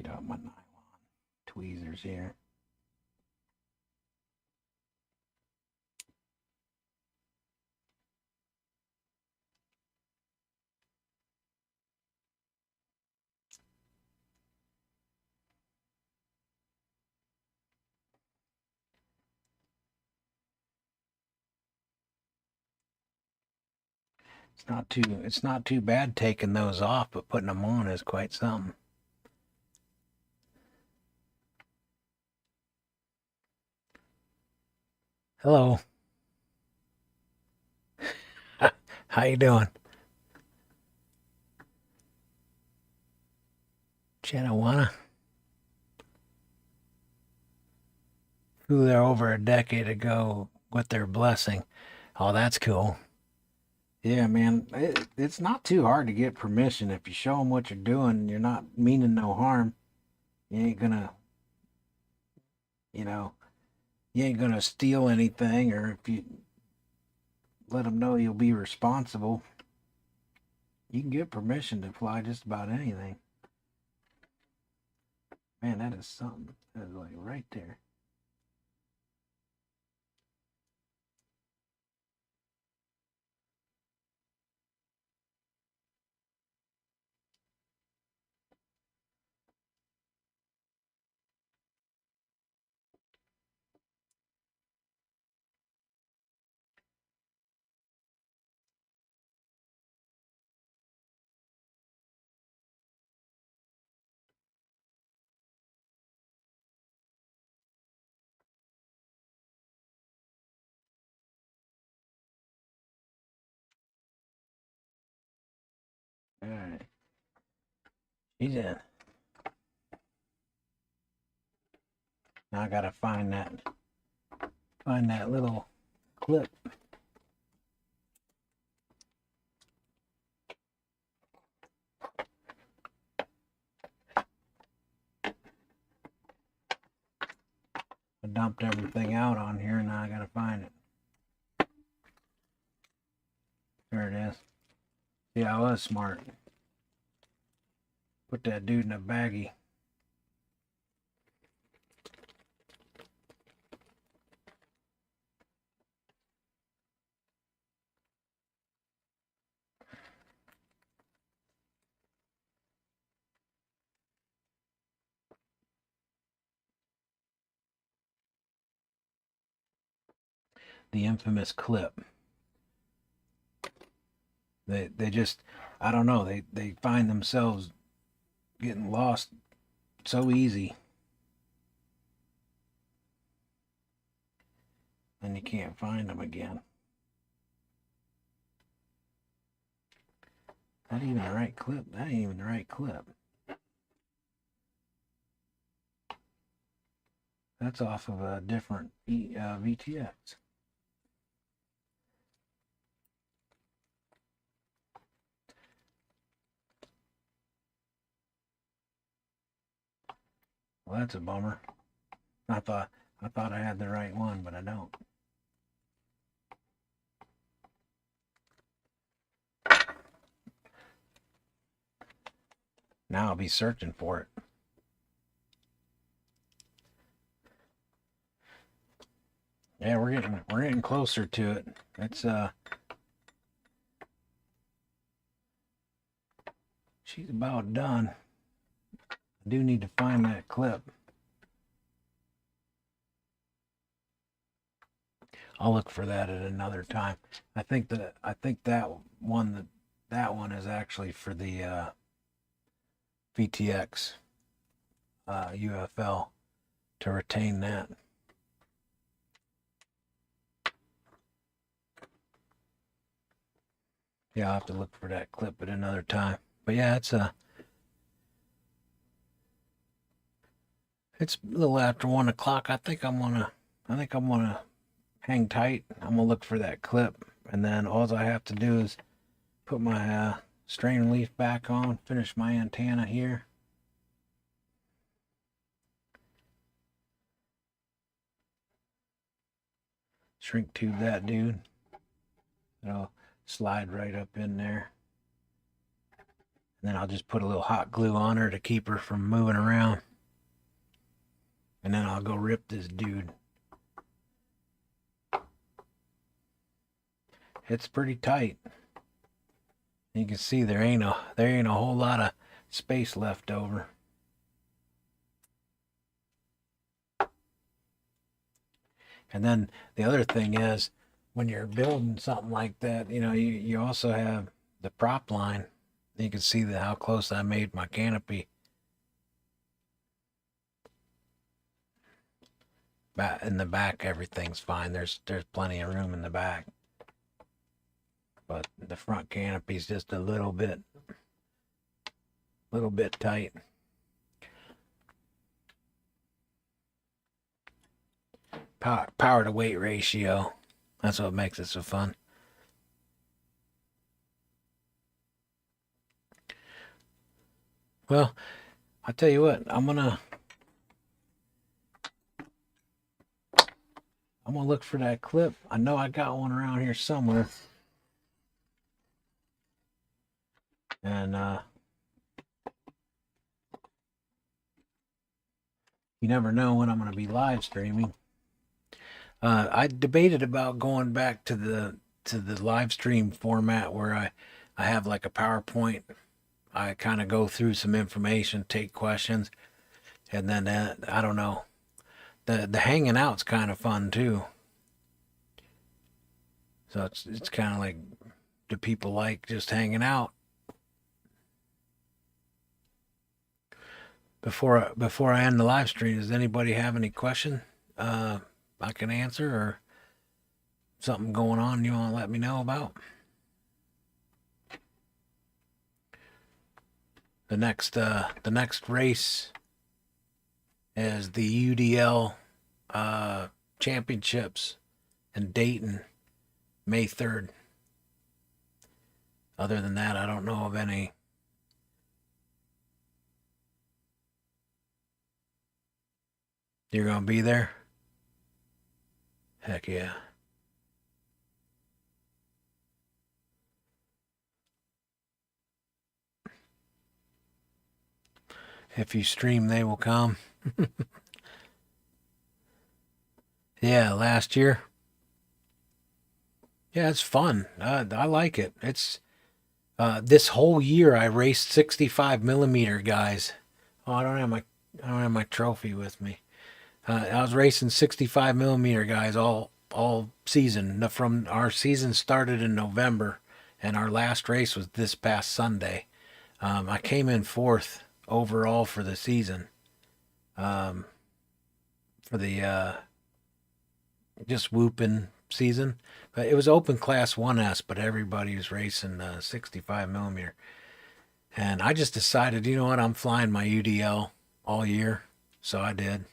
Get out my nylon tweezers here. It's not too bad taking those off, but putting them on is quite something. Hello. How you doing? Chanawana? Flew there over a decade ago with their blessing. Oh, that's cool. Yeah, man, it's not too hard to get permission. If you show them what you're doing, you're not meaning no harm. You ain't gonna, you know, you ain't gonna steal anything, or if you let them know you'll be responsible, you can get permission to fly just about anything. Man, that is something. That is like right there. All right. She's in. Now I gotta find that little clip. I dumped everything out on here, now I gotta find it. There it is. Yeah, I was smart. Put that dude in a baggie. The infamous clip. They just, I don't know, they find themselves getting lost so easy. And you can't find them again. Not even the right clip. That ain't even the right clip. That's off of a different VTX. Well, that's a bummer. I thought I had the right one, but I don't. Now I'll be searching for it. Yeah, we're getting closer to it. It's she's about done. I do need to find that clip. I'll look for that at another time. I think that one is actually for the VTX UFL to retain that. Yeah, I'll have to look for that clip at another time. But yeah, it's a little after 1 o'clock. I think I'm gonna hang tight. I'm gonna look for that clip, and then all I have to do is put my strain relief back on, finish my antenna here. Shrink tube that dude. It'll slide right up in there. And then I'll just put a little hot glue on her to keep her from moving around. And then I'll go rip this dude. It's pretty tight. You can see there ain't a whole lot of space left over. And then the other thing is, when you're building something like that, you also have the prop line. You can see how close I made my canopy. In the back, everything's fine. There's plenty of room in the back. But the front canopy's just a little bit tight. Power to weight ratio. That's what makes it so fun. Well, I'll tell you what, I'm gonna look for that clip. I know I got one around here somewhere. And you never know when I'm going to be live streaming. I debated about going back to the live stream format where I have like a PowerPoint. I kind of go through some information, take questions, and then I don't know. The hanging out's kind of fun too. So it's kind of like, do people like just hanging out? Before I end the live stream, does anybody have any question I can answer, or something going on you want to let me know about? The next race is the UDL championships in Dayton, May 3rd. Other than that, I don't know of any. You're gonna be there? Heck yeah. If you stream, they will come. Yeah, last year. Yeah, it's fun. I like it. It's this whole year I raced 65 millimeter guys. Oh, I don't have my trophy with me. I was racing 65 millimeter guys all season. From our season started in November, and our last race was this past Sunday. I came in fourth overall for the season. Um, for the just whooping season. But it was open class 1S, but everybody was racing 65 millimeter. And I just decided, you know what, I'm flying my UDL all year. So I did.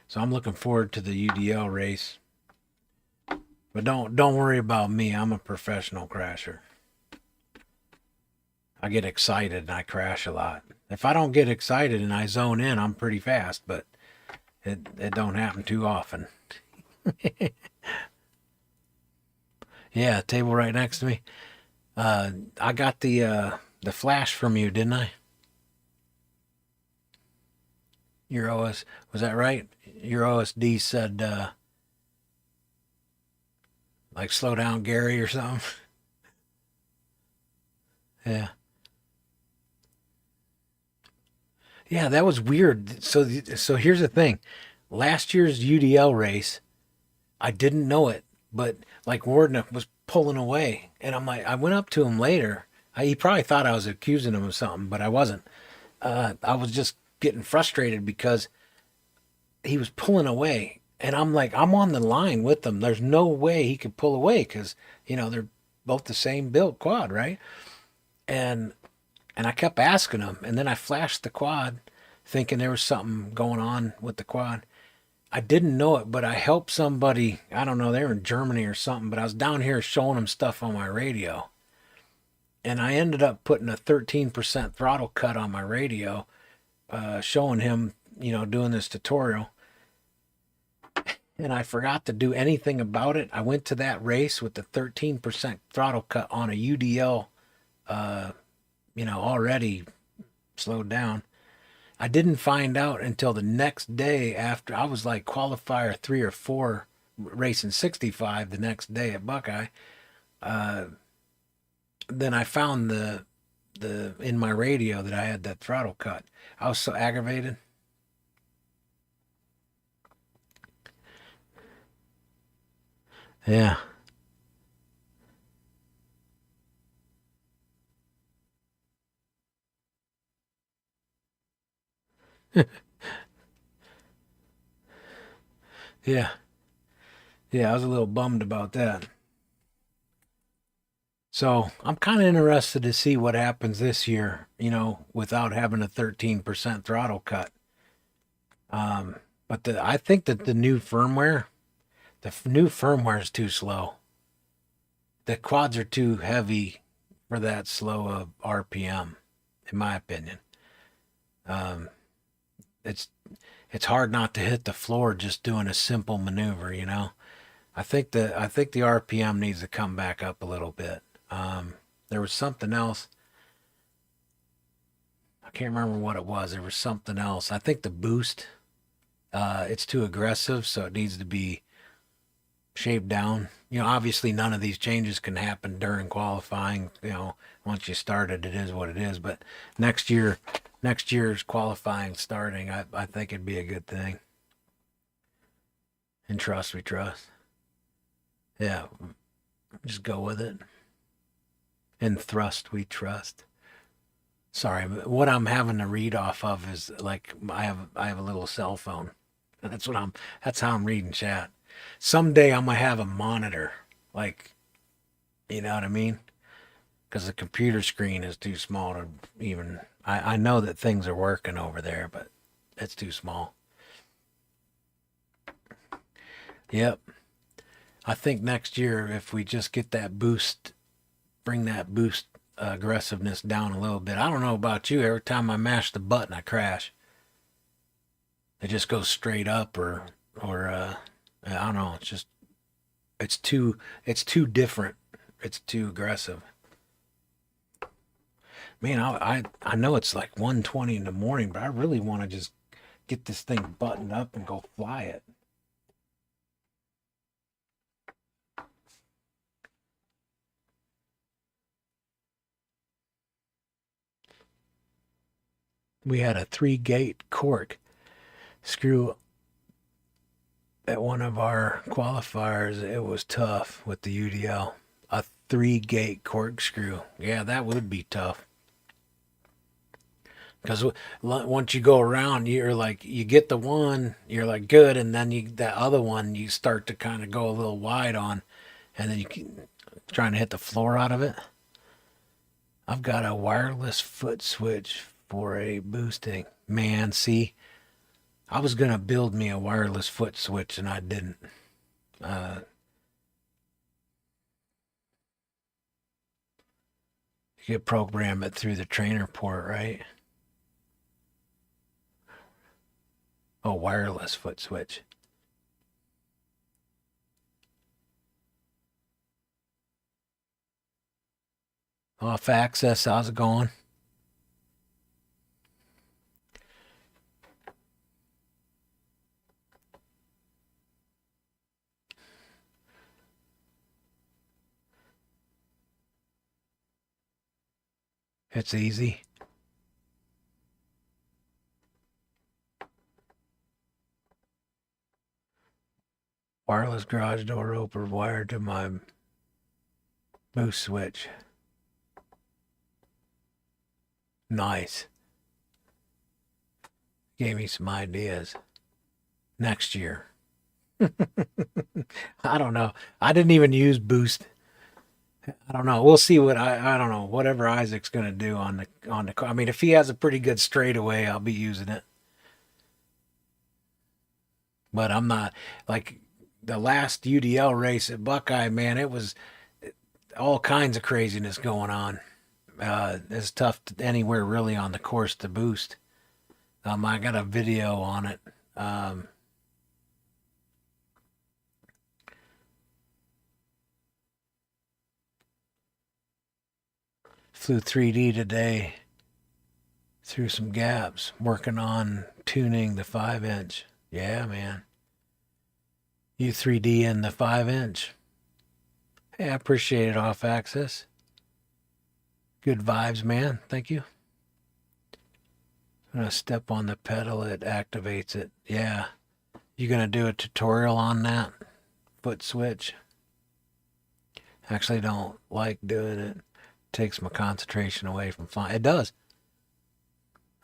So I'm looking forward to the UDL race. But don't worry about me. I'm a professional crasher. I get excited and I crash a lot. If I don't get excited and I zone in, I'm pretty fast, but it don't happen too often. Yeah, table right next to me. I got the flash from you, didn't I? Your OS was that right? Your OSD said like slow down Gary or something. Yeah. Yeah, that was weird. So here's the thing. Last year's UDL race, I didn't know it, but like Warden was pulling away, and I'm like, I went up to him later. He probably thought I was accusing him of something, but I wasn't. I was just getting frustrated because he was pulling away, and I'm like, I'm on the line with him. There's no way he could pull away because they're both the same build quad, right? And and I kept asking him, and then I flashed the quad, thinking there was something going on with the quad. I didn't know it, but I helped somebody. I don't know, they were in Germany or something, but I was down here showing them stuff on my radio. And I ended up putting a 13% throttle cut on my radio, showing him, doing this tutorial. And I forgot to do anything about it. I went to that race with the 13% throttle cut on a UDL, already slowed down. I didn't find out until the next day after I was like qualifier 3 or 4 racing 65 the next day at Buckeye. Uh, then I found the in my radio that I had that throttle cut. I was so aggravated. Yeah. Yeah. Yeah, I was a little bummed about that. So I'm kind of interested to see what happens this year, without having a 13% throttle cut. But I think that the new firmware is too slow. The quads are too heavy for that slow of RPM, in my opinion. Um, it's it's hard not to hit the floor just doing a simple maneuver. I think the RPM needs to come back up a little bit. There was something else. I can't remember what it was. There was something else. I think the boost, it's too aggressive, so it needs to be shaved down. Obviously none of these changes can happen during qualifying. Once you started, it is what it is. But next year, next year's qualifying starting, I think it'd be a good thing. And trust we trust. Yeah, just go with it. And thrust we trust. Sorry, but what I'm having to read off of is like I have a little cell phone. That's how I'm reading chat. Someday I'm gonna have a monitor. Like, you know what I mean? because the computer screen is too small to even. I know that things are working over there, but it's too small. Yep. I think next year, if we just get that boost, bring that boost aggressiveness down a little bit. I don't know about you. Every time I mash the button, I crash. It just goes straight up, or I don't know. It's just it's too different. It's too aggressive. Man, I know it's like 1:20 in the morning, but I really want to just get this thing buttoned up and go fly it. We had a 3-gate cork screw at one of our qualifiers. It was tough with the UDL. A 3-gate corkscrew. Yeah, that would be tough. Because once you go around, you're like, you get the one, you're like good, and then that other one you start to kind of go a little wide on, and then you keep trying to hit the floor out of it. I've got a wireless foot switch for a boosting. Man, see, I was gonna build me a wireless foot switch and I didn't. You could program it through the trainer port, right? Oh, wireless foot switch. Off access, how's it going? It's easy. Wireless garage door opener wired to my boost switch. Nice. Gave me some ideas. Next year. I don't know. I didn't even use boost. I don't know. We'll see what I don't know. Whatever Isaac's gonna do on the car. I mean, if he has a pretty good straightaway, I'll be using it. But I'm not like the last UDL race at Buckeye, man. It was all kinds of craziness going on. It's tough to, anywhere really on the course to boost. I got a video on it. Flew 3D today through some gaps, working on tuning the 5-inch. Yeah, man. You 3D in the 5-inch. Hey, I appreciate it, off access. Good vibes, man. Thank you. I'm gonna step on the pedal, it activates it. Yeah. You gonna do a tutorial on that? Foot switch. Actually don't like doing it. Takes my concentration away from flying. It does.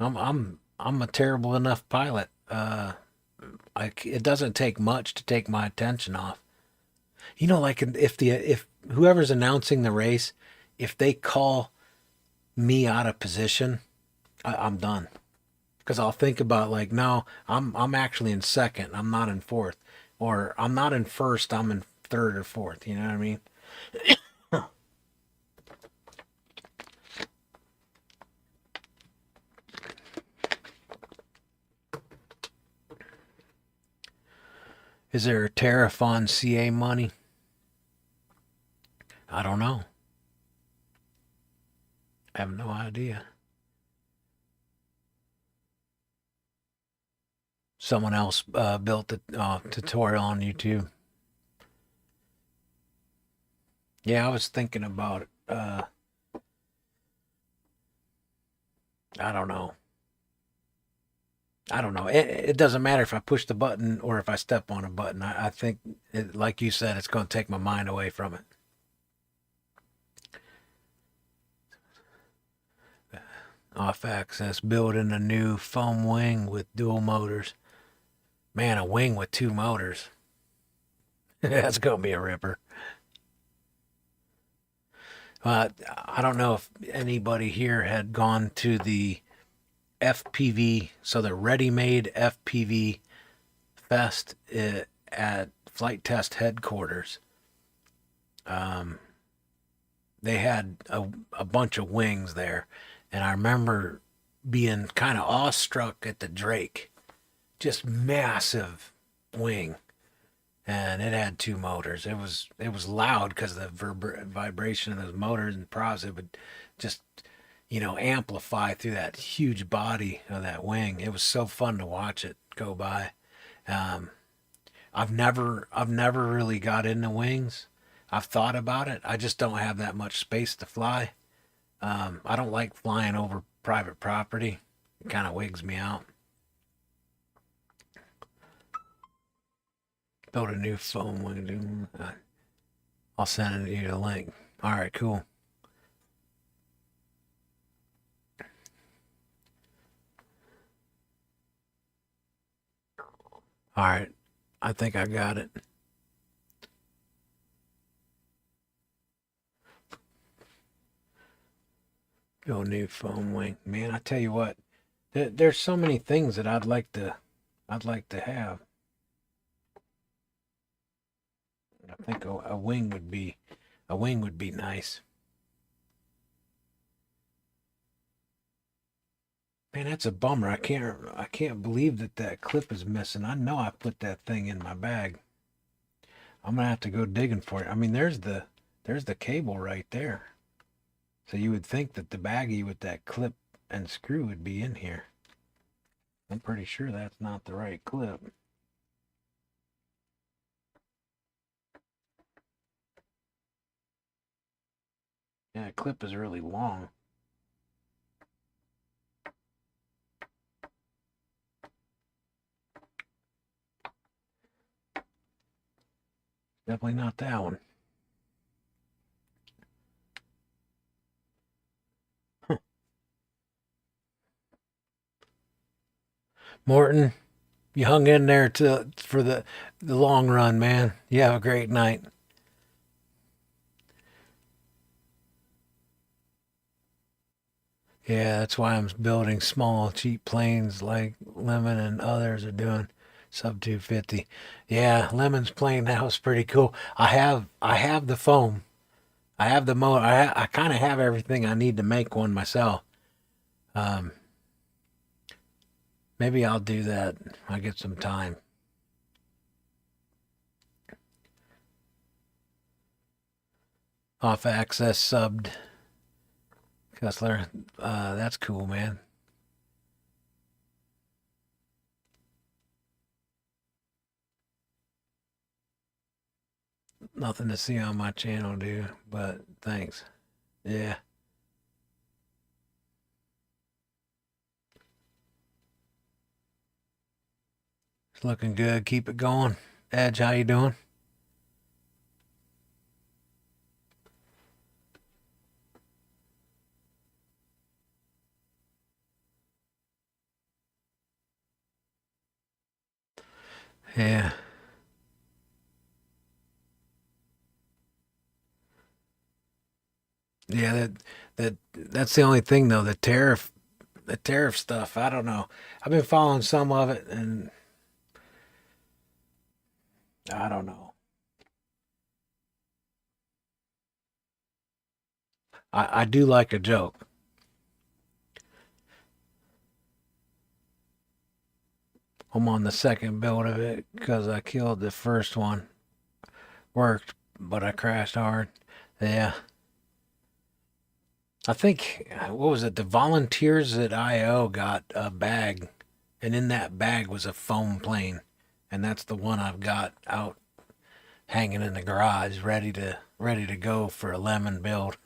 I'm a terrible enough pilot. It doesn't take much to take my attention off. You know, like if whoever's announcing the race, if they call me out of position, I'm done. Because I'll think about like, no, I'm actually in second. I'm not in fourth, or I'm not in first. I'm in third or fourth. You know what I mean? Is there a tariff on CA money? I don't know. I have no idea. Someone else built a tutorial on YouTube. Yeah, I was thinking about it. I don't know. I don't know. It doesn't matter if I push the button or if I step on a button. I think, like you said, it's going to take my mind away from it. Off access, building a new foam wing with dual motors. Man, a wing with 2 motors. That's going to be a ripper. I don't know if anybody here had gone to the FPV, so the ready-made FPV Fest at Flight Test headquarters. They had a bunch of wings there, and I remember being kind of awestruck at the Drake, just massive wing, and it had two motors. It was loud because of the vibration of those motors and props. It would just amplify through that huge body of that wing. It was so fun to watch it go by. Um, I've never really got into wings. I've thought about it. I just don't have that much space to fly. I don't like flying over private property. It kind of wigs me out. Build a new phone. I'll send you the link. All right, cool. All right, I think I got it. Go new foam wing. Man, I tell you what, there's so many things that I'd like to have. I think a wing would be nice. Man, that's a bummer. I can't believe that clip is missing. I know I put that thing in my bag. I'm gonna have to go digging for it. I mean, there's the cable right there. So you would think that the baggie with that clip and screw would be in here. I'm pretty sure that's not the right clip. Yeah, clip is really long. Definitely not that one. Morton, you hung in there for the long run, man. You have a great night. Yeah, that's why I'm building small, cheap planes like Lemon and others are doing. Sub 250. Yeah, Lemon's plane that was pretty cool. I have the foam. I have the motor. I kind of have everything I need to make one myself. Um, Maybe I'll do that. I get some time. Off access subbed. Kessler. That's cool, man. Nothing to see on my channel, dude. But thanks. Yeah, it's looking good. Keep it going. Edge, how you doing? Yeah, yeah. That's the only thing though. The tariff stuff. I don't know. I've been following some of it, and I don't know. I do like a joke. I'm on the second build of it because I killed the first one. Worked, but I crashed hard. Yeah, I think what was it? The volunteers at IO got a bag, and in that bag was a foam plane, and that's the one I've got out hanging in the garage, ready to go for a lemon build.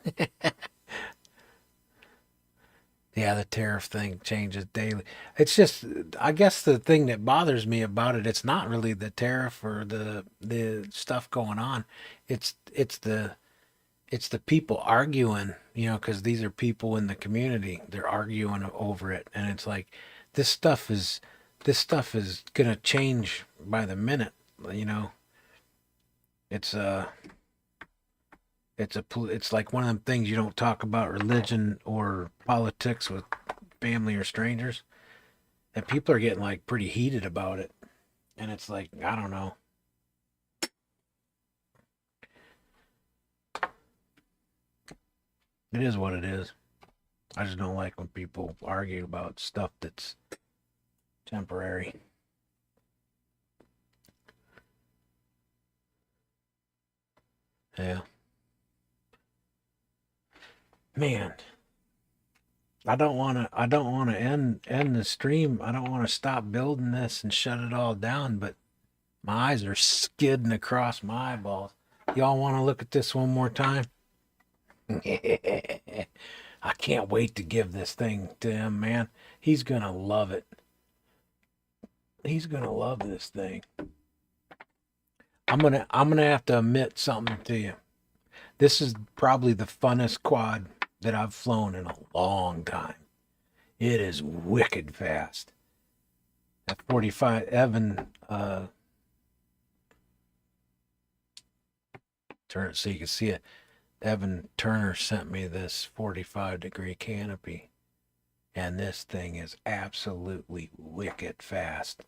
Yeah, the tariff thing changes daily. It's just, I guess the thing that bothers me about it, it's not really the tariff or the stuff going on. It's the people arguing, because these are people in the community. They're arguing over it, and it's like this stuff is this stuff is gonna change by the minute. You know, it's It's like one of them things you don't talk about religion or politics with family or strangers. And people are getting like pretty heated about it. And it's like, I don't know. It is what it is. I just don't like when people argue about stuff that's temporary. Yeah. Man, I don't want to end the stream. I don't want to stop building this and shut it all down, but my eyes are skidding across my eyeballs. Y'all want to look at this one more time? I can't wait to give this thing to him, man. He's gonna love it. He's gonna love this thing. I'm gonna have to admit something to you. This is probably the funnest quad that I've flown in a long time. It is wicked fast. At 45, Evan, turn it so you can see it. Evan Turner sent me this 45-degree canopy, and this thing is absolutely wicked fast.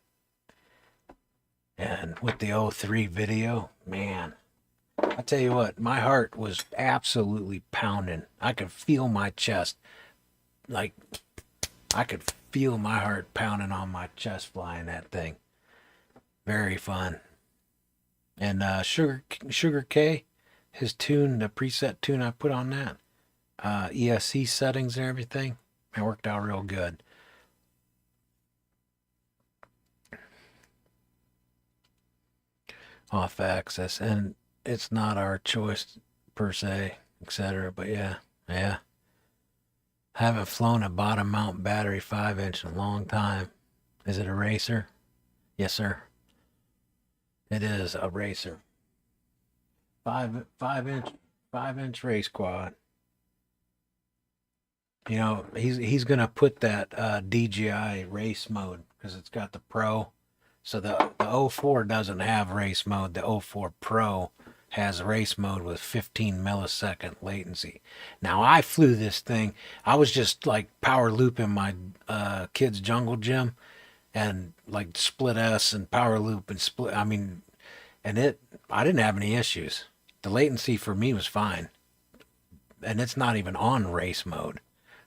And with the O3 video, man, I tell you what, my heart was absolutely pounding. I could feel my chest, like I could feel my heart pounding on my chest flying that thing. Very fun. And Sugar K, his tune, the preset tune I put on that, ESC settings and everything, it worked out real good. Off access, and it's not our choice per se, etc. But yeah. I haven't flown a bottom mount battery 5-inch in a long time. Is it a racer? Yes, sir. It is a racer. 5-inch race quad. You know, he's gonna put that DJI race mode because it's got the Pro. So the O4 doesn't have race mode. The O4 Pro has race mode with 15 millisecond latency. Now I flew this thing. I was just like power looping my kid's jungle gym and like split S and power loop and split. I mean, I didn't have any issues. The latency for me was fine, and it's not even on race mode.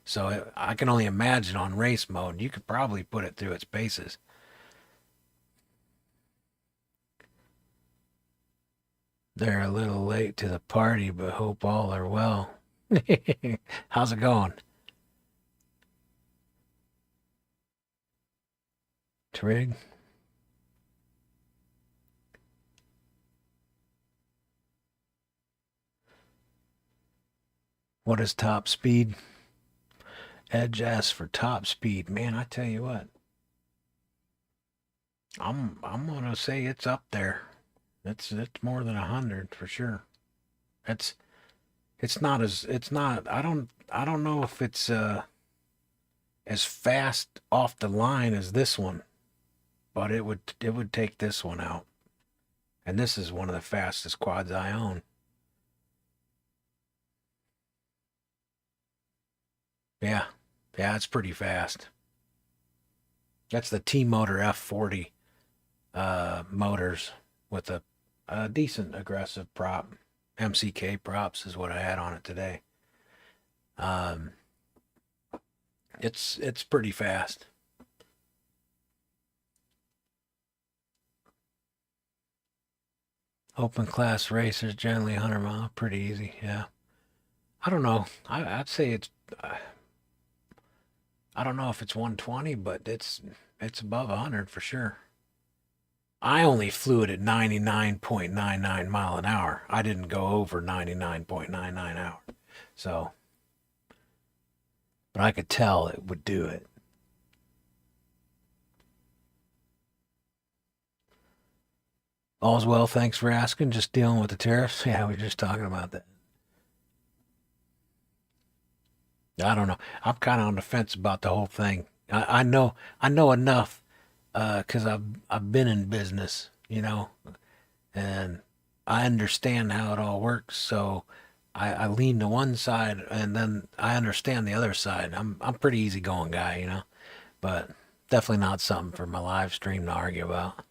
So I can only imagine on race mode, you could probably put it through its paces. They're a little late to the party, but hope all are well. How's it going? Trig? What is top speed? Edge asks for top speed. Man, I tell you what. I'm gonna say it's up there. It's more than 100 for sure. It's it's not I don't know if it's as fast off the line as this one, but it would take this one out. And this is one of the fastest quads I own. Yeah. Yeah, it's pretty fast. That's the T-Motor F40 motors with a decent aggressive prop. MCK props is what I had on it today. Um, it's pretty fast. Open class racers generally 100 mile, pretty easy. Yeah. I don't know. I'd say I don't know if it's 120, but it's above 100 for sure. I only flew it at 99.99 mile an hour. I didn't go over 99.99 hour. So, but I could tell it would do it. All's well, thanks for asking. Just dealing with the tariffs. Yeah, we were just talking about that. I don't know. I'm kind of on the fence about the whole thing. I know enough because I've been in business, and I understand how it all works. So I lean to one side and then I understand the other side. I'm a pretty easygoing guy, you know, but definitely not something for my live stream to argue about.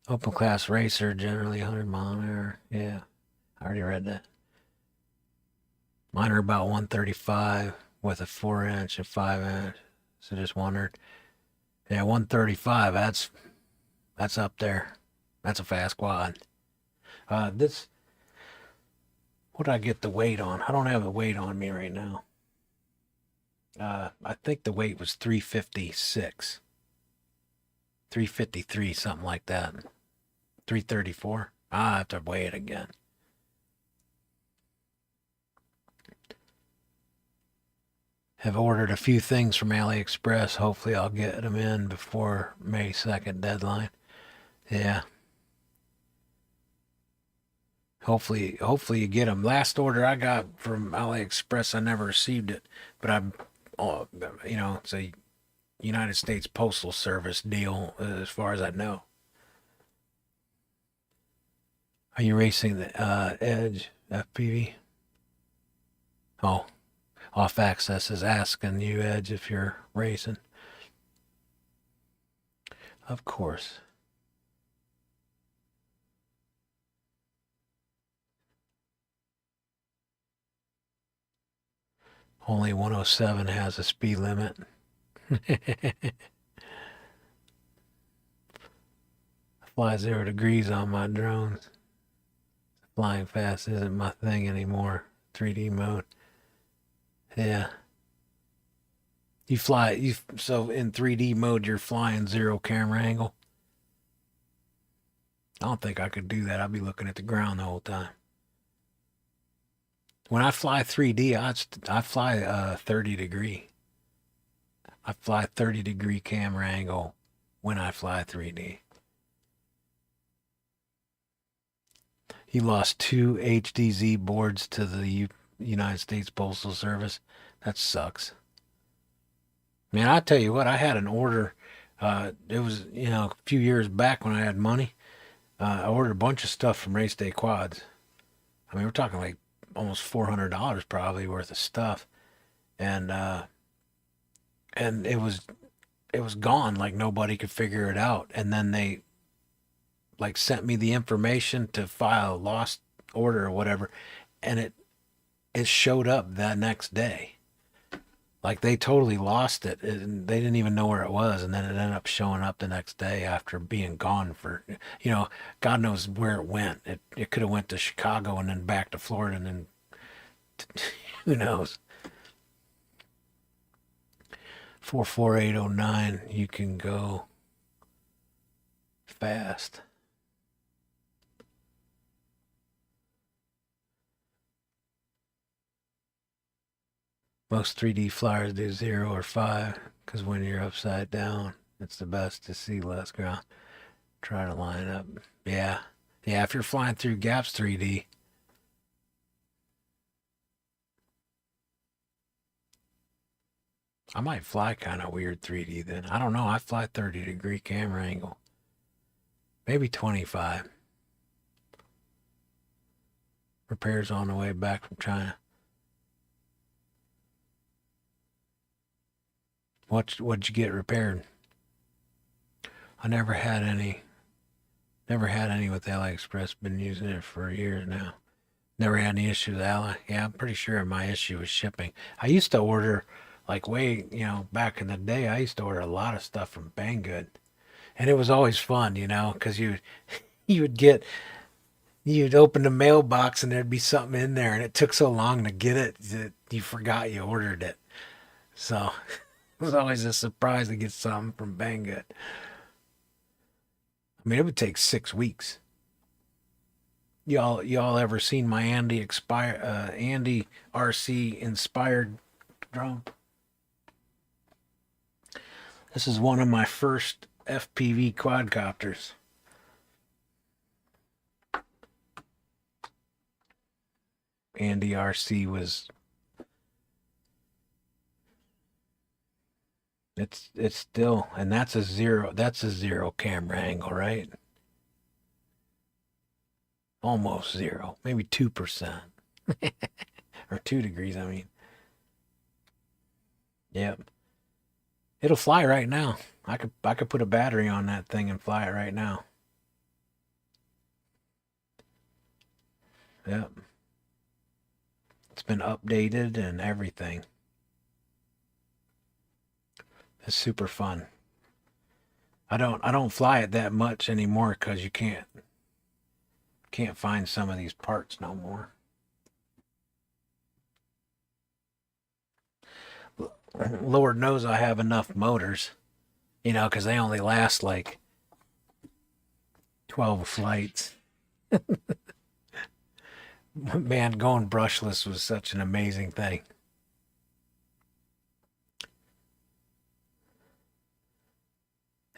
Open class racer, generally 100 mph. Yeah, I already read that. Mine are about 135 with a 4" and 5". So just wondered. Yeah, 135. That's up there. That's a fast quad. This what did I get the weight on? I don't have the weight on me right now. I think the weight was 356, 353, something like that. 334. I have to weigh it again. Have ordered a few things from AliExpress. Hopefully I'll get them in before May 2nd deadline. Yeah. Hopefully you get them. Last order I got from AliExpress, I never received it, but it's a United States Postal Service deal as far as I know. Are you racing the Edge FPV? Oh, Off Access is asking you, Edge, if you're racing. Of course. Only 107 has a speed limit. Fly 0 degrees on my drones. Flying fast isn't my thing anymore. 3D mode. Yeah. So in 3D mode you're flying 0 camera angle. I don't think I could do that. I'd be looking at the ground the whole time. When I fly 3D, I fly 30 degree. I fly 30-degree camera angle when I fly 3D. He lost 2 HDZ boards to the United States Postal Service. That sucks. Man, I tell you what, I had an order. It was, a few years back when I had money. I ordered a bunch of stuff from Race Day Quads. I mean, we're talking like almost $400 probably worth of stuff. And it was gone, like nobody could figure it out. And then they like sent me the information to file a lost order or whatever, and it showed up that next day. Like they totally lost it, and they didn't even know where it was, and then it ended up showing up the next day after being gone for, God knows where it went. It could have went to Chicago and then back to Florida, and then who knows. 44809, you can go fast. Most 3D flyers do 0 or 5 because when you're upside down, it's the best to see less ground. Try to line up. Yeah. Yeah, if you're flying through gaps 3D. I might fly kind of weird 3D then. I don't know. I fly 30-degree camera angle. Maybe 25. Repairs on the way back from China. What'd you get repaired? I never had any. Never had any with AliExpress. Been using it for years now. Never had any issues with Ali. Yeah, I'm pretty sure my issue was shipping. I used to order, like back in the day, I used to order a lot of stuff from Banggood. And it was always fun, because you'd open the mailbox and there'd be something in there, and it took so long to get it that you forgot you ordered it. So it was always a surprise to get something from Banggood. I mean, it would take 6 weeks. Y'all ever seen my Andy RC inspired drone? This is one of my first FPV quadcopters. Andy RC was it's still, and that's a 0 camera angle, right? Almost 0, maybe 2%. Or 2 degrees, I mean. Yep. It'll fly right now. I could put a battery on that thing and fly it right now. Yep. It's been updated and everything. It's super fun. I don't fly it that much anymore because you can't find some of these parts no more. Lord knows I have enough motors, because they only last like 12 flights. Man, going brushless was such an amazing thing.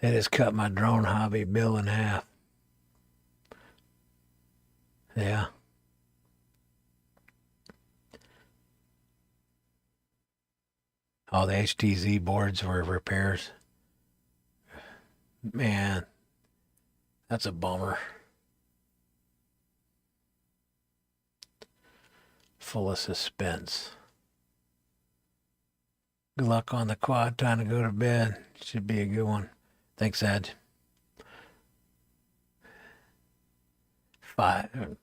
It has cut my drone hobby bill in half. Yeah. All the HTZ boards were repairs. Man, that's a bummer. Full of suspense. Good luck on the quad. Time to go to bed. Should be a good one. Thanks, Ed. 5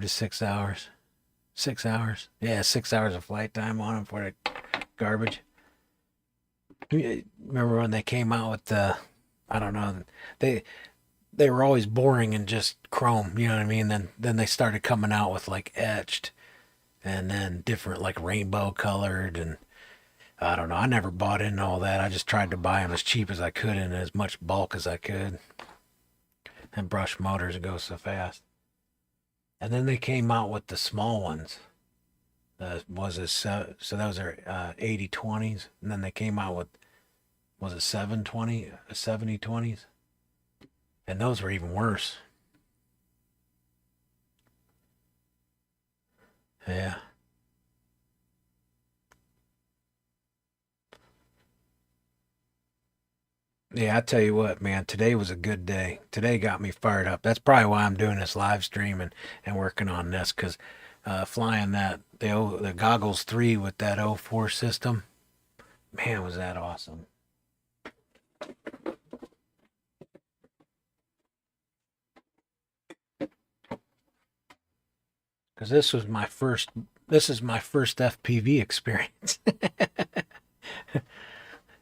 to 6 hours. 6 hours. Yeah, 6 hours of flight time on them for the garbage. Remember when they came out with I don't know, they they were always boring and just chrome, you know what I mean? Then they started coming out with like etched and then different like rainbow colored, and I don't know. I never bought into all that. I just tried to buy them as cheap as I could and as much bulk as I could. And brush motors go so fast. And then they came out with the small ones. So that was their 8020s, and then they came out with, was it 720, 7020s, and those were even worse. Yeah. Yeah, I tell you what, man, today was a good day. Today got me fired up. That's probably why I'm doing this live stream and working on this, because flying the goggles 3 with that '04 system, man, was that awesome. Because this is my first FPV experience.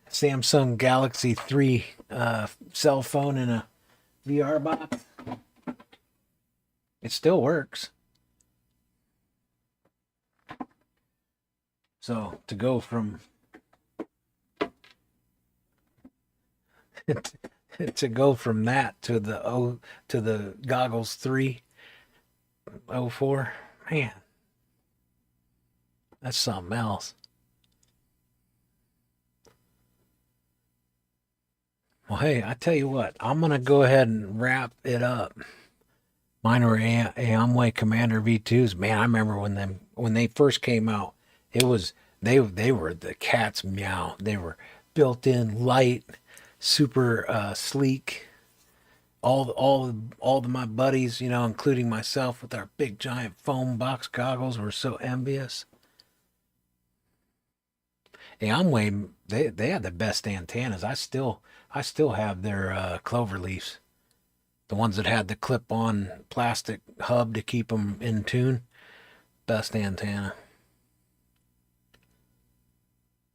Samsung Galaxy 3 cell phone in a VR box. It still works. So to go from to go from that to the goggles 3 '04, man, that's something else. Well, hey, I tell you what, I'm gonna go ahead and wrap it up. Mine were Amway Commander V2s. Man, I remember when they first came out. It was they were the cat's meow. They were built in, light, super sleek. All of my buddies, including myself, with our big giant foam box goggles, were so envious. Amway, they had the best antennas. I still have their clover leaves, the ones that had the clip-on plastic hub to keep them in tune. Best antenna.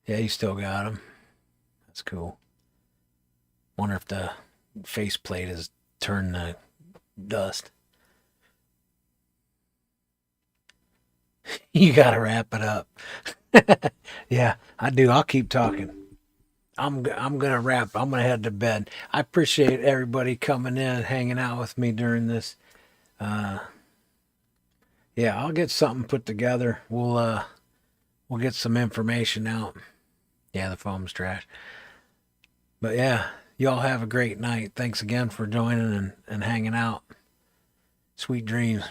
Yeah, you still got them. That's cool. Wonder if the faceplate has turned to dust. You gotta wrap it up. Yeah, I do. I'll keep talking. I'm gonna wrap. I'm gonna head to bed. I appreciate everybody coming in, hanging out with me during this. Uh, yeah, I'll get something put together. We'll get some information out. Yeah, the foam's trash. But yeah, y'all have a great night. Thanks again for joining and hanging out. Sweet dreams.